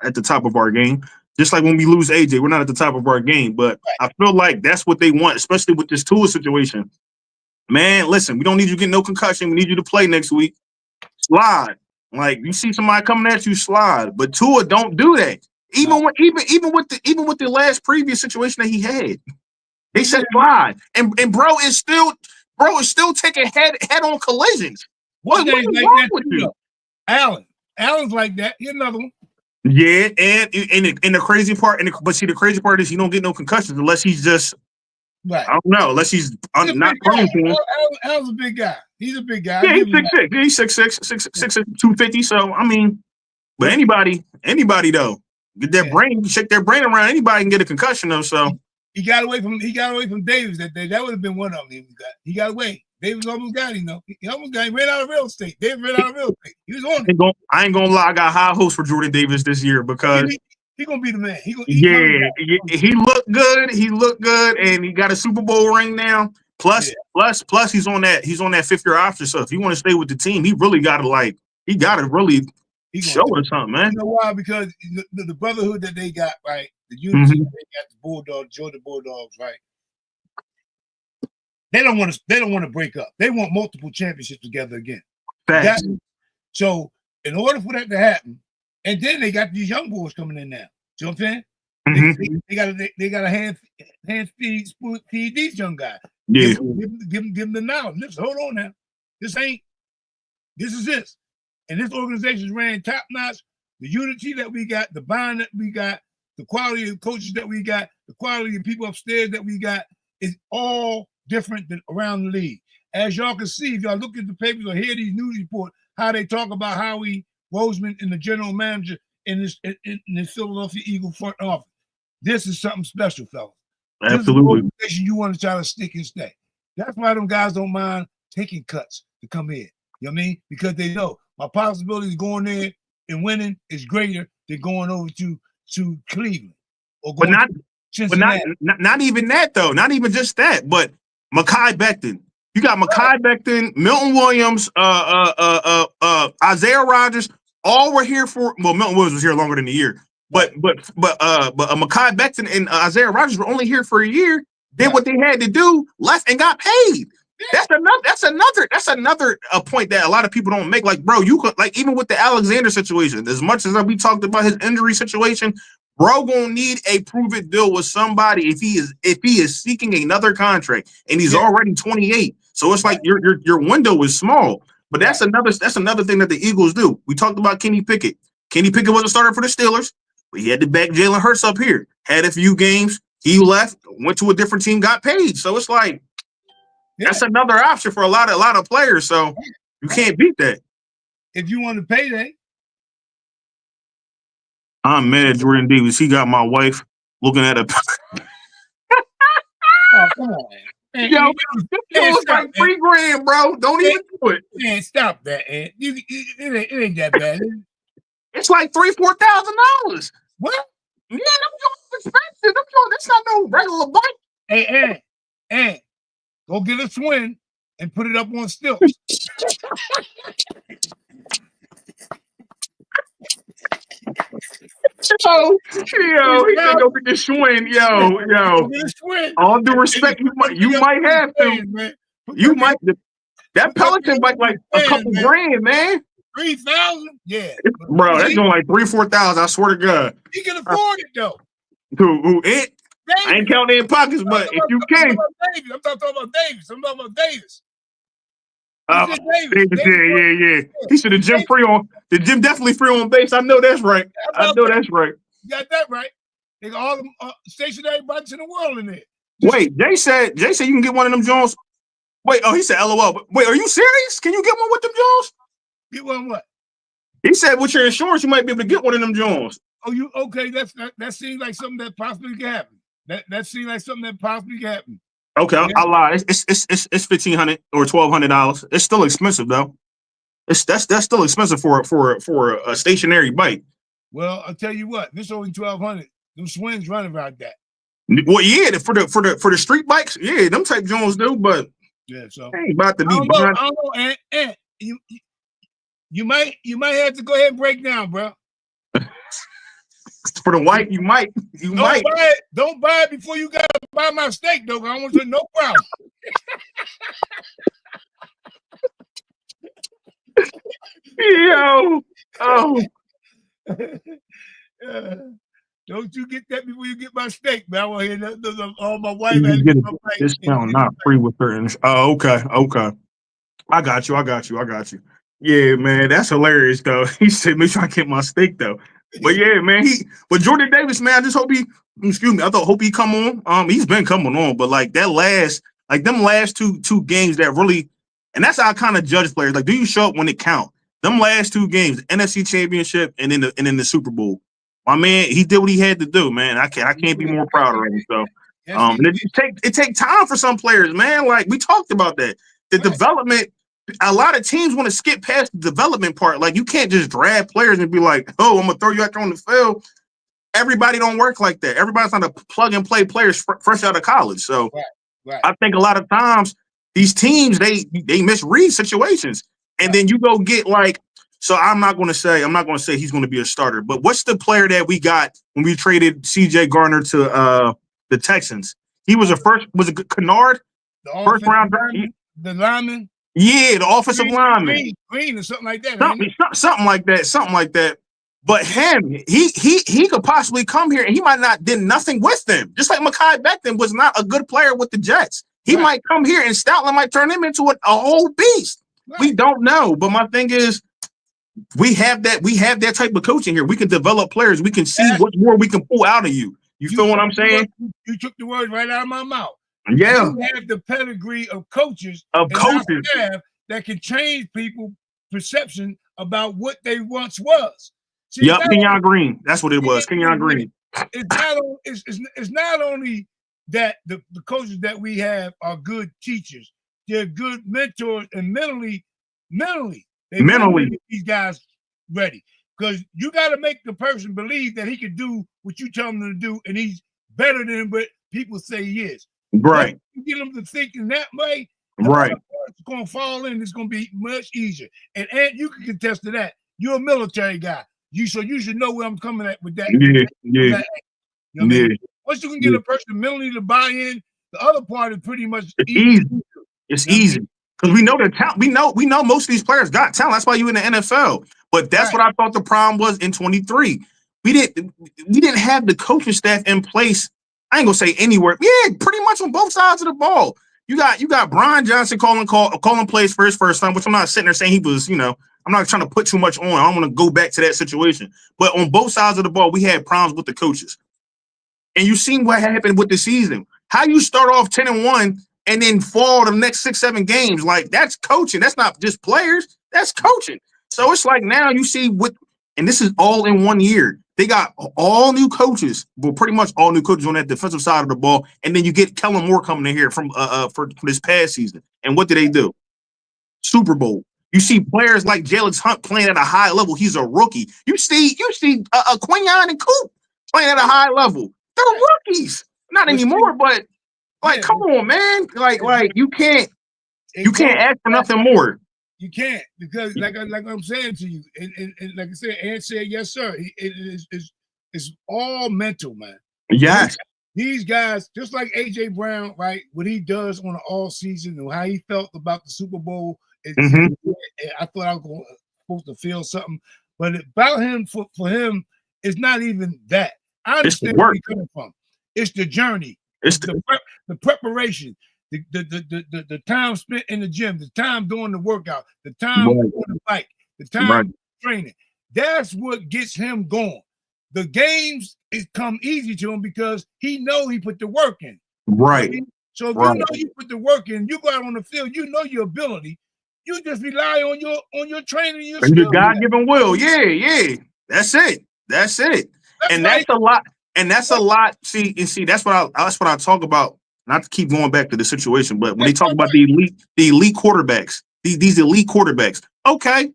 at the top of our game. Just like when we lose AJ, we're not at the top of our game. But I feel like that's what they want, especially with this Tua situation. Man, listen, we don't need you getting no concussion. We need you to play next week. Slide. Like, you see somebody coming at you, slide. But Tua don't do that. Even with the last previous situation that he had. They said slide. And bro is still taking head-on collisions. What is wrong with you? Allen's like that. Here's another one. Yeah, and the crazy part, but see, the crazy part is you don't get no concussions unless he's just, I don't know, unless he's not prone to him. Allen's a big guy. He's a big guy. Yeah, he's 6'6". Yeah, he's 6'6", 250. So, I mean, but anybody though, get their brain, shake their brain around, anybody can get a concussion though, so. He got away from Davis that day. That would have been one of them. He got away. Davis almost got him, though. He almost got him. Ran out of real estate. Davis ran out of real estate. He was on it. I ain't gonna lie. I got high hopes for Jordan Davis this year because he gonna be the man. He looked good. He looked good, and he got a Super Bowl ring now. Plus, he's on that 5th-year option. So if you want to stay with the team, he really got to really show us something, man. You know why? Because the brotherhood that they got, right? The unity that they got, the Bulldogs, Georgia Bulldogs, right? They don't want to break up. They want multiple championships together again. So in order for that to happen, and then they got these young boys coming in now. You know what I'm saying? They got a hand feed these young guys. Yeah. Give them the knowledge. Listen, hold on now. This is this. And this organization ran top notch. The unity that we got, the bond that we got, the quality of coaches that we got, the quality of people upstairs that we got is all different than around the league. As y'all can see, if y'all look at the papers or hear these news reports, how they talk about Howie Roseman and the general manager in this Philadelphia Eagle front office. This is something special, fellas. Absolutely. This is you want to try to stick and stay. That's why them guys don't mind taking cuts to come in. You know what I mean? Because they know my possibility of going there and winning is greater than going over to Cleveland or going to Cincinnati. But not even that though. Not even just that. But Mekhi Becton. You got Mekhi Becton, Milton Williams, Isaiah Rodgers. All were here for. Well, Milton Williams was here longer than a year. But Mekhi Becton and Isaiah Rodgers were only here for a year. Did what they had to do, left and got paid. Yeah. That's another point that a lot of people don't make. Like, bro, you could, like, even with the Alexander situation, as much as we talked about his injury situation, bro gonna need a prove-it deal with somebody if he is seeking another contract, and he's already 28. So it's like your window is small. But that's another thing that the Eagles do. We talked about Kenny Pickett. Kenny Pickett was a starter for the Steelers, but he had to back Jalen Hurts up here. Had a few games, he left, went to a different team, got paid. So it's like that's another option for a lot of players. So you can't beat that. If you want to pay that. I'm mad at Jordan Davis. He got my wife looking at a. Oh, come on, man. Yo, it was like $3,000, bro. Don't even do it. Man, stop that, man. It ain't that bad. It's like $3,000-$4,000. What? Yeah, them expensive. That's not no regular bike. Hey, go get a swing and put it up on stilts. Yo, he said go get the swing. Yo. All due respect, you might have to. Man. You might. That Peloton bike like a couple grand, man. 3,000? Yeah. Bro, that's going like 3,000-4,000. I swear to God. You can afford it though. I ain't counting in pockets, but if you can. I'm not talking about Davis. I'm talking about Davis. Davis. Yeah. He said the gym definitely free on base. I know that's right. You got that right. They got all the stationary bikes in the world in there. Wait, Jay said you can get one of them Jones. Wait, he said LOL. Wait, are you serious? Can you get one with them Jones? Get one what? He said with your insurance, you might be able to get one of them Jones. Oh, you okay? That seems like something that possibly can happen. That seems like something that possibly can happen. Okay, yeah. I lied. It's $1,500 or $1,200. It's still expensive though. That's still expensive for a stationary bike. Well, I'll tell you what. This only $1,200. Them swings running about that. Well, yeah, for the street bikes, yeah, them type Jones do, but yeah. So ain't about to I be don't know. blind. I don't know. And you might have to go ahead and break down, bro. For the white, you might. Don't buy it. Don't buy it before you gotta buy my steak, though. I want to no problem. Yo, oh. Don't you get that before you get my steak, man. I want to hear that. All my wife You had to get get a my plate. discount, not free with certain. Oh, okay. I got you. Yeah, man, that's hilarious though. He said, "Make sure I get my steak though." But yeah, man, but Jordan Davis, man, I just hope hope he come on. He's been coming on, but like them last two games that really, and that's how I kind of judge players. Like, do you show up when it count? Them last two games, NFC Championship and then the Super Bowl. My man, he did what he had to do, man. I can't be more proud of him. So, and it take time for some players, man. Like we talked about that, the development. A lot of teams want to skip past the development part. Like you can't just drag players and be like, "Oh, I'm gonna throw you out there on the field." Everybody don't work like that. Everybody's not a plug and play players fresh out of college. So I think a lot of times these teams they misread situations, and then you go get like. So I'm not going to say he's going to be a starter. But what's the player that we got when we traded C.J. Gardner to the Texans? He was was it Kennard? First round lineman, the lineman. Yeah, the offensive lineman. Green or something like that. Something like that. But him, he could possibly come here and he might not did nothing with them. Just like Mekhi Becton was not a good player with the Jets. He might come here and Stoutland might turn him into a whole beast. Right. We don't know. But my thing is, we have that type of coaching here. We can develop players. We can see what more we can pull out of you. You feel what I'm saying? You took the words right out of my mouth. Yeah. You have the pedigree of coaches that can change people's perception about what they once was. See, Kenyon Green. That's what it was. Kenyon Green. It's not only that the coaches that we have are good teachers, they're good mentors, and mentally, these guys ready. Because you got to make the person believe that he can do what you tell him to do, and he's better than what people say he is. Right. You get them to think in that way, right? It's going to fall in. It's going to be much easier. And you can contest to that. You're a military guy. You should know where I'm coming at with that. Yeah. You know what I mean? Once you can get a person mentally to buy in, the other part is pretty much easy. It's easy. Because we know the talent. We know most of these players got talent. That's why you in the NFL. But that's what I thought the problem was in 23. We didn't have the coaching staff in place. I ain't gonna say anywhere. Yeah, pretty much on both sides of the ball. You got Brian Johnson calling plays for his first time, which I'm not sitting there saying he was, I'm not trying to put too much on. I don't want to go back to that situation. But on both sides of the ball, we had problems with the coaches. And you seen what happened with the season. How you start off 10-1 and then fall the next 6-7 games. Like, that's coaching. That's not just players. That's coaching. So it's like now you see and this is all in 1 year. They got all new coaches, well, pretty much all new coaches on that defensive side of the ball. And then you get Kellen Moore coming in here from for this past season. And what did they do? Super Bowl. You see players like Jalen Hunt playing at a high level. He's a rookie. You see Quinyon and Coop playing at a high level. They're rookies. Not anymore, but come on, man. Like you can't ask for nothing more. You can't, because like I'm saying to you, and like I said, Ant said yes, sir. It's all mental, man. Yes. These guys, just like AJ Brown, right? What he does on the all season and how he felt about the Super Bowl. I thought I was supposed to feel something, but about him for him, it's not even that. I understand where he's coming from. It's the journey. It's the preparation. The time spent in the gym, the time doing the workout, the time on the bike, the time training. That's what gets him going. The games come easy to him because he put the work in. Right. So if you know you put the work in, you go out on the field, you know your ability. You just rely on your training and your God-given will. Yeah. That's it. That's a lot. See, that's what I talk about. Not to keep going back to the situation, but when they talk about the elite quarterbacks, these elite quarterbacks, okay,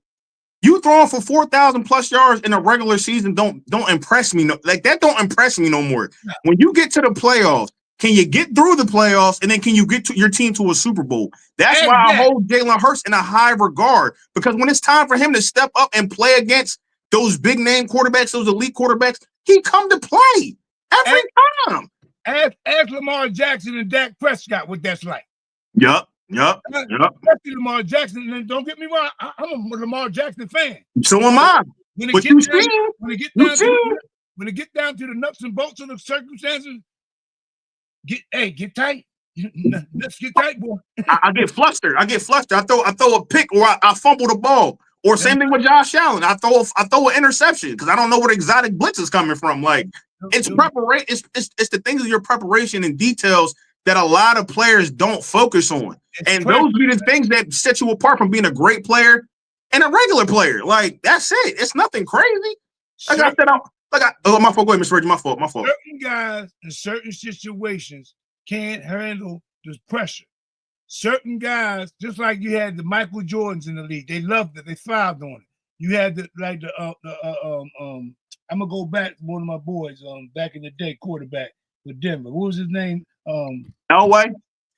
You throwing for 4,000 plus yards in a regular season don't impress me. Like that don't impress me no more. No. When you get to the playoffs, can you get through the playoffs and then can you get to your team to a Super Bowl? That's why I hold Jalen Hurts in a high regard, because when it's time for him to step up and play against those big name quarterbacks, those elite quarterbacks, he come to play every time. Ask Lamar Jackson and Dak Prescott what that's like. Yep. Especially Lamar Jackson. And don't get me wrong, I'm a Lamar Jackson fan. So am I. When it get down to the nuts and bolts of the circumstances, get tight. Let's get tight, boy. I get flustered. I throw a pick, or I fumble the ball. Or same thing with Josh Allen. I throw an interception because I don't know where the exotic blitz is coming from. Like, it's preparation. It's the things of your preparation and details that a lot of players don't focus on. And those be the things that set you apart from being a great player and a regular player. Like, that's it. It's nothing crazy. Like I said, my fault. Go ahead, Mr. Reggie. My fault. Certain guys in certain situations can't handle the pressure. Certain guys, just like you had the Michael Jordans in the league, they loved it. They thrived on it. You had I'm gonna go back to one of my boys back in the day, quarterback with Denver. What was his name? Elway.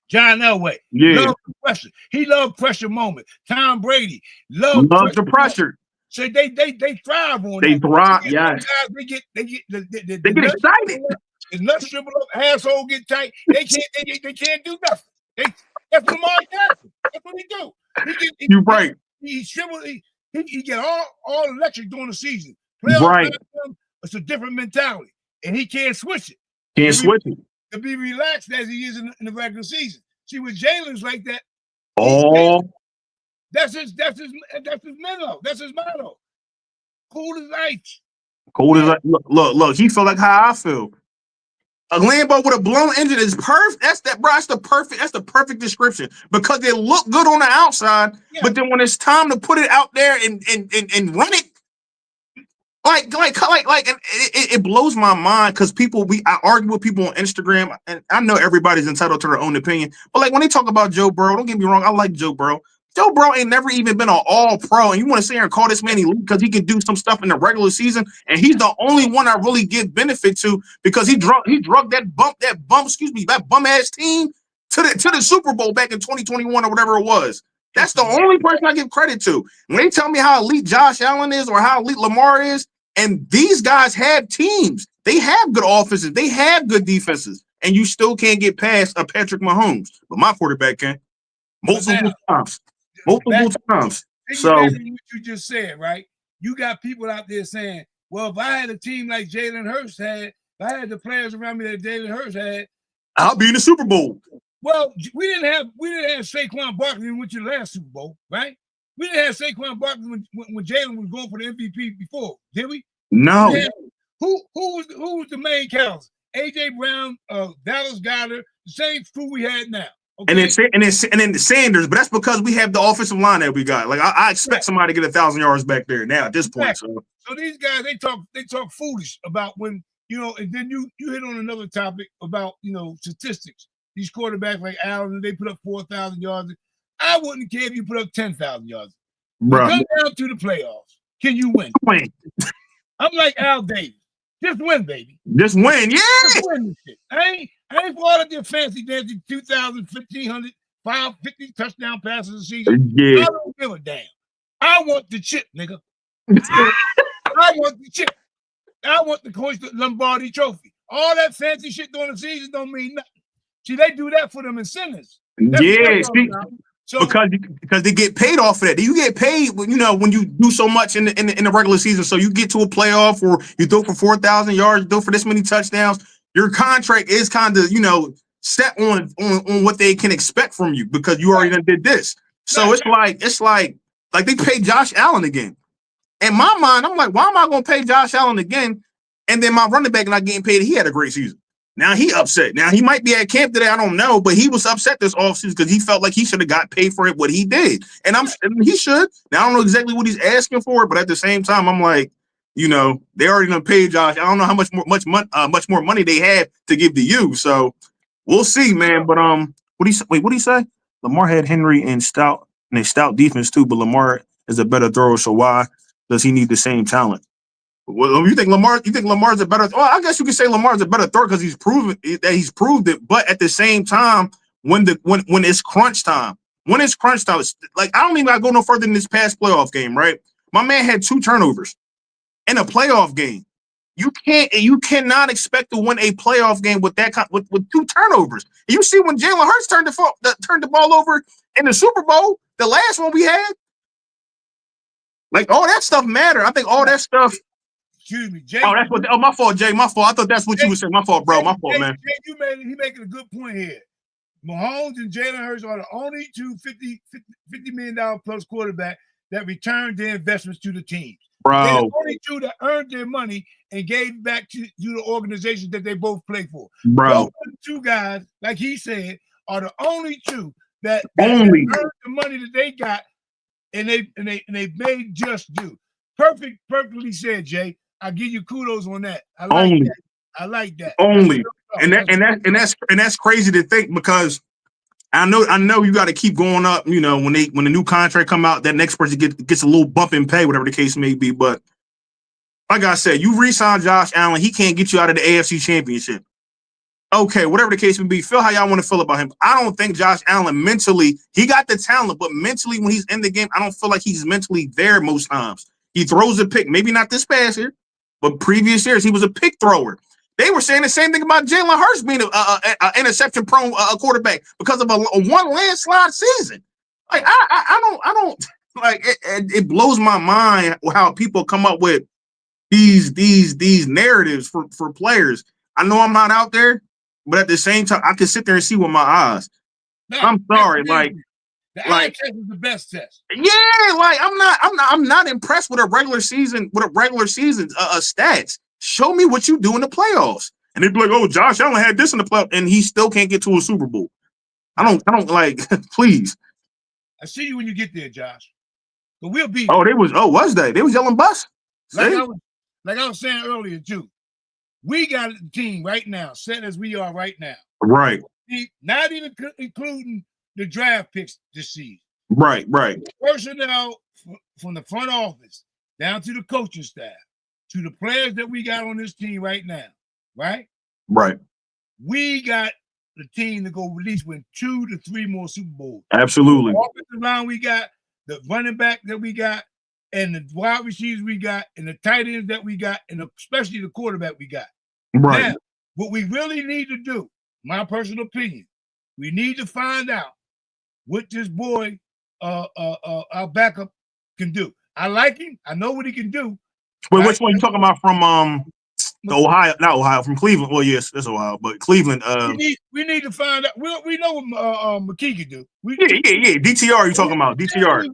John Elway. Yeah. Loved the pressure. He loved pressure moments. Tom Brady loved the pressure. So they thrive on They thrive, yes. They get excited. The nuts shrivel up, asshole get tight. They can't do nothing. That's Lamar Jackson. That's what he do. You're right. He shriveled. He get all electric during the season. Right. It's a different mentality, and he can't switch it. To be relaxed as he is in the regular season. See, with Jalen's like that. That's his motto. That's his motto. Cool as ice. Cool as ice. Look. He feel like how I feel. A Lambo with a blown engine is perfect. That's the perfect description, because they look good on the outside, but then when it's time to put it out there and run it, it blows my mind, because I argue with people on Instagram, and I know everybody's entitled to their own opinion, but like when they talk about Joe Burrow, don't get me wrong, I like Joe Burrow. Joe Burrow ain't never even been an all-pro, and you want to sit here and call this man elite because he can do some stuff in the regular season, and he's the only one I really give benefit to, because he drug that bum ass team to the Super Bowl back in 2021 or whatever it was. That's the only person I give credit to. When they tell me how elite Josh Allen is or how elite Lamar is, and these guys have teams, they have good offenses, they have good defenses, and you still can't get past a Patrick Mahomes, but my quarterback can multiple times. So what you just said, right? You got people out there saying, well, if I had a team like Jalen Hurts had, if I had the players around me that Jalen Hurts had, I'll be in the Super Bowl. Well, we didn't have Saquon Barkley when we went to the last Super Bowl, right? We didn't have Saquon Barkley when Jalen was going for the MVP before, did we? No. Who was the main counts? AJ Brown, Dallas Goedert, the same crew we had now. Okay? And then Sanders, but that's because we have the offensive line that we got. Like I expect somebody to get 1,000 yards back there now at this point. So these guys, they talk foolish about when, and then you hit on another topic about, statistics. These quarterbacks like Allen, they put up 4,000 yards. I wouldn't care if you put up 10,000 yards. Come down to the playoffs. Can you win? I'm like Al Davis. Just win, baby. Just win, yeah. Just win this shit. I ain't for all of your fancy dancy 2,000, 1,500, 550 touchdown passes a season. Yeah. I don't give a damn. I want the chip, nigga. I want the chip. I want the Lombardi trophy. All that fancy shit during the season don't mean nothing. See, they do that for them incentives. So because they get paid off of that. You get paid, when you do so much in the regular season. So you get to a playoff, or you throw for 4,000 yards, throw for this many touchdowns. Your contract is kind of set on what they can expect from you, because you already did this. So it's like they pay Josh Allen again. In my mind, I'm like, why am I going to pay Josh Allen again? And then my running back not getting paid. He had a great season. Now he upset. Now he might be at camp today. I don't know, but he was upset this offseason because he felt like he should have got paid for what he did, and he should. Now I don't know exactly what he's asking for, but at the same time, I'm like, they already done paid Josh. I don't know how much more money they have to give to you. So we'll see, man. But what do you say? Lamar had Henry and Stout defense too, but Lamar is a better thrower. So why does he need the same talent? Well, you think Lamar's a better? Well, I guess you could say Lamar's a better thrower because he's proven that he's proved it. But at the same time, when it's crunch time, it's like I don't even gotta go no further than this past playoff game, right? My man had 2 turnovers in a playoff game. You cannot expect to win a playoff game with that with 2 turnovers. You see when Jalen Hurts turned the ball over in the Super Bowl, the last one we had, like all that stuff mattered. I think all that stuff. Excuse me, Jay. Oh, that's what. Oh, my fault, Jay. My fault. I thought that's what you were saying. My fault, bro. My fault, man. Jay, he making a good point here. Mahomes and Jalen Hurts are the only two $50 million plus quarterback that returned their investments to the team. Bro. They're the only 2 that earned their money and gave back to the organizations that they both play for. Bro. Those 2 guys, like he said, are the only 2 that earned the money that they got, and they made just due. Perfectly said, Jay. I give you kudos on that. I like that. Only. And that's crazy to think because I know you got to keep going up. You know, when the new contract come out, that next person gets a little bump in pay, whatever the case may be. But like I said, you re-sign Josh Allen, he can't get you out of the AFC Championship. Okay, whatever the case may be, feel how y'all want to feel about him. I don't think Josh Allen mentally, he got the talent, but mentally when he's in the game, I don't feel like he's mentally there most times. He throws a pick, maybe not this past year, but previous years he was a pick thrower. They were saying the same thing about Jalen Hurts being an interception-prone quarterback because of a one landslide season. Like I don't like it blows my mind how people come up with these narratives for players. I know I'm not out there, but at the same time, I can sit there and see with my eyes. I'm sorry, like the eye test is the best test. Yeah, like I'm not impressed with a regular season stats. Show me what you do in the playoffs. And they'd be like, oh, Josh Allen had this in the playoffs, and he still can't get to a Super Bowl. I don't like, please. I see you when you get there, Josh. But we'll be. Oh, they was yelling bus. Like I was saying earlier, too. We got a team right now, set as we are right now. Right. Not even including the draft picks this season. Right. Personnel from the front office down to the coaching staff to the players that we got on this team right now, right? Right. We got the team to go at least win 2 to 3 more Super Bowls. Absolutely. The offensive line we got, the running back that we got, and the wide receivers we got, and the tight ends that we got, and especially the quarterback we got. Right. Now, what we really need to do, my personal opinion, we need to find out what this boy, our backup, can do. I like him. I know what he can do. Wait, which one you talking about from Ohio? Not Ohio, from Cleveland. Well, yes, that's Ohio, but Cleveland. We need to find out. We know what McKee can do. Yeah. DTR, you talking about DTR?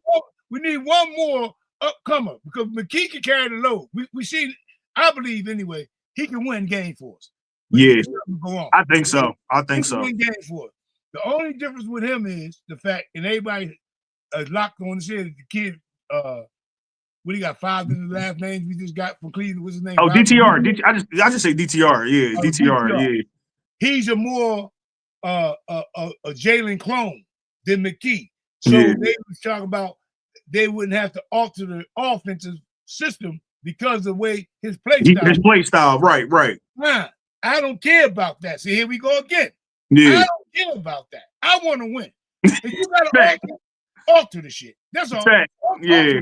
We need one more upcomer because McKee can carry the load. We see. I believe anyway. He can win game for us. Yeah, I think so. He can win game for us. The only difference with him is the fact, and everybody locked on the head that the kid. What he got 5 in the last names we just got from Cleveland. What's his name? Oh, DTR. I just say DTR. Yeah, DTR. Yeah. He's a more a Jalen clone than McKee. So they was talking about they wouldn't have to alter the offensive system because of the way his play style. His play style, right. Nah, I don't care about that. See, here we go again. Yeah. I don't care about that. I want to win. If you gotta alter the shit. That's all. Yeah.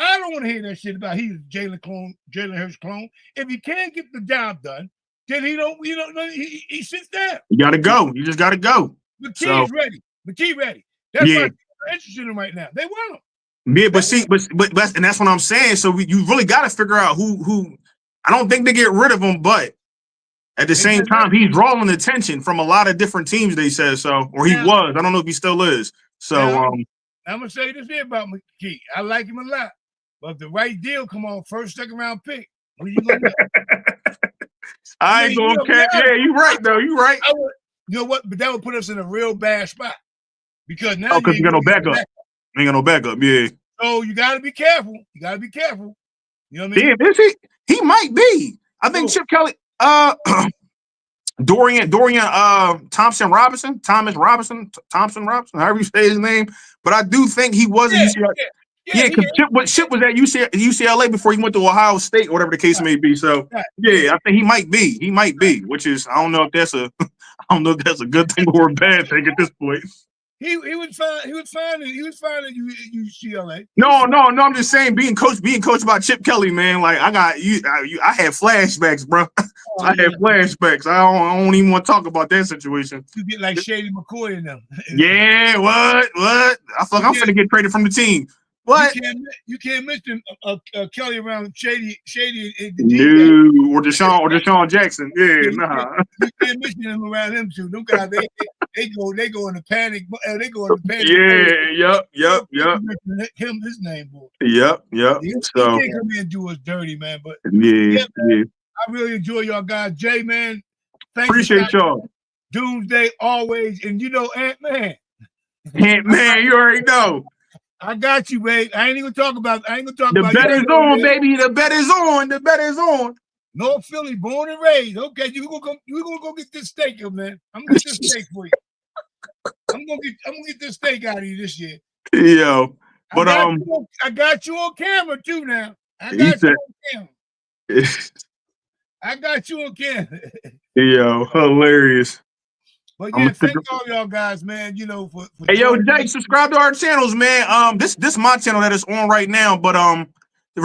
I don't want to hear that shit about he's Jalen Hurts clone. If he can't get the job done, then he sits down. You gotta go. You just gotta go. McKee is ready. McKee ready. That's why they're interested in him right now. They want him. Yeah, but see, but and that's what I'm saying. So you really got to figure out who. I don't think they get rid of him, but at the same time, he's drawing attention from a lot of different teams. They said so, or he was. I don't know if he still is. So I'm gonna say this here about McKee. I like him a lot. But if the right deal come on, first, second round pick, what are you gonna do? I ain't gonna care. Yeah, you're right though. You're right. You know what? But that would put us in a real bad spot because now because you got no backup. Ain't got no backup. Yeah. So you got to be careful. You know what I mean? Yeah, he might be. I think Chip Kelly, Dorian, Thomas Robinson, however you say his name. But I do think he was. Yeah, because Chip was at UCLA before he went to Ohio State or whatever the case may be. So yeah, I think he might be. He might be, which is I don't know if that's a good thing or a bad thing at this point. He was fine. He was fine at UCLA. No. I'm just saying, being coached by Chip Kelly, man. Like I had flashbacks, bro. I had flashbacks. I don't even want to talk about that situation. You get like Shady McCoy in them. Yeah, what? I feel like I'm finna get traded from the team. What? You can't mention Kelly around Shady. No, or Deshaun Jackson. Yeah, nah. You can't mention him around them two. Them guys, they go into panic. They go into panic. Yeah, yep. His name, boy. Yep. He can't come in and do us dirty, man. But yeah. I really enjoy y'all guys. Jay, man, thanks. Appreciate y'all. Doomsday always, and Ant-Man. Ant-Man, you already know. I got you, babe. I ain't even talk about. The bet is on, baby. The bet is on. North Philly, born and raised. Okay, you gonna go get this steak, man. I'm gonna get this steak for you. I'm gonna get this steak out of you this year. Yo, but I got you on camera too now. I got you on camera. Yo, hilarious. But yeah, thank all y'all guys, man. For hey, yo, Jake, subscribe to our channels, man. This my channel that is on right now, but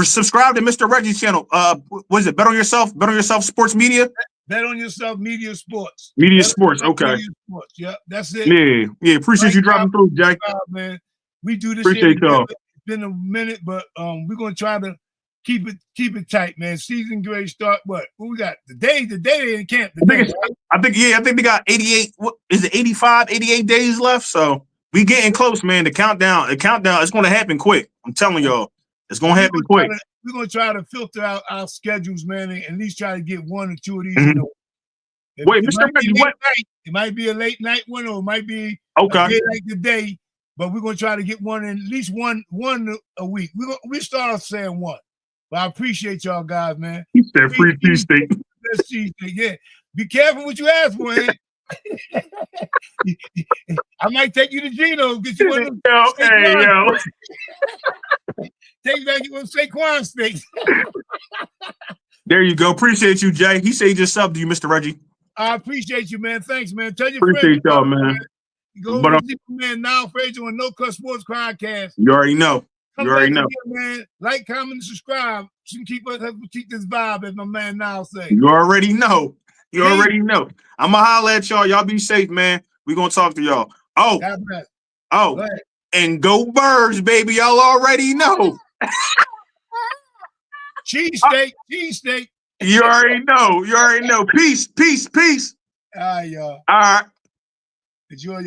subscribe to Mr. Reggie's channel. What is it? Bet on Yourself Sports Media. Bet on Yourself Media Sports. Media Sports. Okay. Media Sports. Yep, that's it. Yeah. Appreciate you dropping through, Jake. Man, we do this. Appreciate y'all. It's been a minute, but we're gonna try to keep it tight, man. Season grade start. What we got? The day in camp. I think they got 88. What is it? 85, 88 days left. So we getting close, man. The countdown. It's going to happen quick. I'm telling y'all, it's going to happen quick. We're going to try to filter out our schedules, man, and at least try to get one or two of these. Mm-hmm. Wait, Mr. Reggie, what? It might be a late night one, or it might be a day like today. But we're going to try to get one, at least one a week. We start off saying one. But I appreciate y'all guys, man. He said free cheesesteak. Yeah. Be careful what you ask for, man. I might take you to Gino's, get you one of them. Take back you one Saquon steaks. There you go. Appreciate you, Jay. He said he just subbed you, Mr. Reggie. I appreciate you, man. Thanks, man. Tell your appreciate friends. Y'all, man. Go to man now, Frazier on No Cut Sports Podcast. You already know. Here, man. Like, comment, and subscribe. You can keep this vibe, as my man now say. You already know. I'ma holler at y'all. Y'all be safe, man. We gonna talk to y'all. And go Birds, baby. Y'all already know. Cheesesteak. You already know. Peace. All right, y'all. All right. Enjoy y'all.